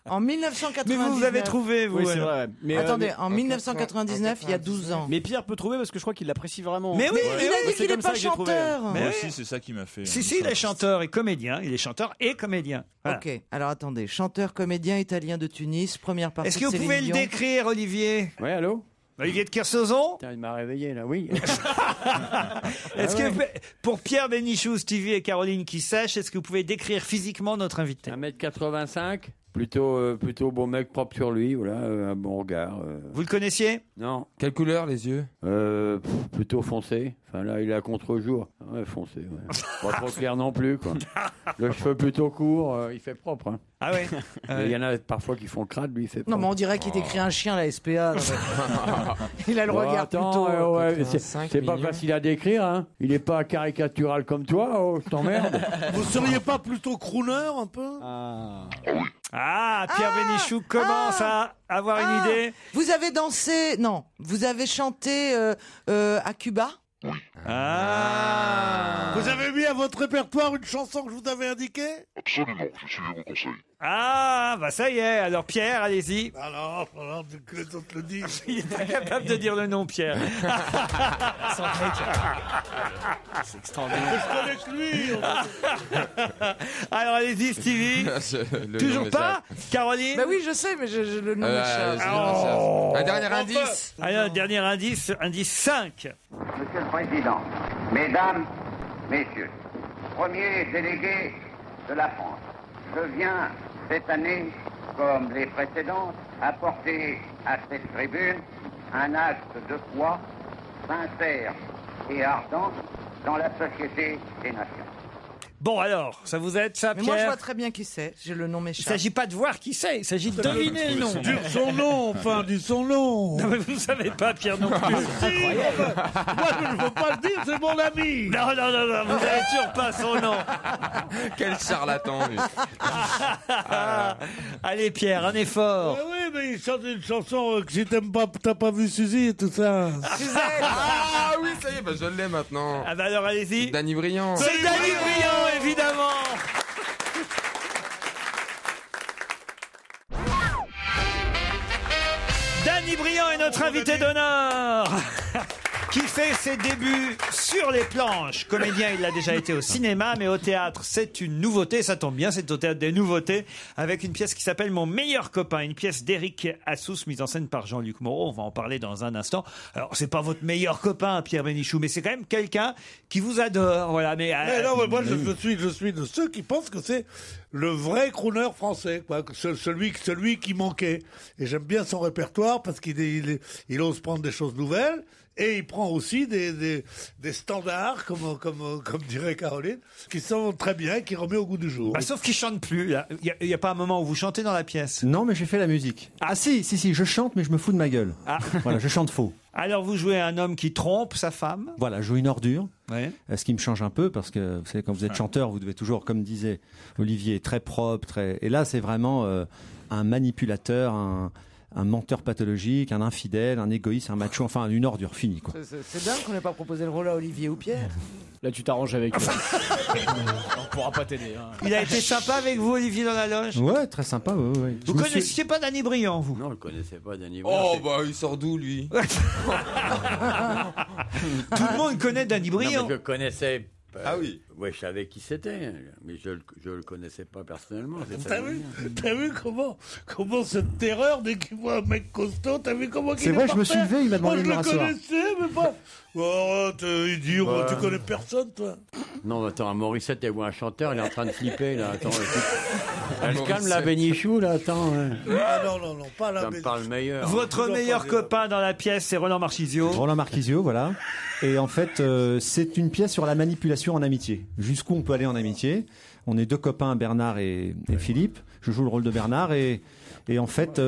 Speaker 15: En 1999.
Speaker 3: Mais vous avez trouvé, vous.
Speaker 6: Oui, c'est
Speaker 3: alors.
Speaker 6: vrai. Mais,
Speaker 15: Attendez, en 1999, il y a 12 ans.
Speaker 6: Mais Pierre peut trouver parce que je crois qu'il l'apprécie vraiment.
Speaker 3: Mais oui,
Speaker 15: il a dit
Speaker 6: c'est
Speaker 15: qu'il
Speaker 6: comme
Speaker 15: n'est
Speaker 6: ça
Speaker 15: pas
Speaker 6: que j'ai trouvé.
Speaker 15: chanteur.
Speaker 8: Moi
Speaker 3: Mais
Speaker 8: aussi,
Speaker 3: oui.
Speaker 8: c'est ça qui m'a fait.
Speaker 3: Si, il est chanteur et comédien. Il est chanteur et comédien. Voilà.
Speaker 15: Ok, alors attendez. Chanteur, comédien italien de Tunis, première partie
Speaker 3: Est-ce que vous
Speaker 15: de
Speaker 3: pouvez
Speaker 15: Céline
Speaker 3: le
Speaker 15: Dion.
Speaker 3: décrire, Olivier?
Speaker 4: Oui, allô?
Speaker 3: Olivier de Kersauzon?
Speaker 4: Putain, il m'a réveillé là, oui.
Speaker 3: Est-ce
Speaker 4: Ah
Speaker 3: que, pour Pierre Bénichou, Stevie et Caroline qui sèchent, est-ce que vous pouvez décrire physiquement notre invité?
Speaker 4: 1m85, plutôt bon mec propre sur lui, voilà, un bon regard.
Speaker 3: Vous le connaissiez?
Speaker 4: Non.
Speaker 10: Quelle couleur les yeux?
Speaker 4: Plutôt foncé. Enfin là, il est à contre-jour. Ouais, foncé, ouais. Pas trop clair non plus, quoi. Le cheveu plutôt court, il fait propre. Hein.
Speaker 3: Ah ouais.
Speaker 4: Il y en a parfois qui font crade, lui, il fait propre.
Speaker 15: Non, mais on dirait qu'il décrit un chien, la SPA. Non, mais- Il a le regard
Speaker 4: attends,
Speaker 15: plutôt.
Speaker 4: ouais, c'est pas facile à décrire, hein. Il est pas caricatural comme toi, oh, je t'emmerde.
Speaker 5: Vous seriez pas plutôt crooner un peu?
Speaker 3: Ah, Pierre Bénichou commence à avoir une idée.
Speaker 15: Vous avez dansé, non, vous avez chanté à Cuba?
Speaker 3: Ah.
Speaker 5: Vous avez mis à votre répertoire une chanson que je vous avais indiquée?
Speaker 20: Absolument, je suis vos conseils.
Speaker 3: Ah, bah ça y est. Alors Pierre, allez-y.
Speaker 5: Alors, que les autres le disent.
Speaker 3: Il est incapable de dire le nom, Pierre.
Speaker 6: C'est extraordinaire.
Speaker 5: Je connais que lui.
Speaker 3: Alors allez-y, Stevie. Toujours pas, Caroline?
Speaker 15: Bah oui, je sais, mais le nom m'échappe.
Speaker 10: Un dernier indice.
Speaker 3: Alors, dernier indice 5.
Speaker 21: Monsieur le Président, Mesdames, Messieurs, premier délégué de la France, je viens cette année, comme les précédentes, apporter à cette tribune un acte de foi sincère et ardent dans la société des nations.
Speaker 3: Bon alors, ça vous aide ça,
Speaker 15: Mais
Speaker 3: Pierre?
Speaker 15: moi, je vois très bien qui c'est. J'ai le nom
Speaker 3: Il
Speaker 15: m'échappe.
Speaker 3: s'agit pas de voir qui c'est, il s'agit de deviner le nom.
Speaker 5: Dis son nom, enfin, dis son nom.
Speaker 3: Non, mais vous ne savez pas, Pierre, non plus.
Speaker 5: Moi, je ne veux pas le dire, c'est mon ami.
Speaker 3: Non, vous n'avez toujours pas son nom.
Speaker 10: Quel charlatan, lui.
Speaker 3: Allez, Pierre, un effort.
Speaker 5: Oui, mais il chante une chanson que si t'aimes pas, t'as pas vu Suzy et tout ça.
Speaker 10: Ah oui, ça y est, bah, je l'ai maintenant.
Speaker 3: Ah bah alors, allez-y.
Speaker 10: Danny Briand.
Speaker 3: C'est Danny Briand, évidemment. Danny Briand est notre invité d'honneur. Qui fait ses débuts sur les planches. Comédien, il a déjà été au cinéma, mais au théâtre, c'est une nouveauté. Ça tombe bien, c'est au théâtre des nouveautés, avec une pièce qui s'appelle Mon meilleur copain, une pièce d'Éric Assous, mise en scène par Jean-Luc Moreau. On va en parler dans un instant. Alors, c'est pas votre meilleur copain, Pierre Bénichou, mais c'est quand même quelqu'un qui vous adore. Voilà, mais
Speaker 5: non, mais moi, je suis de ceux qui pensent que c'est le vrai crooner français, quoi. Celui qui manquait. Et j'aime bien son répertoire parce qu'il ose prendre des choses nouvelles. Et il prend aussi des standards, comme dirait Caroline, qui sont très bien, qui remet au goût du jour.
Speaker 3: Bah, sauf qu'il chante plus. Là. Il y a pas un moment où vous chantez dans la pièce.
Speaker 22: Non, mais j'ai fait la musique. Ah si, je chante, mais je me fous de ma gueule.
Speaker 3: Ah.
Speaker 22: Voilà, je chante faux.
Speaker 3: Alors vous jouez un homme qui trompe sa femme.
Speaker 22: Voilà, je joue une ordure.
Speaker 3: Ouais.
Speaker 22: Ce qui me change un peu, parce que vous savez, quand vous êtes chanteur, vous devez toujours, comme disait Olivier, très propre, Et là, c'est vraiment un manipulateur, un menteur pathologique, un infidèle, un égoïste, un macho, enfin une ordure finie, quoi.
Speaker 15: C'est dingue qu'on n'ait pas proposé le rôle à Olivier ou Pierre.
Speaker 6: Là, tu t'arranges avec eux. On pourra pas t'aider. Hein.
Speaker 3: Il a été sympa avec vous, Olivier, dans la loge?
Speaker 22: Ouais, très sympa. Ouais.
Speaker 3: Vous connaissiez pas Danny Briand, vous?
Speaker 4: Non, je connaissais pas Danny Briand.
Speaker 10: Oh, bah, il sort d'où, lui?
Speaker 3: Tout le monde connaît Danny Briand.
Speaker 4: Non, mais je connaissais.
Speaker 10: Ah oui.
Speaker 4: Ouais, je savais qui c'était, mais je le connaissais pas personnellement.
Speaker 5: T'as vu comment cette terreur dès qu'il voit un mec costaud, t'as vu comment
Speaker 22: C'est vrai, je me suis levé, il m'a demandé de me rasseoir.
Speaker 5: Je le connaissais, mais pas. Oh, idiot, tu connais personne, toi.
Speaker 4: Non, attends, à Morissette, il y a un chanteur, il est en train de flipper, là. Attends, elle se calme, la Bénichou, là, attends.
Speaker 5: Ah non, pas la Bénichou.
Speaker 4: Ça me parle meilleur.
Speaker 3: Votre meilleur copain dans la pièce, c'est Roland Marchisio.
Speaker 22: Roland Marchisio, voilà. Et en fait, c'est une pièce sur la manipulation en amitié. Jusqu'où on peut aller en amitié. On est deux copains, Bernard et Philippe. Je joue le rôle de Bernard et en fait,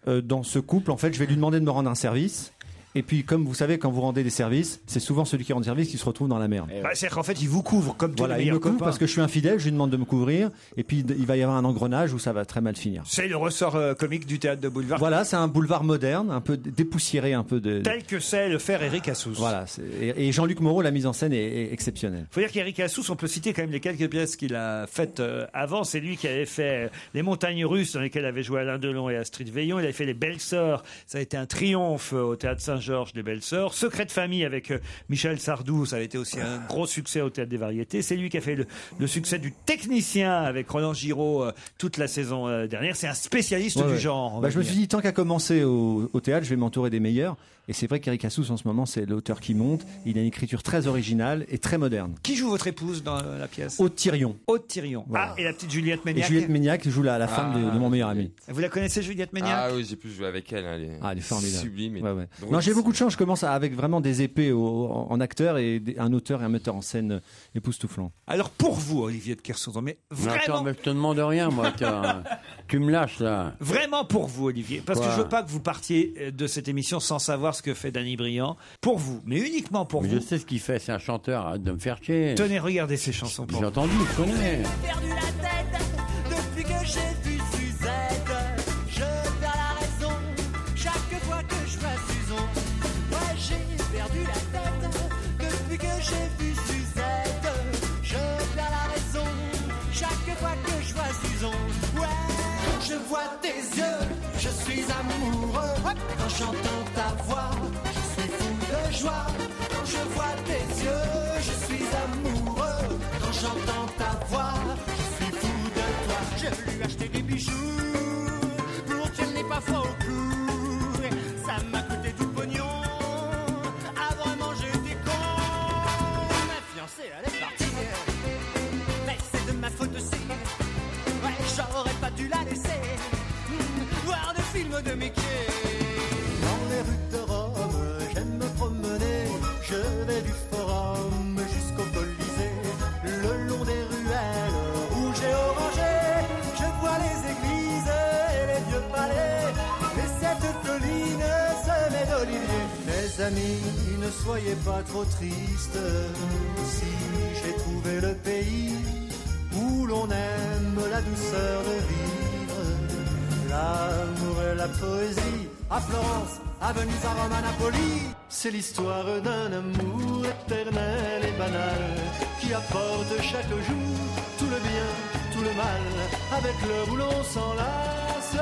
Speaker 22: dans ce couple, en fait, je vais lui demander de me rendre un service. Et puis, comme vous savez, quand vous rendez des services, c'est souvent celui qui rend service qui se retrouve dans la merde.
Speaker 3: C'est-à-dire qu'en fait, il vous couvre comme tous les
Speaker 22: il
Speaker 3: meilleurs
Speaker 22: me couvre
Speaker 3: copains.
Speaker 22: parce que je suis infidèle, je lui demande de me couvrir. Et puis, il va y avoir un engrenage où ça va très mal finir.
Speaker 3: C'est le ressort comique du théâtre de boulevard.
Speaker 22: Voilà, c'est un boulevard moderne, un peu dépoussiéré, un peu de...
Speaker 3: Tel que c'est le faire Éric Assous.
Speaker 22: Voilà. Et Jean-Luc Moreau, la mise en scène est exceptionnelle.
Speaker 3: Faut dire qu'Éric Assous, on peut citer quand même les quelques pièces qu'il a faites avant. C'est lui qui avait fait Les Montagnes Russes, dans lesquelles avait joué Alain Delon et Astrid Veillon. Il avait fait Les Belles Sœurs. Ça a été un triomphe au théâtre Saint-Georges des Belles Sœurs. Secret de famille avec Michel Sardou, ça a été aussi un gros succès au théâtre des Variétés. C'est lui qui a fait le succès du Technicien avec Roland Giraud toute la saison dernière. C'est un spécialiste du genre.
Speaker 22: Je me suis dit, tant qu'à commencer au théâtre, je vais m'entourer des meilleurs. Et c'est vrai qu'Éric Assous, en ce moment, c'est l'auteur qui monte. Il a une écriture très originale et très moderne.
Speaker 3: Qui joue votre épouse dans la pièce?
Speaker 22: Aude Thirion.
Speaker 3: Aude Thirion.
Speaker 22: Voilà.
Speaker 3: Ah, et la petite Juliette Méniac.
Speaker 22: Et Juliette Méniac joue la femme de mon meilleur ami.
Speaker 3: Vous la connaissez, Juliette Méniac?
Speaker 10: Ah oui, j'ai pu jouer avec elle.
Speaker 22: Elle est formidable.
Speaker 10: Sublime.
Speaker 22: Ouais. Non, j'ai beaucoup de chance. Je commence avec vraiment des épées en acteur et un auteur et un metteur en scène époustouflant.
Speaker 3: Alors pour vous, Olivier de Kersauzon, mais vraiment...
Speaker 4: Attends, mais je te demande rien, moi. Tu me lâches, là.
Speaker 3: Vraiment pour vous, Olivier. Parce que je veux pas que vous partiez de cette émission sans savoir ce que fait Danny Briand. Pour vous, mais uniquement pour vous.
Speaker 4: Je sais ce qu'il fait, c'est un chanteur, arrête de me faire chier.
Speaker 3: Tenez, regardez ces chansons.
Speaker 4: J'ai entendu, je connais.
Speaker 14: J'ai perdu la tête depuis que j'ai vu Suzette. Je perds la raison chaque fois que je vois Suzon. Ouais, j'ai perdu la tête fois que je vois Susan, ouais, je vois tes yeux, je suis amoureux. Quand j'entends ta voix, je suis fou de joie. Quand je vois tes yeux, je suis amoureux. Quand j'entends ta voix, je suis fou de toi. Je lui ai acheté des bijoux pour qu'elle n'ait pas froid au cou. Ça m'a coûté tout le pognon. Ah vraiment j'étais con. Ma fiancée elle est partie, mais c'est de ma faute aussi. Ouais, j'aurais pas dû la laisser voir des films de Mickey. Dans les rues de Rome, j'aime me promener. Je vais du Forum jusqu'au Colisée. Le long des ruelles rouges et orangées, je vois les églises et les vieux palais. Et cette colline semée d'oliviers. Mes amis, ne soyez pas trop tristes. Si j'ai trouvé le pays où l'on aime la douceur de vivre, l'amour et la poésie, à Florence, à Venise, à Rome, à Napoli. C'est l'histoire d'un amour éternel et banal qui apporte chaque jour tout le bien, tout le mal. Avec l'heure où l'on s'enlace,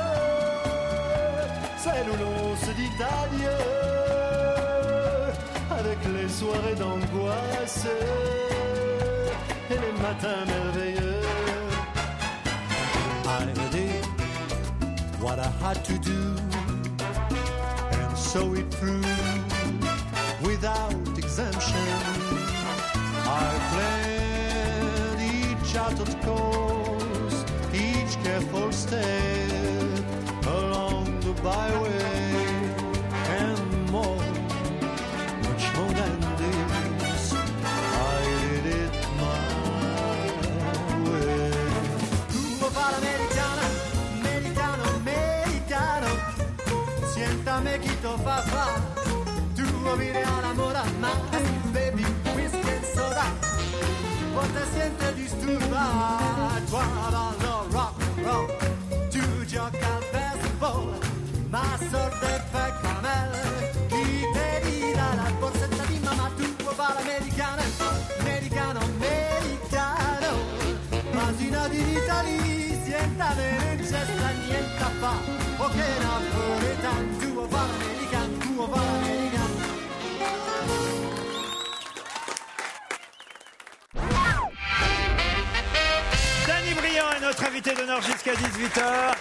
Speaker 14: celle où l'on se dit adieu. Avec les soirées d'angoisse et les matins merveilleux. I did what I had to do, and so it proved without exemption. I planned each charted course, each careful step along the byway, and more, much more than this, I did it my way. Tuo fare americano, americano, americano, siéntame quito fa fa, tuo video l'amore a mai, baby, whisky and soda, poi te siente disturba, toi ballo rock and roll, tu gioca al baseball, ma sorte fa camel, chi te dirà la borsetta di mamma, tuo fare americano, americano, americano, Masina di Italia, siéntame, non c'è sta niente a fa, ok napoletano, tuo fare americano, tuo fare americano.
Speaker 3: Danny Briand est notre invité d'honneur jusqu'à 18h.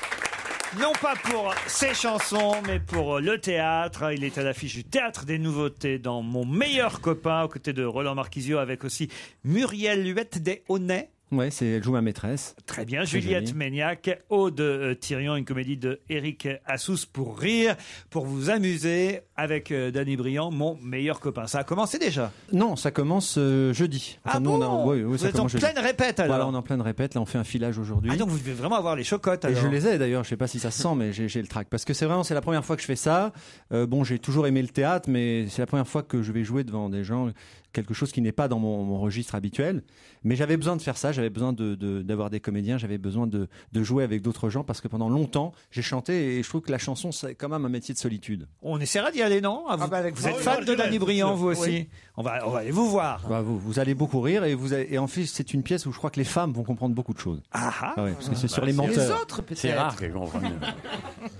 Speaker 3: Non pas pour ses chansons, mais pour le théâtre. Il est à l'affiche du Théâtre des Nouveautés dans Mon meilleur copain, aux côtés de Roland Marquisio, avec aussi Muriel Huette des Honnets.
Speaker 22: Ouais, elle joue ma maîtresse.
Speaker 3: Très bien,
Speaker 22: Très
Speaker 3: Juliette
Speaker 22: jolie.
Speaker 3: Méniac, Aude Thirion, une comédie de Éric Assous pour rire, pour vous amuser avec Danny Briand, Mon meilleur copain. Ça a commencé déjà?
Speaker 22: Non, ça commence jeudi.
Speaker 3: Ah
Speaker 22: nous,
Speaker 3: bon
Speaker 22: oui,
Speaker 3: Vous
Speaker 22: ça
Speaker 3: êtes en
Speaker 22: commence jeudi.
Speaker 3: pleine répète, alors?
Speaker 22: Voilà, on est en pleine répète. Là, on fait un filage aujourd'hui.
Speaker 3: Ah, donc vous devez vraiment avoir les chocottes,
Speaker 22: Et
Speaker 3: alors.
Speaker 22: je les ai d'ailleurs, je sais pas si ça se sent, mais j'ai le trac. Parce que c'est la première fois que je fais ça. Bon, j'ai toujours aimé le théâtre, mais c'est la première fois que je vais jouer devant des gens, quelque chose qui n'est pas dans mon registre habituel. Mais j'avais besoin de faire ça, j'avais besoin d'avoir des comédiens, j'avais besoin de jouer avec d'autres gens, parce que pendant longtemps, j'ai chanté et je trouve que la chanson, c'est quand même un métier de solitude.
Speaker 3: On essaiera d'y aller, non? Vous êtes fan de Danny Briand, vous aussi?
Speaker 22: Oui.
Speaker 3: On va aller vous voir.
Speaker 22: Bah, vous allez beaucoup rire et en fait, c'est une pièce où je crois que les femmes vont comprendre beaucoup de choses.
Speaker 3: Ah
Speaker 22: ouais, parce que c'est sur les menteurs.
Speaker 15: Les autres, peut-être.
Speaker 4: C'est rare qu'elles comprennent.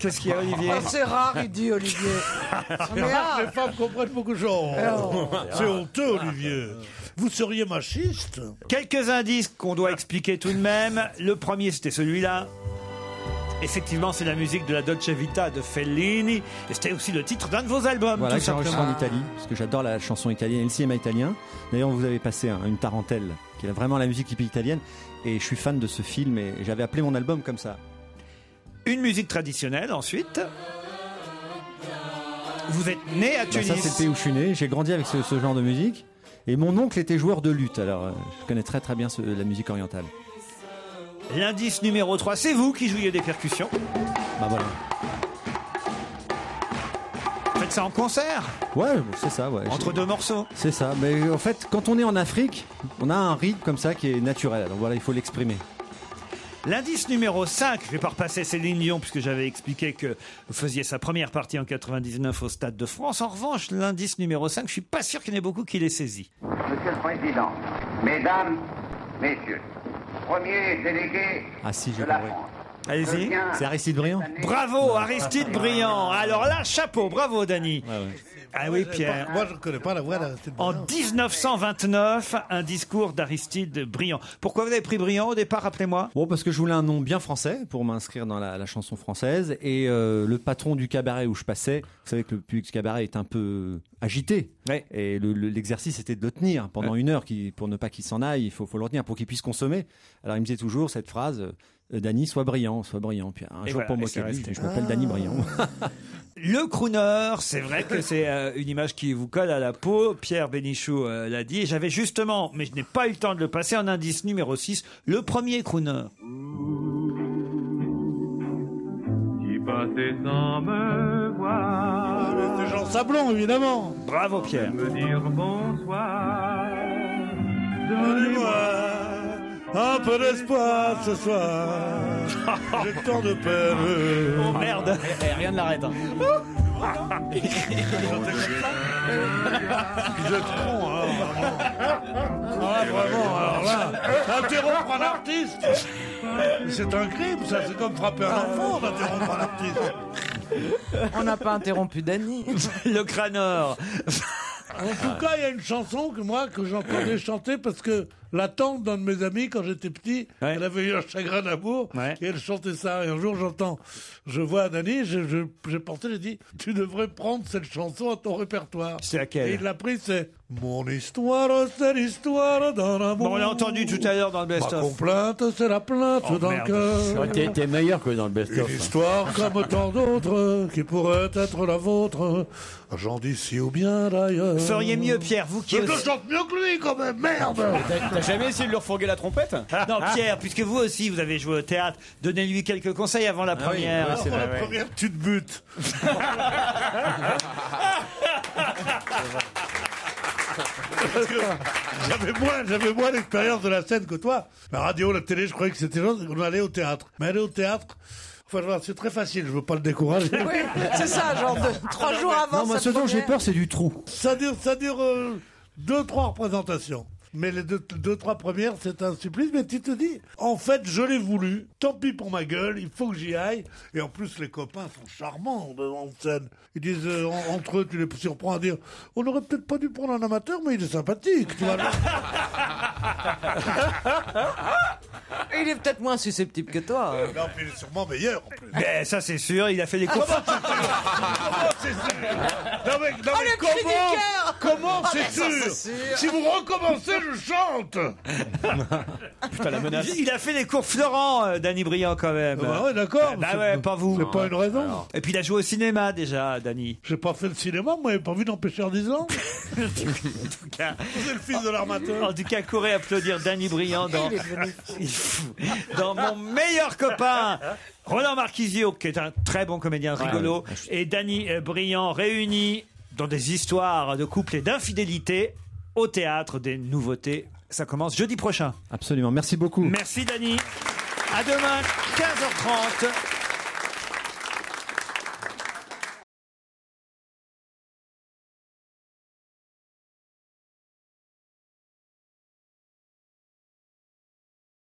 Speaker 3: Qu'est-ce qu'il y a, Olivier?
Speaker 15: Oh, c'est rare, il dit Olivier.
Speaker 5: C'est rare que les femmes comprennent beaucoup de choses. C'est honteux, Olivier. Vous seriez machiste?
Speaker 3: Quelques indices qu'on doit expliquer tout de même. Le premier, c'était celui-là. Effectivement, c'est la musique de la Dolce Vita de Fellini. Et c'était aussi le titre d'un de vos albums,
Speaker 22: Voilà,
Speaker 3: tout
Speaker 22: que j'ai enregistré en
Speaker 3: simplement.
Speaker 22: Italie, parce que j'adore la chanson italienne et le cinéma italien. D'ailleurs, vous avez passé une tarentelle, qui est vraiment la musique typique italienne. Et je suis fan de ce film et j'avais appelé mon album comme ça.
Speaker 3: Une musique traditionnelle, ensuite. Vous êtes né à Tunis.
Speaker 22: Ça, c'est le pays où je suis né. J'ai grandi avec ce genre de musique. Et mon oncle était joueur de luth, alors je connais très très bien la musique orientale.
Speaker 3: L'indice numéro 3, c'est vous qui jouiez des percussions.
Speaker 22: Bah voilà.
Speaker 3: Faites ça en concert?
Speaker 22: Ouais, c'est ça, ouais.
Speaker 3: Entre deux morceaux?
Speaker 22: C'est ça. Mais en fait, quand on est en Afrique, on a un rythme comme ça qui est naturel. Alors voilà, il faut l'exprimer.
Speaker 3: L'indice numéro 5, je ne vais pas repasser Céline Dion puisque j'avais expliqué que vous faisiez sa première partie en 99 au Stade de France. En revanche, l'indice numéro 5, je suis pas sûr qu'il y en ait beaucoup qui l'aient saisi.
Speaker 21: Monsieur le Président, Mesdames, Messieurs, premier délégué
Speaker 22: Ah si, j'ai
Speaker 21: de la
Speaker 22: compris.
Speaker 21: France.
Speaker 3: Allez-y.
Speaker 22: C'est Aristide Briand.
Speaker 3: Bravo, Aristide Briand. Alors là, chapeau, bravo, Dany. Ah oui, Pierre.
Speaker 5: Moi, je ne connais pas la voix d'Aristide
Speaker 3: En
Speaker 5: Briand.
Speaker 3: 1929, un discours d'Aristide Briand. Pourquoi vous avez pris Briand au départ, rappelez-moi?
Speaker 22: Bon, parce que je voulais un nom bien français pour m'inscrire dans la chanson française. Et le patron du cabaret où je passais, vous savez que le public du cabaret est un peu agité.
Speaker 3: Ouais.
Speaker 22: Et l'exercice était de le tenir pendant une heure, pour ne pas qu'il s'en aille, il faut le retenir pour qu'il puisse consommer. Alors il me disait toujours cette phrase, Dany, sois brillant. Puis un jour
Speaker 3: voilà,
Speaker 22: pour
Speaker 3: et
Speaker 22: moquer
Speaker 3: c'est
Speaker 22: de lui,
Speaker 3: resté.
Speaker 22: je m'appelle Dany Briand.
Speaker 3: Le crooner, c'est vrai que c'est une image qui vous colle à la peau. Pierre Bénichou l'a dit. Et j'avais justement, mais je n'ai pas eu le temps de le passer, en indice numéro 6, le premier crooner.
Speaker 14: Qui passait sans me voir.
Speaker 5: C'est Jean Sablon, évidemment.
Speaker 3: Bravo, Pierre.
Speaker 14: Me dire bonsoir.
Speaker 5: Donnez-moi un peu d'espoir ce soir. J'ai tant de peine.
Speaker 3: Oh merde.
Speaker 6: Rien ne l'arrête. Hein.
Speaker 5: Vous êtes con, hein, vraiment. Ah, vraiment, alors là, interrompre un artiste, c'est un crime, ça, c'est comme frapper un enfant d'interrompre un artiste.
Speaker 15: On n'a pas interrompu Dany.
Speaker 3: Le crâneur.
Speaker 5: En tout cas, il y a une chanson que j'entendais chanter parce que la tante d'un de mes amis, quand j'étais petit, elle avait eu un chagrin d'amour et elle chantait ça. Et un jour, je vois Dany, j'ai pensé, j'ai dit, tu devrais prendre cette chanson à ton répertoire.
Speaker 3: C'est laquelle?
Speaker 5: Et il l'a prise, c'est Mon histoire, c'est l'histoire d'un amour.
Speaker 3: Bon, on l'a entendu tout à l'heure dans le
Speaker 5: Ma
Speaker 3: best-of.
Speaker 5: complainte, c'est la plainte d'un
Speaker 4: merde.
Speaker 5: cœur.
Speaker 4: T'es meilleur que dans le best-of.
Speaker 5: Une histoire comme tant d'autres qui pourrait être la vôtre, gens d'ici ou bien d'ailleurs.
Speaker 3: Vous feriez mieux, Pierre, vous qui
Speaker 5: Je
Speaker 3: aussi...
Speaker 5: chante mieux que lui, quand même, merde.
Speaker 6: T'as jamais essayé de lui refourguer la trompette?
Speaker 3: Non, Pierre, puisque vous aussi, vous avez joué au théâtre, donnez-lui quelques conseils avant la première.
Speaker 5: Ah, pour la première, tu te butes. Parce que j'avais moins d'expérience de la scène que toi. La radio, la télé, je croyais que c'était genre, on allait au théâtre. Mais aller au théâtre, enfin, c'est très facile, je veux pas le décourager.
Speaker 15: Oui, c'est ça, genre 3 jours avant.
Speaker 22: Non, moi, ce dont j'ai peur, c'est du trou.
Speaker 5: Ça dure 2-3 représentations. Mais les 2-3 premières, c'est un supplice. Mais tu te dis, en fait, je l'ai voulu. Tant pis pour ma gueule, il faut que j'y aille. Et en plus, les copains sont charmants en scène. Ils disent, entre eux, tu les surprends à dire, on aurait peut-être pas dû prendre un amateur, mais il est sympathique. Tu vois,
Speaker 15: Il est peut-être moins susceptible que toi.
Speaker 5: Non, puis il est sûrement meilleur, en plus.
Speaker 3: Mais ça, c'est sûr, il a fait des cours.
Speaker 5: Comment c'est sûr? Non, mais comment c'est sûr? Si vous recommencez, je chante.
Speaker 6: Putain, la menace.
Speaker 3: Il a fait des cours Florent, Dany Briand, quand même.
Speaker 5: Bah ouais, d'accord.
Speaker 3: Bah ouais, pas vous.
Speaker 5: C'est pas une raison.
Speaker 3: Et puis il a joué au cinéma déjà, Dany.
Speaker 5: J'ai pas fait le cinéma, moi, j'avais pas vu d'empêcher 10 ans.
Speaker 3: En tout cas,
Speaker 5: C'est le fils de l'armateur.
Speaker 3: en tout cas, courez applaudir Dany Briand dans Mon meilleur copain. Roland Marquisio, qui est un très bon comédien rigolo, et Dany Briand réunis dans des histoires de couple et d'infidélité au théâtre des nouveautés. Ça commence jeudi prochain.
Speaker 22: Absolument, merci beaucoup.
Speaker 3: Merci Dany. À demain, 15h30.